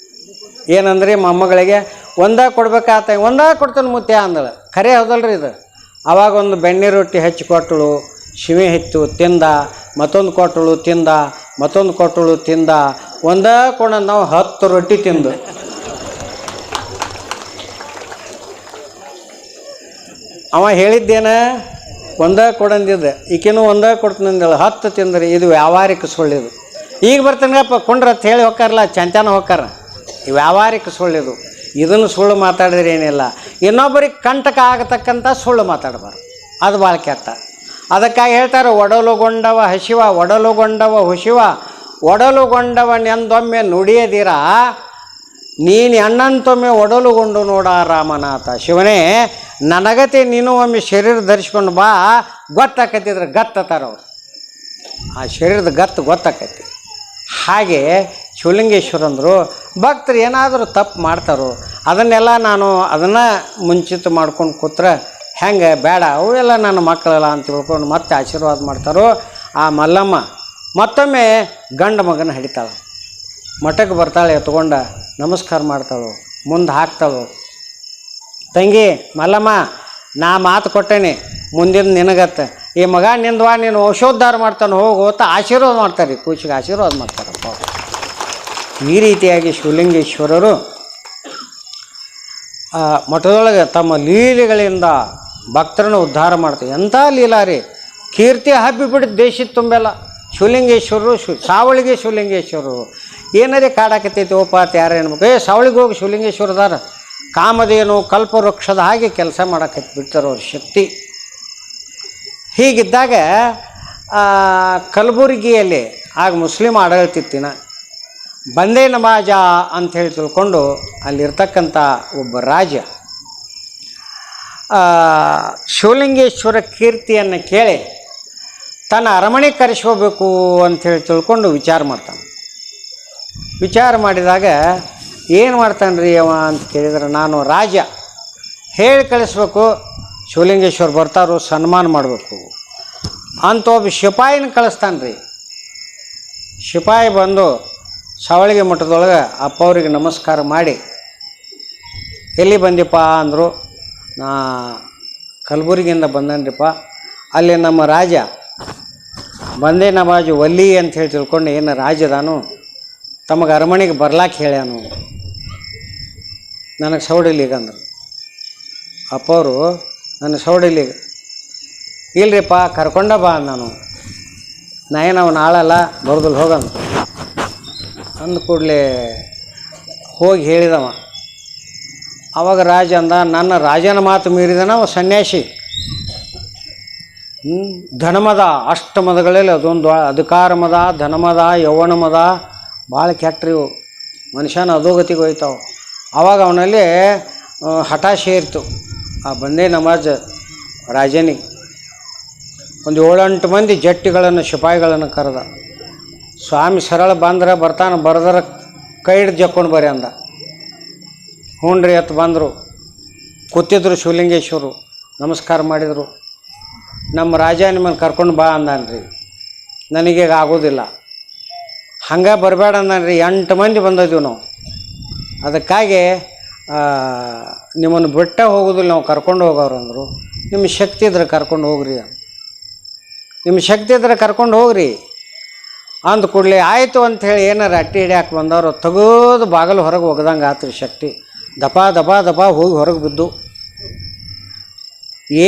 ಏನಂದ್ರಿ ಮೊಮ್ಮಗಳಿಗೆ, ಒಂದೇ ಕೊಡ್ಬೇಕಾತ, ಒಂದೇ ಕೊಡ್ತಾನೆ ಮುತ್ಯ ಅಂದಳು. ಖರೆ ಹೌದಲ್ರಿ ಇದು. ಆವಾಗ ಒಂದು ಬೆಣ್ಣೆ ರೊಟ್ಟಿ ಹಚ್ಚಿ ಕೊಟ್ಟಳು, ಶಿವೆ ಹೆಚ್ಚು ತಿಂದ, ಮತ್ತೊಂದು ಕೊಟ್ಟಳು ತಿಂದ, ಮತ್ತೊಂದು ಕೊಟ್ಟಳು ತಿಂದ. ಒಂದೇ ಕೊಡ ನಾವು 10 ರೊಟ್ಟಿ ತಿಂದು. ಅವ ಹೇಳಿದ್ದೇನ ಒಂದೇ ಕೊಡಂದಿದ್ದ, ಈಕೆನೂ ಒಂದೇ ಕೊಡ್ತಂದೇಳು, 10 ತಿಂದ್ರಿ. ಇದು ವ್ಯಾವಹಾರಿಕ ಸುಳ್ಳಿದು. ಈಗ ಬರ್ತಾನಪ್ಪ ಕೊಂಡ್ರತ್ ಹೇಳಿ ಹೋಗ್ತಾರಲ್ಲ, ಚಂಚಾನ ಹೋಗ್ತಾರ. ಈ ವ್ಯಾವಹಾರಿಕ ಸುಳ್ಳಿದು. ಇದನ್ನು ಸುಳ್ಳು ಮಾತಾಡಿದ್ರೆ ಏನಿಲ್ಲ. ಇನ್ನೊಬ್ಬರಿಗೆ ಕಂಟಕ ಆಗತಕ್ಕಂಥ ಸುಳ್ಳು ಮಾತಾಡಬಾರ್ದು, ಅದು ಭಾಳ ಕೆಟ್ಟ. ಅದಕ್ಕಾಗಿ ಹೇಳ್ತಾರೆ, ಒಡಲುಗೊಂಡವ ಒಡಲುಗೊಂಡವನೆಂದೊಮ್ಮೆ ನುಡಿಯದಿರ, ನೀನು ಅಣ್ಣಂತೊಮ್ಮೆ ಒಡಲುಗೊಂಡು ನೋಡ ರಾಮನಾಥ. ಶಿವನೇ, ನನಗತೆ ನೀನು ಒಮ್ಮೆ ಶರೀರ ಧರಿಸ್ಕೊಂಡು ಬಾ, ಗೊತ್ತಾಕತ್ತಿದ್ರೆ ಗತ್ತತಾರ ಅವ್ರು. ಆ ಶರೀರದ ಗತ್ತು ಗೊತ್ತಾಕೈತಿ. ಹಾಗೆ ಶಿವಲಿಂಗೇಶ್ವರಂದರು ಭಕ್ತರು ಏನಾದರೂ ತಪ್ಪು ಮಾಡ್ತಾರೋ ಅದನ್ನೆಲ್ಲ ಅದನ್ನು ಮುಂಚಿತ ಮಾಡ್ಕೊಂಡು ಕೂತ್ರೆ ಹೆಂಗೆ, ಬೇಡ ಅವೆಲ್ಲ ನನ್ನ ಮಕ್ಕಳೆಲ್ಲ ಅಂತ ತಿಳ್ಕೊಂಡು ಮತ್ತೆ ಆಶೀರ್ವಾದ ಮಾಡ್ತಾರೋ. ಆ ಮಲ್ಲಮ್ಮ ಮತ್ತೊಮ್ಮೆ ಗಂಡ ಮಗನ ಹಿಡಿತಾಳೆ, ಮಠಕ್ಕೆ ಬರ್ತಾಳೆ, ಎತ್ಕೊಂಡ ನಮಸ್ಕಾರ ಮಾಡ್ತಾಳು, ಮುಂದೆ ಹಾಕ್ತಾಳು. ತಂಗಿ ಮಲ್ಲಮ್ಮ, ನಾ ಮಾತು ಕೊಟ್ಟೇನೆ, ಮುಂದಿನ ನಿನಗತ್ತೆ, ಈ ಮಗ ನಿಂದ್ವಾ, ನೀನು ವಂಶೋದ್ಧಾರ ಮಾಡ್ತಾನೆ ಹೋಗು ಅಂತ ಆಶೀರ್ವಾದ ಮಾಡ್ತಾರೆ. ಕೂಚಿಗೆ ಆಶೀರ್ವಾದ ಮಾಡ್ತಾರಪ್ಪ. ಈ ರೀತಿಯಾಗಿ ಶಿವಲಿಂಗೇಶ್ವರರು ಮಠದೊಳಗೆ ತಮ್ಮ ಲೀಲೆಗಳಿಂದ ಭಕ್ತರನ್ನು ಉದ್ಧಾರ ಮಾಡ್ತಾರೆ. ಎಂಥ ಲೀಲಾ ರೀ, ಕೀರ್ತಿ ಹಬ್ಬಿಬಿಟ್ಟು ದೇಶದ ತುಂಬೆಲ್ಲ ಶಿವಲಿಂಗೇಶ್ವರರು. ಸಾವಳಿಗೆ ಶಿವಲಿಂಗೇಶ್ವರರು. ಏನಾರೇ ಕಾಡಾಕತ್ತೈತಿ ಓಪ ಅಂತ ಯಾರು ಅನ್ಬೇಕು, ಸಾವಳಿಗೆ ಹೋಗಿ ಶಿವಲಿಂಗೇಶ್ವರದಾರ ಕಾಮಧೇನು ಕಲ್ಪವೃಕ್ಷದ ಹಾಗೆ ಕೆಲಸ ಮಾಡಾಕತ್ತಿ ಬಿಡ್ತಾರೆ ಅವ್ರ ಶಕ್ತಿ. ಹೀಗಿದ್ದಾಗ ಕಲಬುರಗಿಯಲ್ಲಿ ಆಗ ಮುಸ್ಲಿಂ ಆಡಳಿತಿತ್ತಿನ ಬಂದೇ ನಮಾಜ ಅಂಥೇಳಿ ತಿಳ್ಕೊಂಡು ಅಲ್ಲಿರ್ತಕ್ಕಂಥ ಒಬ್ಬ ರಾಜ ಶಿವಲಿಂಗೇಶ್ವರ ಕೀರ್ತಿಯನ್ನು ಕೇಳಿ ತನ್ನ ಅರಮನೆ ಕರೆಸ್ಕೋಬೇಕು ಅಂಥೇಳಿ ತಿಳ್ಕೊಂಡು ವಿಚಾರ ಮಾಡ್ತಾನೆ. ವಿಚಾರ ಮಾಡಿದಾಗ ಏನು ಮಾಡ್ತಾನೆ ರೀ ಅವ ಅಂತ ಕೇಳಿದ್ರೆ, ನಾನು ರಾಜ, ಹೇಳಿ ಕಳಿಸ್ಬೇಕು, ಶಿವಲಿಂಗೇಶ್ವರ ಬರ್ತಾರೋ ಸನ್ಮಾನ ಮಾಡಬೇಕು ಅಂತ ಒಬ್ಬ ಶಿಪಾಯಿನ ಕಳಿಸ್ತಾನೆ ರೀ. ಶಿಪಾಯಿ ಬಂದು ಸಾವಳಿಗೆ ಮಠದೊಳಗೆ ಅಪ್ಪವ್ರಿಗೆ ನಮಸ್ಕಾರ ಮಾಡಿ, ಎಲ್ಲಿ ಬಂದಿಪ್ಪ ಅಂದರು. ನಾ ಕಲಬುರಗಿಯಿಂದ ಬಂದನ್ರಿಪ್ಪ, ಅಲ್ಲಿ ನಮ್ಮ ರಾಜ ಬಂದೇ ನಮಾಜು ವಲ್ಲಿ ಅಂತ ಹೇಳಿ ತಿಳ್ಕೊಂಡು ಏನು ರಾಜದಾನು ತಮಗೆ ಅರಮನೆಗೆ ಬರ್ಲಾಕೆ ಹೇಳ್ಯಾನು, ನನಗೆ ಸೌಡಿಲ್ಲಿಗ ಅಂದರು. ಅಪ್ಪವರು ನನ್ನ ಸೌಡಿಲ್ಲಿಗ, ಇಲ್ರಿಪ್ಪ ಕರ್ಕೊಂಡ ಬಾ ನಾನು, ನಾ ಏನು ಅವ್ನು ಆಳಲ್ಲ ಬರೋದಿಲ್ಲ ಹೋಗಂತ ಅಂದ ಕೂಡಲೇ ಹೋಗಿ ಹೇಳಿದವ. ಆವಾಗ ರಾಜ ಅಂದ, ನನ್ನ ರಾಜನ ಮಾತು ಮೀರಿದನ ಅವ ಸನ್ಯಾಸಿ. ಧನಮದ ಅಷ್ಟಮದಗಳಲ್ಲಿ ಅದೊಂದು ಅಧಿಕಾರ ಮದ, ಧನಮದ, ಯೌವನ ಮದ ಭಾಳ ಕೆಟ್ಟರಿವು, ಮನುಷ್ಯನ ಅಧೋಗತಿಗೆ ಹೋಯ್ತಾವೆ. ಆವಾಗ ಅವನಲ್ಲಿ ಹಠ ಸೇರಿತು ಆ ಬಂದೇ ನಮಾಜ್ ರಾಜನಿಗೆ. ಒಂದು 7-8 ಮಂದಿ ಜಟ್ಟಿಗಳನ್ನು ಸಿಪಾಯಿಗಳನ್ನು ಕರೆದ. ಸ್ವಾಮಿ ಸರಳ ಬಂದ್ರೆ ಬರ್ತಾನೆ, ಬರ್ದರ ಕೈ ಹಿಡ್ದು ಜಕ್ಕೊಂಡು ಬರ್ರಿ ಅಂದ. ಹ್ಞೂನ್ರಿ ಎತ್ತು ಬಂದರು. ಕೂತಿದ್ರು ಶಿವಲಿಂಗೇಶ್ವರು, ನಮಸ್ಕಾರ ಮಾಡಿದರು. ನಮ್ಮ ರಾಜ ನಿಮ್ಮನ್ನು ಕರ್ಕೊಂಡು ಬಾ ಅಂದಾನ್ರಿ. ನನಗೀಗ ಆಗೋದಿಲ್ಲ, ಹಂಗೆ ಬರಬೇಡ ಅಂದಾನ್ರಿ. 8 ಮಂದಿ ಬಂದಿದ್ದೀವಿ ನಾವು, ಅದಕ್ಕಾಗಿ ನಿಮ್ಮನ್ನು ಬಿಟ್ಟ ಹೋಗೋದಿಲ್ಲ, ನಾವು ಕರ್ಕೊಂಡು ಹೋಗೋರು ಅಂದರು. ನಿಮ್ಮ ಶಕ್ತಿ ಇದ್ರೆ ಕರ್ಕೊಂಡು ಹೋಗ್ರಿ, ನಿಮ್ಮ ಶಕ್ತಿ ಇದ್ರೆ ಕರ್ಕೊಂಡು ಹೋಗ್ರಿ ಅಂದ ಕೂಡಲೇ ಆಯಿತು ಅಂಥೇಳಿ ಏನಾರು ಅಟ್ಟಿ ಹಿಡಿಯಾಕೆ ಬಂದವರು ತೆಗೆದು ಬಾಗಿಲು ಹೊರಗೆ ಒಗ್ದಂಗೆ ಆತ್ರಿ. ಶಕ್ತಿ ದಪಾ ದಪಾ ದಪಾ ಹೋಗಿ ಹೊರಗೆ ಬಿದ್ದು.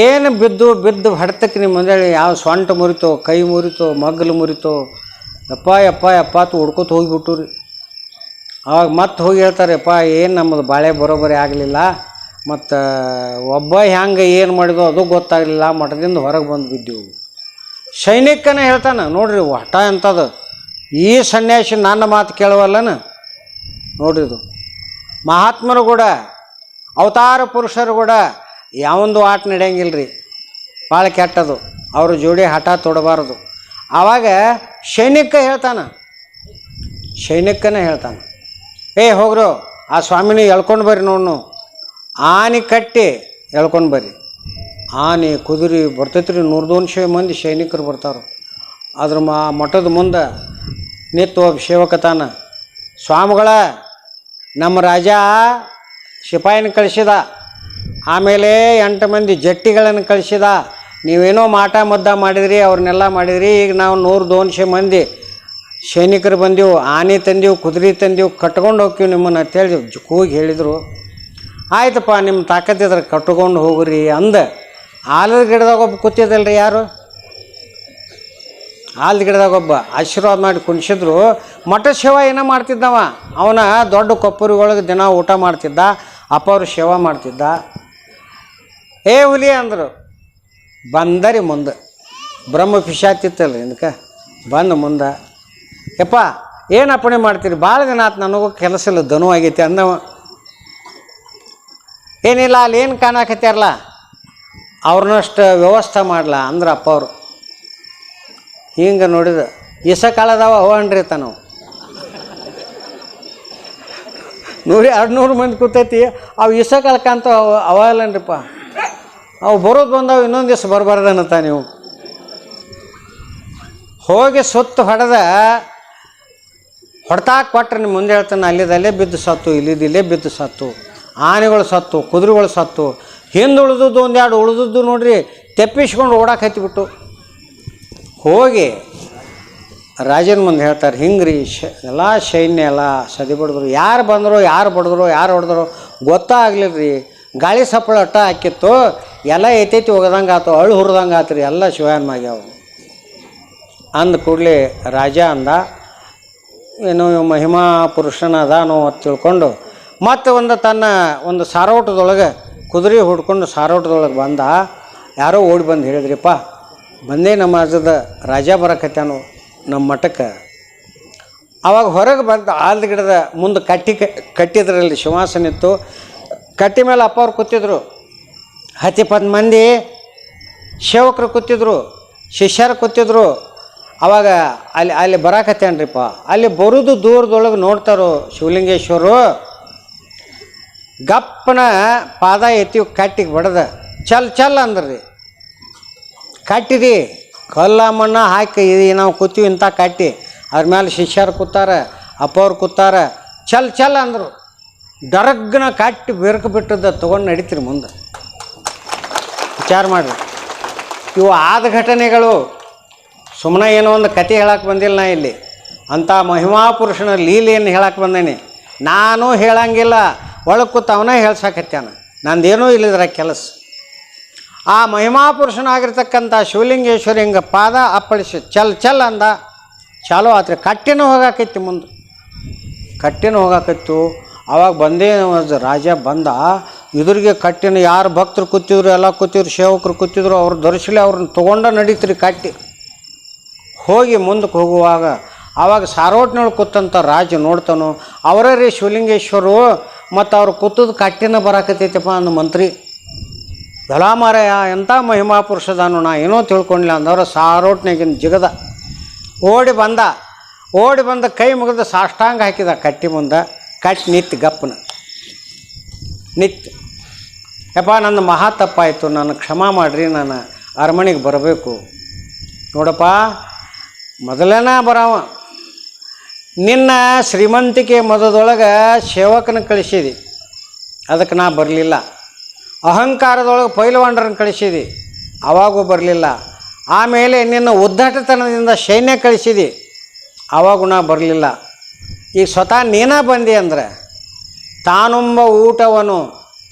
ಏನು ಬಿದ್ದು ಹೊಡೆತಕ್ಕೆ ನಿಮ್ಮ ಮುಂದೆ ಯಾವ ಸೊಂಟ ಮುರಿತೋ, ಕೈ ಮುರಿತೋ, ಮಗ್ಲು ಮುರಿತೋ, ಯಪ್ಪ ಯಪ್ಪ ಯಪ್ಪ ತು ಹುಡ್ಕೋತ ಹೋಗಿಬಿಟ್ಟು ರೀ. ಅವಾಗ ಮತ್ತೆ ಹೋಗಿ ಹೇಳ್ತಾರೆ, ಯಪ್ಪ ಏನು ನಮ್ಮದು ಬಾಳೆ ಬರೋಬ್ಬರಿ ಆಗಲಿಲ್ಲ, ಮತ್ತು ಒಬ್ಬ ಹೆಂಗೆ ಏನು ಮಾಡಿದೋ ಅದು ಗೊತ್ತಾಗಲಿಲ್ಲ, ಮಠದಿಂದ ಹೊರಗೆ ಬಂದು ಬಿದ್ದೆವು. ಸೈನಿಕನೇ ಹೇಳ್ತಾನೆ ನೋಡ್ರಿ, ಹಠ ಎಂಥದ್ದು, ಈ ಸನ್ಯಾಸಿ ನನ್ನ ಮಾತು ಕೇಳುವಲ್ಲನ ನೋಡ್ರಿ. ಇದು ಮಹಾತ್ಮರು ಕೂಡ, ಅವತಾರ ಪುರುಷರು ಕೂಡ ಯಾವೊಂದು ಆಟ ನಡೆಯಂಗಿಲ್ಲ ರೀ, ಭಾಳ ಕೆಟ್ಟದು. ಅವ್ರ ಜೋಡಿ ಹಠ ತೊಡಬಾರ್ದು. ಆವಾಗ ಸೈನಿಕನೇ ಹೇಳ್ತಾನೆ, ಏ ಹೋಗ್ರು ಆ ಸ್ವಾಮಿನ ಎಳ್ಕೊಂಡು ಬರ್ರಿ, ನೋಡು ಆನೆ ಕಟ್ಟಿ ಎಳ್ಕೊಂಡು ಬರ್ರಿ. ಆನೆ ಕುದುರೆ ಬರ್ತೈತ್ರಿ, 100-200 ಮಂದಿ ಸೈನಿಕರು ಬರ್ತಾರೆ. ಅದ್ರ ಮಠದ ಮುಂದೆ ನಿಂತು ಒಬ್ಬ ಸೇವಕತಾನ, ಸ್ವಾಮಿಗಳ ನಮ್ಮ ರಾಜ ಸಿಪಾಯಿನ ಕಳಿಸಿದ, ಆಮೇಲೆ 8 ಮಂದಿ ಜಟ್ಟಿಗಳನ್ನು ಕಳಿಸಿದ, ನೀವೇನೋ ಮಾಟ ಮದ್ದ ಮಾಡಿದ್ರಿ, ಅವ್ರನ್ನೆಲ್ಲ ಮಾಡಿದ್ರಿ, ಈಗ ನಾವು 100-200 ಮಂದಿ ಸೈನಿಕರು ಬಂದೆವು, ಆನೆ ತಂದೆವು, ಕುದುರೆ ತಂದೆವು, ಕಟ್ಕೊಂಡು ಹೋಗ್ತೀವಿ ನಿಮ್ಮನ್ನು ಅಂತೇಳಿ ಕೂಗಿ ಹೇಳಿದರು. ಆಯ್ತಪ್ಪ ನಿಮ್ಮ ತಾಕತ್ತಿದ್ರೆ ಕಟ್ಕೊಂಡು ಹೋಗ್ರಿ ಅಂದ. ಆಲದ ಗಿಡದಾಗ ಒಬ್ಬ ಕೂತಿದ್ದಲ್ರಿ, ಯಾರು ಆಲದ ಗಿಡದಾಗ ಒಬ್ಬ ಆಶೀರ್ವಾದ ಮಾಡಿ ಕುಣಿಸಿದ್ರು. ಮಠ ಸೇವಾ ಏನೋ ಮಾಡ್ತಿದ್ದವ, ಅವನ ದೊಡ್ಡ ಕೊಪ್ಪರಿಗೊಳಗೆ ದಿನ ಊಟ ಮಾಡ್ತಿದ್ದ, ಅಪ್ಪವ್ರು ಸೇವಾ ಮಾಡ್ತಿದ್ದ. ಏ ಹುಲಿ ಅಂದರು. ಬಂದರಿ ಮುಂದೆ, ಬ್ರಹ್ಮ ಪಿಶಾಚಿತ್ತಲ್ರಿ ಇದಕ್ಕೆ ಬಂದು ಮುಂದೆ, ಯಪ್ಪ ಏನು ಅಪ್ಪಣೆ ಮಾಡ್ತೀರಿ, ಭಾಳ ದಿನ ಆತು ನನಗೂ ಕೆಲಸ ಇಲ್ಲ, ದನು ಆಗೈತಿ ಅಂದವ. ಏನಿಲ್ಲ ಅಲ್ಲಿ ಏನು ಕಾಣಕತ್ಯಾರಲ್ಲ ಅವ್ರನ್ನಷ್ಟು ವ್ಯವಸ್ಥೆ ಮಾಡಲ ಅಂದ್ರೆ ಅಪ್ಪ ಅವರು. ಹಿಂಗೆ ನೋಡಿದ ಇಸ ಕಾಲದವ ಅವನ್ರಿ ತಾನವು 100-200 ಮಂದಿ ಕೂತೈತಿ, ಅವು ಇಸ ಕಾಲಕ್ಕಂತ ಅವ ಇಲ್ಲನ್ರಿಪ್ಪ, ಅವು ಬರೋದು ಬಂದವು, ಇನ್ನೊಂದು ದಿವಸ ಬರಬಾರ್ದನ್ನತ್ತ. ನೀವು ಹೋಗಿ ಸುತ್ತ ಹೊಡ್ತಾ ಕೊಟ್ರೆ ನಿಮ್ಮ ಮುಂದೆ ಹೇಳ್ತಾನೆ, ಅಲ್ಲಿದಲ್ಲೇ ಬಿದ್ದು ಸತ್ತು, ಇಲ್ಲಿದ್ದಿಲ್ಲೇ ಬಿದ್ದು ಸತ್ತು, ಆನೆಗಳು ಸತ್ತು, ಕುದುರೆಗಳು ಸತ್ತು, ಹಿಂದೆ ಉಳಿದದ್ದು 1-2 ಉಳಿದದ್ದು ನೋಡ್ರಿ ತೆಪ್ಪಿಸ್ಕೊಂಡು ಓಡಾಕೆ ಹತ್ತಿಬಿಟ್ಟು. ಹೋಗಿ ರಾಜನ ಮುಂದೆ ಹೇಳ್ತಾರೆ, ಹಿಂಗೆ ರೀ ಎಲ್ಲ ಸೈನ್ಯ ಎಲ್ಲ ಸದಿ ಬಡಿದ್ರು, ಯಾರು ಬಂದರು, ಯಾರು ಬಡಿದ್ರು, ಯಾರು ಹೊಡೆದ್ರು ಗೊತ್ತಾಗ್ಲಿಲ್ಲ ರೀ, ಗಾಳಿ ಸಪ್ಪಳ ಅಟ್ಟ ಹಾಕಿತ್ತು, ಎಲ್ಲ ಎತ್ತೈತಿ ಹೋಗೋದಂಗೆ ಆತು, ಅಳು ಹುರಿದಂಗೆ ಆತು ರೀ, ಎಲ್ಲ ಶಿವಾಯನ್ ಮಾಡ್ಯಾವ ಅಂದ ಕೂಡಲೇ ರಾಜ ಅಂದ, ಏನೋ ಮಹಿಮಾ ಪುರುಷನ ಅದಾನೋ ಅಂತ ತಿಳ್ಕೊಂಡು ಮತ್ತು ತನ್ನ ಒಂದು ಸಾರೋಟದೊಳಗೆ ಕುದುರೆ ಹುಡ್ಕೊಂಡು ಸಾರೋಟದೊಳಗೆ ಬಂದ. ಯಾರೋ ಓಡಿ ಬಂದು ಹೇಳಿದ್ರಿಪ್ಪ, ಬಂದೇ ನಮ್ಮ ರಾಜ್ಯದ ರಾಜ ಬರಕತ್ಯಾನು ನಮ್ಮ ಮಠಕ್ಕೆ. ಆವಾಗ ಹೊರಗೆ ಬಂದು ಆಲದ ಗಿಡದ ಮುಂದೆ ಕಟ್ಟಿದ್ರಲ್ಲಿ ಸಿಂಹಾಸನ ಇತ್ತು, ಕಟ್ಟಿ ಮೇಲೆ ಅಪ್ಪ ಅವ್ರು ಕೂತಿದ್ರು, 10-20 ಮಂದಿ ಸೇವಕರು ಕೂತಿದ್ರು, ಶಿಷ್ಯರು ಕೂತಿದ್ರು. ಅವಾಗ ಅಲ್ಲಿ ಬರಾಕತ್ತೇನ್ರಿಪ್ಪ, ಅಲ್ಲಿ ಬರೋದು ದೂರದೊಳಗೆ ನೋಡ್ತಾರೋ ಶಿವಲಿಂಗೇಶ್ವರು ಗಪ್ಪನ ಪಾದ ಎತ್ತಿ ಕಟ್ಟಿಗೆ ಬಡ್ದ ಚಲ್ ಅಂದ್ರಿ. ಕಟ್ಟಿರಿ ಕಲ್ಲ ಮಣ್ಣ ಹಾಕಿ ನಾವು ಕೂತೀವಿ ಇಂಥ ಕಟ್ಟಿ, ಅದ್ರ ಮೇಲೆ ಶಿಷ್ಯರು ಕೂತಾರ, ಅಪ್ಪವ್ರು ಕೂತಾರ, ಚಲ್ ಅಂದರು. ಡರಗ್ನ ಕಟ್ಟಿ ಬೆರಕು ಬಿಟ್ಟದ ತೊಗೊಂಡು ನಡೀತೀರಿ ಮುಂದೆ. ವಿಚಾರ ಮಾಡಿರಿ, ಇವು ಆದ ಘಟನೆಗಳು, ಸುಮ್ಮನೆ ಏನೋ ಒಂದು ಕತೆ ಹೇಳಕ್ಕೆ ಬಂದಿಲ್ಲ ನಾ ಇಲ್ಲಿ. ಅಂಥ ಮಹಿಮಾಪುರುಷನ ಲೀಲೆಯನ್ನು ಹೇಳಕ್ಕೆ ಬಂದೇನೆ. ನಾನು ಹೇಳಂಗಿಲ್ಲ, ಒಳಗೆ ಕೂತ ಅವನೇ ಹೇಳ್ಸಕತ್ಯಾನ, ನಂದೇನೂ ಇಲ್ಲಿದ್ರ ಕೆಲಸ. ಆ ಮಹಿಮಾಪುರುಷನಾಗಿರ್ತಕ್ಕಂಥ ಶಿವಲಿಂಗೇಶ್ವರಿ ಹಿಂಗೆ ಪಾದ ಅಪ್ಪಳಿಸಿ ಚಲ್ ಅಂದ. ಚಾಲೋ ಆತ್ರಿ, ಕಟ್ಟಿನೂ ಹೋಗಾಕೈತಿ, ಮುಂದೆ ಕಟ್ಟಿನೂ ಹೋಗಾಕತ್ತು. ಆವಾಗ ಬಂದೇ ರಾಜ ಬಂದ, ಇದ್ರಿಗೆ ಕಟ್ಟಿನ ಯಾರು ಭಕ್ತರು ಕೂತಿದ್ರು, ಎಲ್ಲ ಕೂತಿದ್ರು, ಸೇವಕರು ಕೂತಿದ್ರು, ಅವ್ರು ದೊರಸಲಿ ಅವ್ರನ್ನ ತೊಗೊಂಡ ನಡೀತ್ರಿ ಕಟ್ಟಿ. ಹೋಗಿ ಮುಂದಕ್ಕೆ ಹೋಗುವಾಗ ಆವಾಗ ಸಾರೋಟ್ನೊಳಗೆ ಕೂತಂಥ ರಾಜ ನೋಡ್ತಾನೋ, ಅವರೇ ರೀ ಶಿವಲಿಂಗೇಶ್ವರು, ಮತ್ತು ಅವ್ರು ಕೂತದ್ದು ಕಟ್ಟಿನ ಬರಾಕತ್ತೈತಪ್ಪ ಅಂದ ಮಂತ್ರಿ. ಎಲ್ಲ ಮಾರಾಯ ಎಂಥ ಮಹಿಮಾ ಪುರುಷದಾನು ನಾ ಏನೋ ತಿಳ್ಕೊಂಡಿಲ್ಲ ಅಂದವ್ರ ಸಾರೋಟ್ನಾಗಿನ ಜಿಗದ ಓಡಿ ಬಂದ ಕೈ ಮುಗಿದು ಸಾಷ್ಟಾಂಗ ಹಾಕಿದ ಕಟ್ಟಿ ಮುಂದೆ ಕಟ್ಟಿ ನಿತ್ತಿ ಗಪ್ಪನ ನಿತ್ತಿ ಯಪ್ಪ ನನ್ನ ಮಹಾ ತಪ್ಪಾಯಿತು, ನಾನು ಕ್ಷಮಾ ಮಾಡಿರಿ, ನಾನು ಅರಮನೆಗೆ ಬರಬೇಕು. ನೋಡಪ್ಪ ಮೊದಲೇನ ಬರವ ನಿನ್ನ ಶ್ರೀಮಂತಿಕೆ ಮದದೊಳಗೆ ಸೇವಕನ ಕಳಿಸಿದಿ, ಅದಕ್ಕೆ ನಾ ಬರಲಿಲ್ಲ. ಅಹಂಕಾರದೊಳಗೆ ಪೈಲವಾಂಡ್ರನ್ನ ಕಳಿಸಿದಿ, ಆವಾಗೂ ಬರಲಿಲ್ಲ. ಆಮೇಲೆ ನಿನ್ನ ಉದ್ದಟತನದಿಂದ ಸೈನ್ಯ ಕಳಿಸಿದಿ, ಆವಾಗೂ ನಾ ಬರಲಿಲ್ಲ. ಈಗ ಸ್ವತಃ ನೀನ ಬಂದಿ ಅಂದ್ರೆ ತಾನುಂಬ ಊಟವನು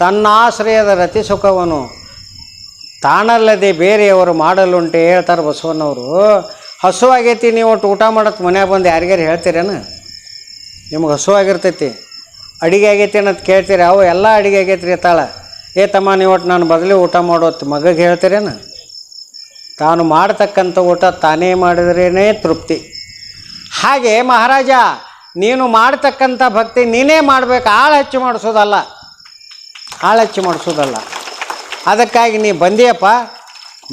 ತನ್ನಾಶ್ರಯದ ರತಿ ಸುಖವನು ತಾನಲ್ಲದೆ ಬೇರೆಯವರು ಮಾಡಲುಂಟೆ ಹೇಳ್ತಾರೆ ಬಸವಣ್ಣವರು. ಹಸುವಾಗೈತಿ, ನೀವು ಒಟ್ಟು ಊಟ ಮಾಡತ್ತೆ ಮನ್ಯಾಗ ಬಂದು ಯಾರಿಗಾರು ಹೇಳ್ತೀರೇನು? ನಿಮ್ಗೆ ಹಸುವಾಗಿರ್ತೈತಿ, ಅಡುಗೆ ಆಗೈತಿ ಅನ್ನೋದು ಕೇಳ್ತೀರಿ. ಅವು ಎಲ್ಲ ಅಡುಗೆ ಆಗೈತ್ರಿ ತಾಳ, ಏ ತಮ್ಮ ನೀವು ಒಟ್ಟು ನಾನು ಬದಲಿ ಊಟ ಮಾಡೋತ್ತು ಮಗಗೆ ಹೇಳ್ತೀರೇನು? ತಾನು ಮಾಡ್ತಕ್ಕಂಥ ಊಟ ತಾನೇ ಮಾಡಿದ್ರೇ ತೃಪ್ತಿ. ಹಾಗೆ ಮಹಾರಾಜ ನೀನು ಮಾಡ್ತಕ್ಕಂಥ ಭಕ್ತಿ ನೀನೇ ಮಾಡಬೇಕು, ಆಳು ಹಚ್ಚಿ ಮಾಡಿಸೋದಲ್ಲ. ಅದಕ್ಕಾಗಿ ನೀ ಬಂದಿಯಪ್ಪ,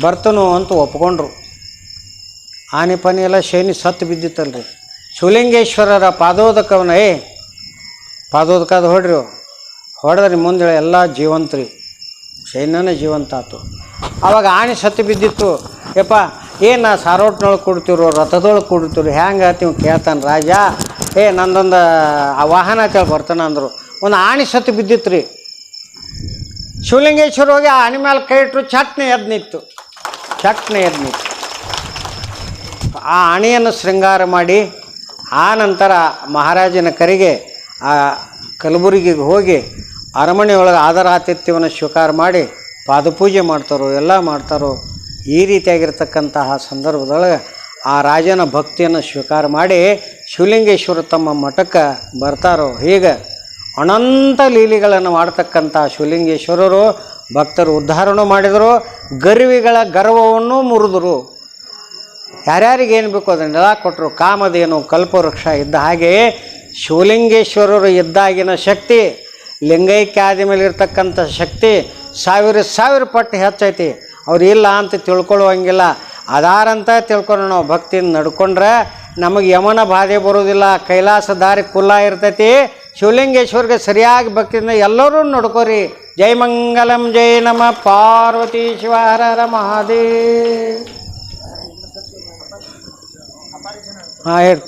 ಬರ್ತನು ಅಂತ ಒಪ್ಕೊಂಡ್ರು. ಆನೆ ಪಾನಿ ಎಲ್ಲ ಶೇನಿ ಸತ್ತು ಬಿದ್ದಿತ್ತಲ್ರಿ. ಶಿವಲಿಂಗೇಶ್ವರರ ಪಾದೋದಕದ ಹೊಡೆದ್ರಿ ಮುಂದೆ ಎಲ್ಲ ಜೀವಂತ್ರಿ, ಶೈನ್ಯನೇ ಜೀವಂತ ಆಯ್ತು. ಆವಾಗ ಆನೆ ಸತ್ತು ಬಿದ್ದಿತ್ತು. ಯಪ್ಪ ಏನು ಸಾರೋಟ್ನೊಳಗೆ ಕೊಡ್ತಿರೋ ರಥದೊಳಗೆ ಕೊಡ್ತಿರು ಹ್ಯಾಂಗೆ ನೀವು ಕೇಳ್ತಾನೆ ರಾಜ. ನಂದೊಂದು ಆ ವಾಹನ ಅಂತೇಳಿ ಬರ್ತಾನೆ ಅಂದರು. ಒಂದು ಆನೆ ಸತ್ತು ಬಿದ್ದಿತ್ತು ರೀ. ಶಿವಲಿಂಗೇಶ್ವರ ಹೋಗಿ ಆ ಆನೆ ಮೇಲೆ ಕೈ ಇಟ್ಟರು, ಚಟ್ನೆ ಎದ್ದು ನಿಂತು. ಆ ಆಣೆಯನ್ನು ಶೃಂಗಾರ ಮಾಡಿ ಆ ನಂತರ ಮಹಾರಾಜನ ಕರೆಗೆ ಆ ಕಲಬುರಗಿಗೆ ಹೋಗಿ ಅರಮನೆಯೊಳಗೆ ಆದರಾತಿಥ್ಯವನ್ನು ಸ್ವೀಕಾರ ಮಾಡಿ ಪಾದಪೂಜೆ ಮಾಡ್ತಾರೋ, ಎಲ್ಲ ಮಾಡ್ತಾರೋ. ಈ ರೀತಿಯಾಗಿರ್ತಕ್ಕಂತಹ ಸಂದರ್ಭದೊಳಗೆ ಆ ರಾಜನ ಭಕ್ತಿಯನ್ನು ಸ್ವೀಕಾರ ಮಾಡಿ ಶಿವಲಿಂಗೇಶ್ವರ ತಮ್ಮ ಮಠಕ್ಕೆ ಬರ್ತಾರೋ. ಹೀಗೆ ಅನಂತ ಲೀಲೆಗಳನ್ನು ಮಾಡ್ತಕ್ಕಂಥ ಶಿವಲಿಂಗೇಶ್ವರರು ಭಕ್ತರು ಉದ್ಧಾರನೂ ಮಾಡಿದರು, ಗರ್ವಿಗಳ ಗರ್ವವನ್ನು ಮುರಿದರು. ಯಾರ್ಯಾರಿಗೇನು ಬೇಕೋ ಅದನ್ನೆಲ್ಲ ಕೊಟ್ಟರು. ಕಾಮಧೇನು ಕಲ್ಪವೃಕ್ಷ ಇದ್ದ ಹಾಗೆ ಶಿವಲಿಂಗೇಶ್ವರರು ಇದ್ದಾಗಿನ ಶಕ್ತಿ, ಲಿಂಗೈಕ್ಯಾದಿ ಮೇಲೆ ಇರ್ತಕ್ಕಂಥ ಶಕ್ತಿ ಸಾವಿರ ಪಟ್ಟು ಹೆಚ್ಚೈತಿ. ಅವ್ರು ಇಲ್ಲ ಅಂತ ತಿಳ್ಕೊಳ್ಳುವಂಗಿಲ್ಲ, ಅದಾರಂತ ತಿಳ್ಕೊಂಡು ನಾವು ಭಕ್ತಿಯಿಂದ ನಡ್ಕೊಂಡ್ರೆ ನಮಗೆ ಯಮನ ಬಾಧೆ ಬರೋದಿಲ್ಲ. ಕೈಲಾಸ ದಾರಿ ಕುಲ್ಲ ಇರ್ತೈತಿ. ಶಿವಲಿಂಗೇಶ್ವರಿಗೆ ಸರಿಯಾಗಿ ಭಕ್ತಿಯಿಂದ ಎಲ್ಲರೂ ನಡ್ಕೋರಿ. ಜೈ ಮಂಗಲಂ ಜೈ ನಮ ಪಾರ್ವತಿ ಶಿವ ಹರ ಹರ ಮಹಾದೇವ್. ಹಾಂ ಹೇಳಿ.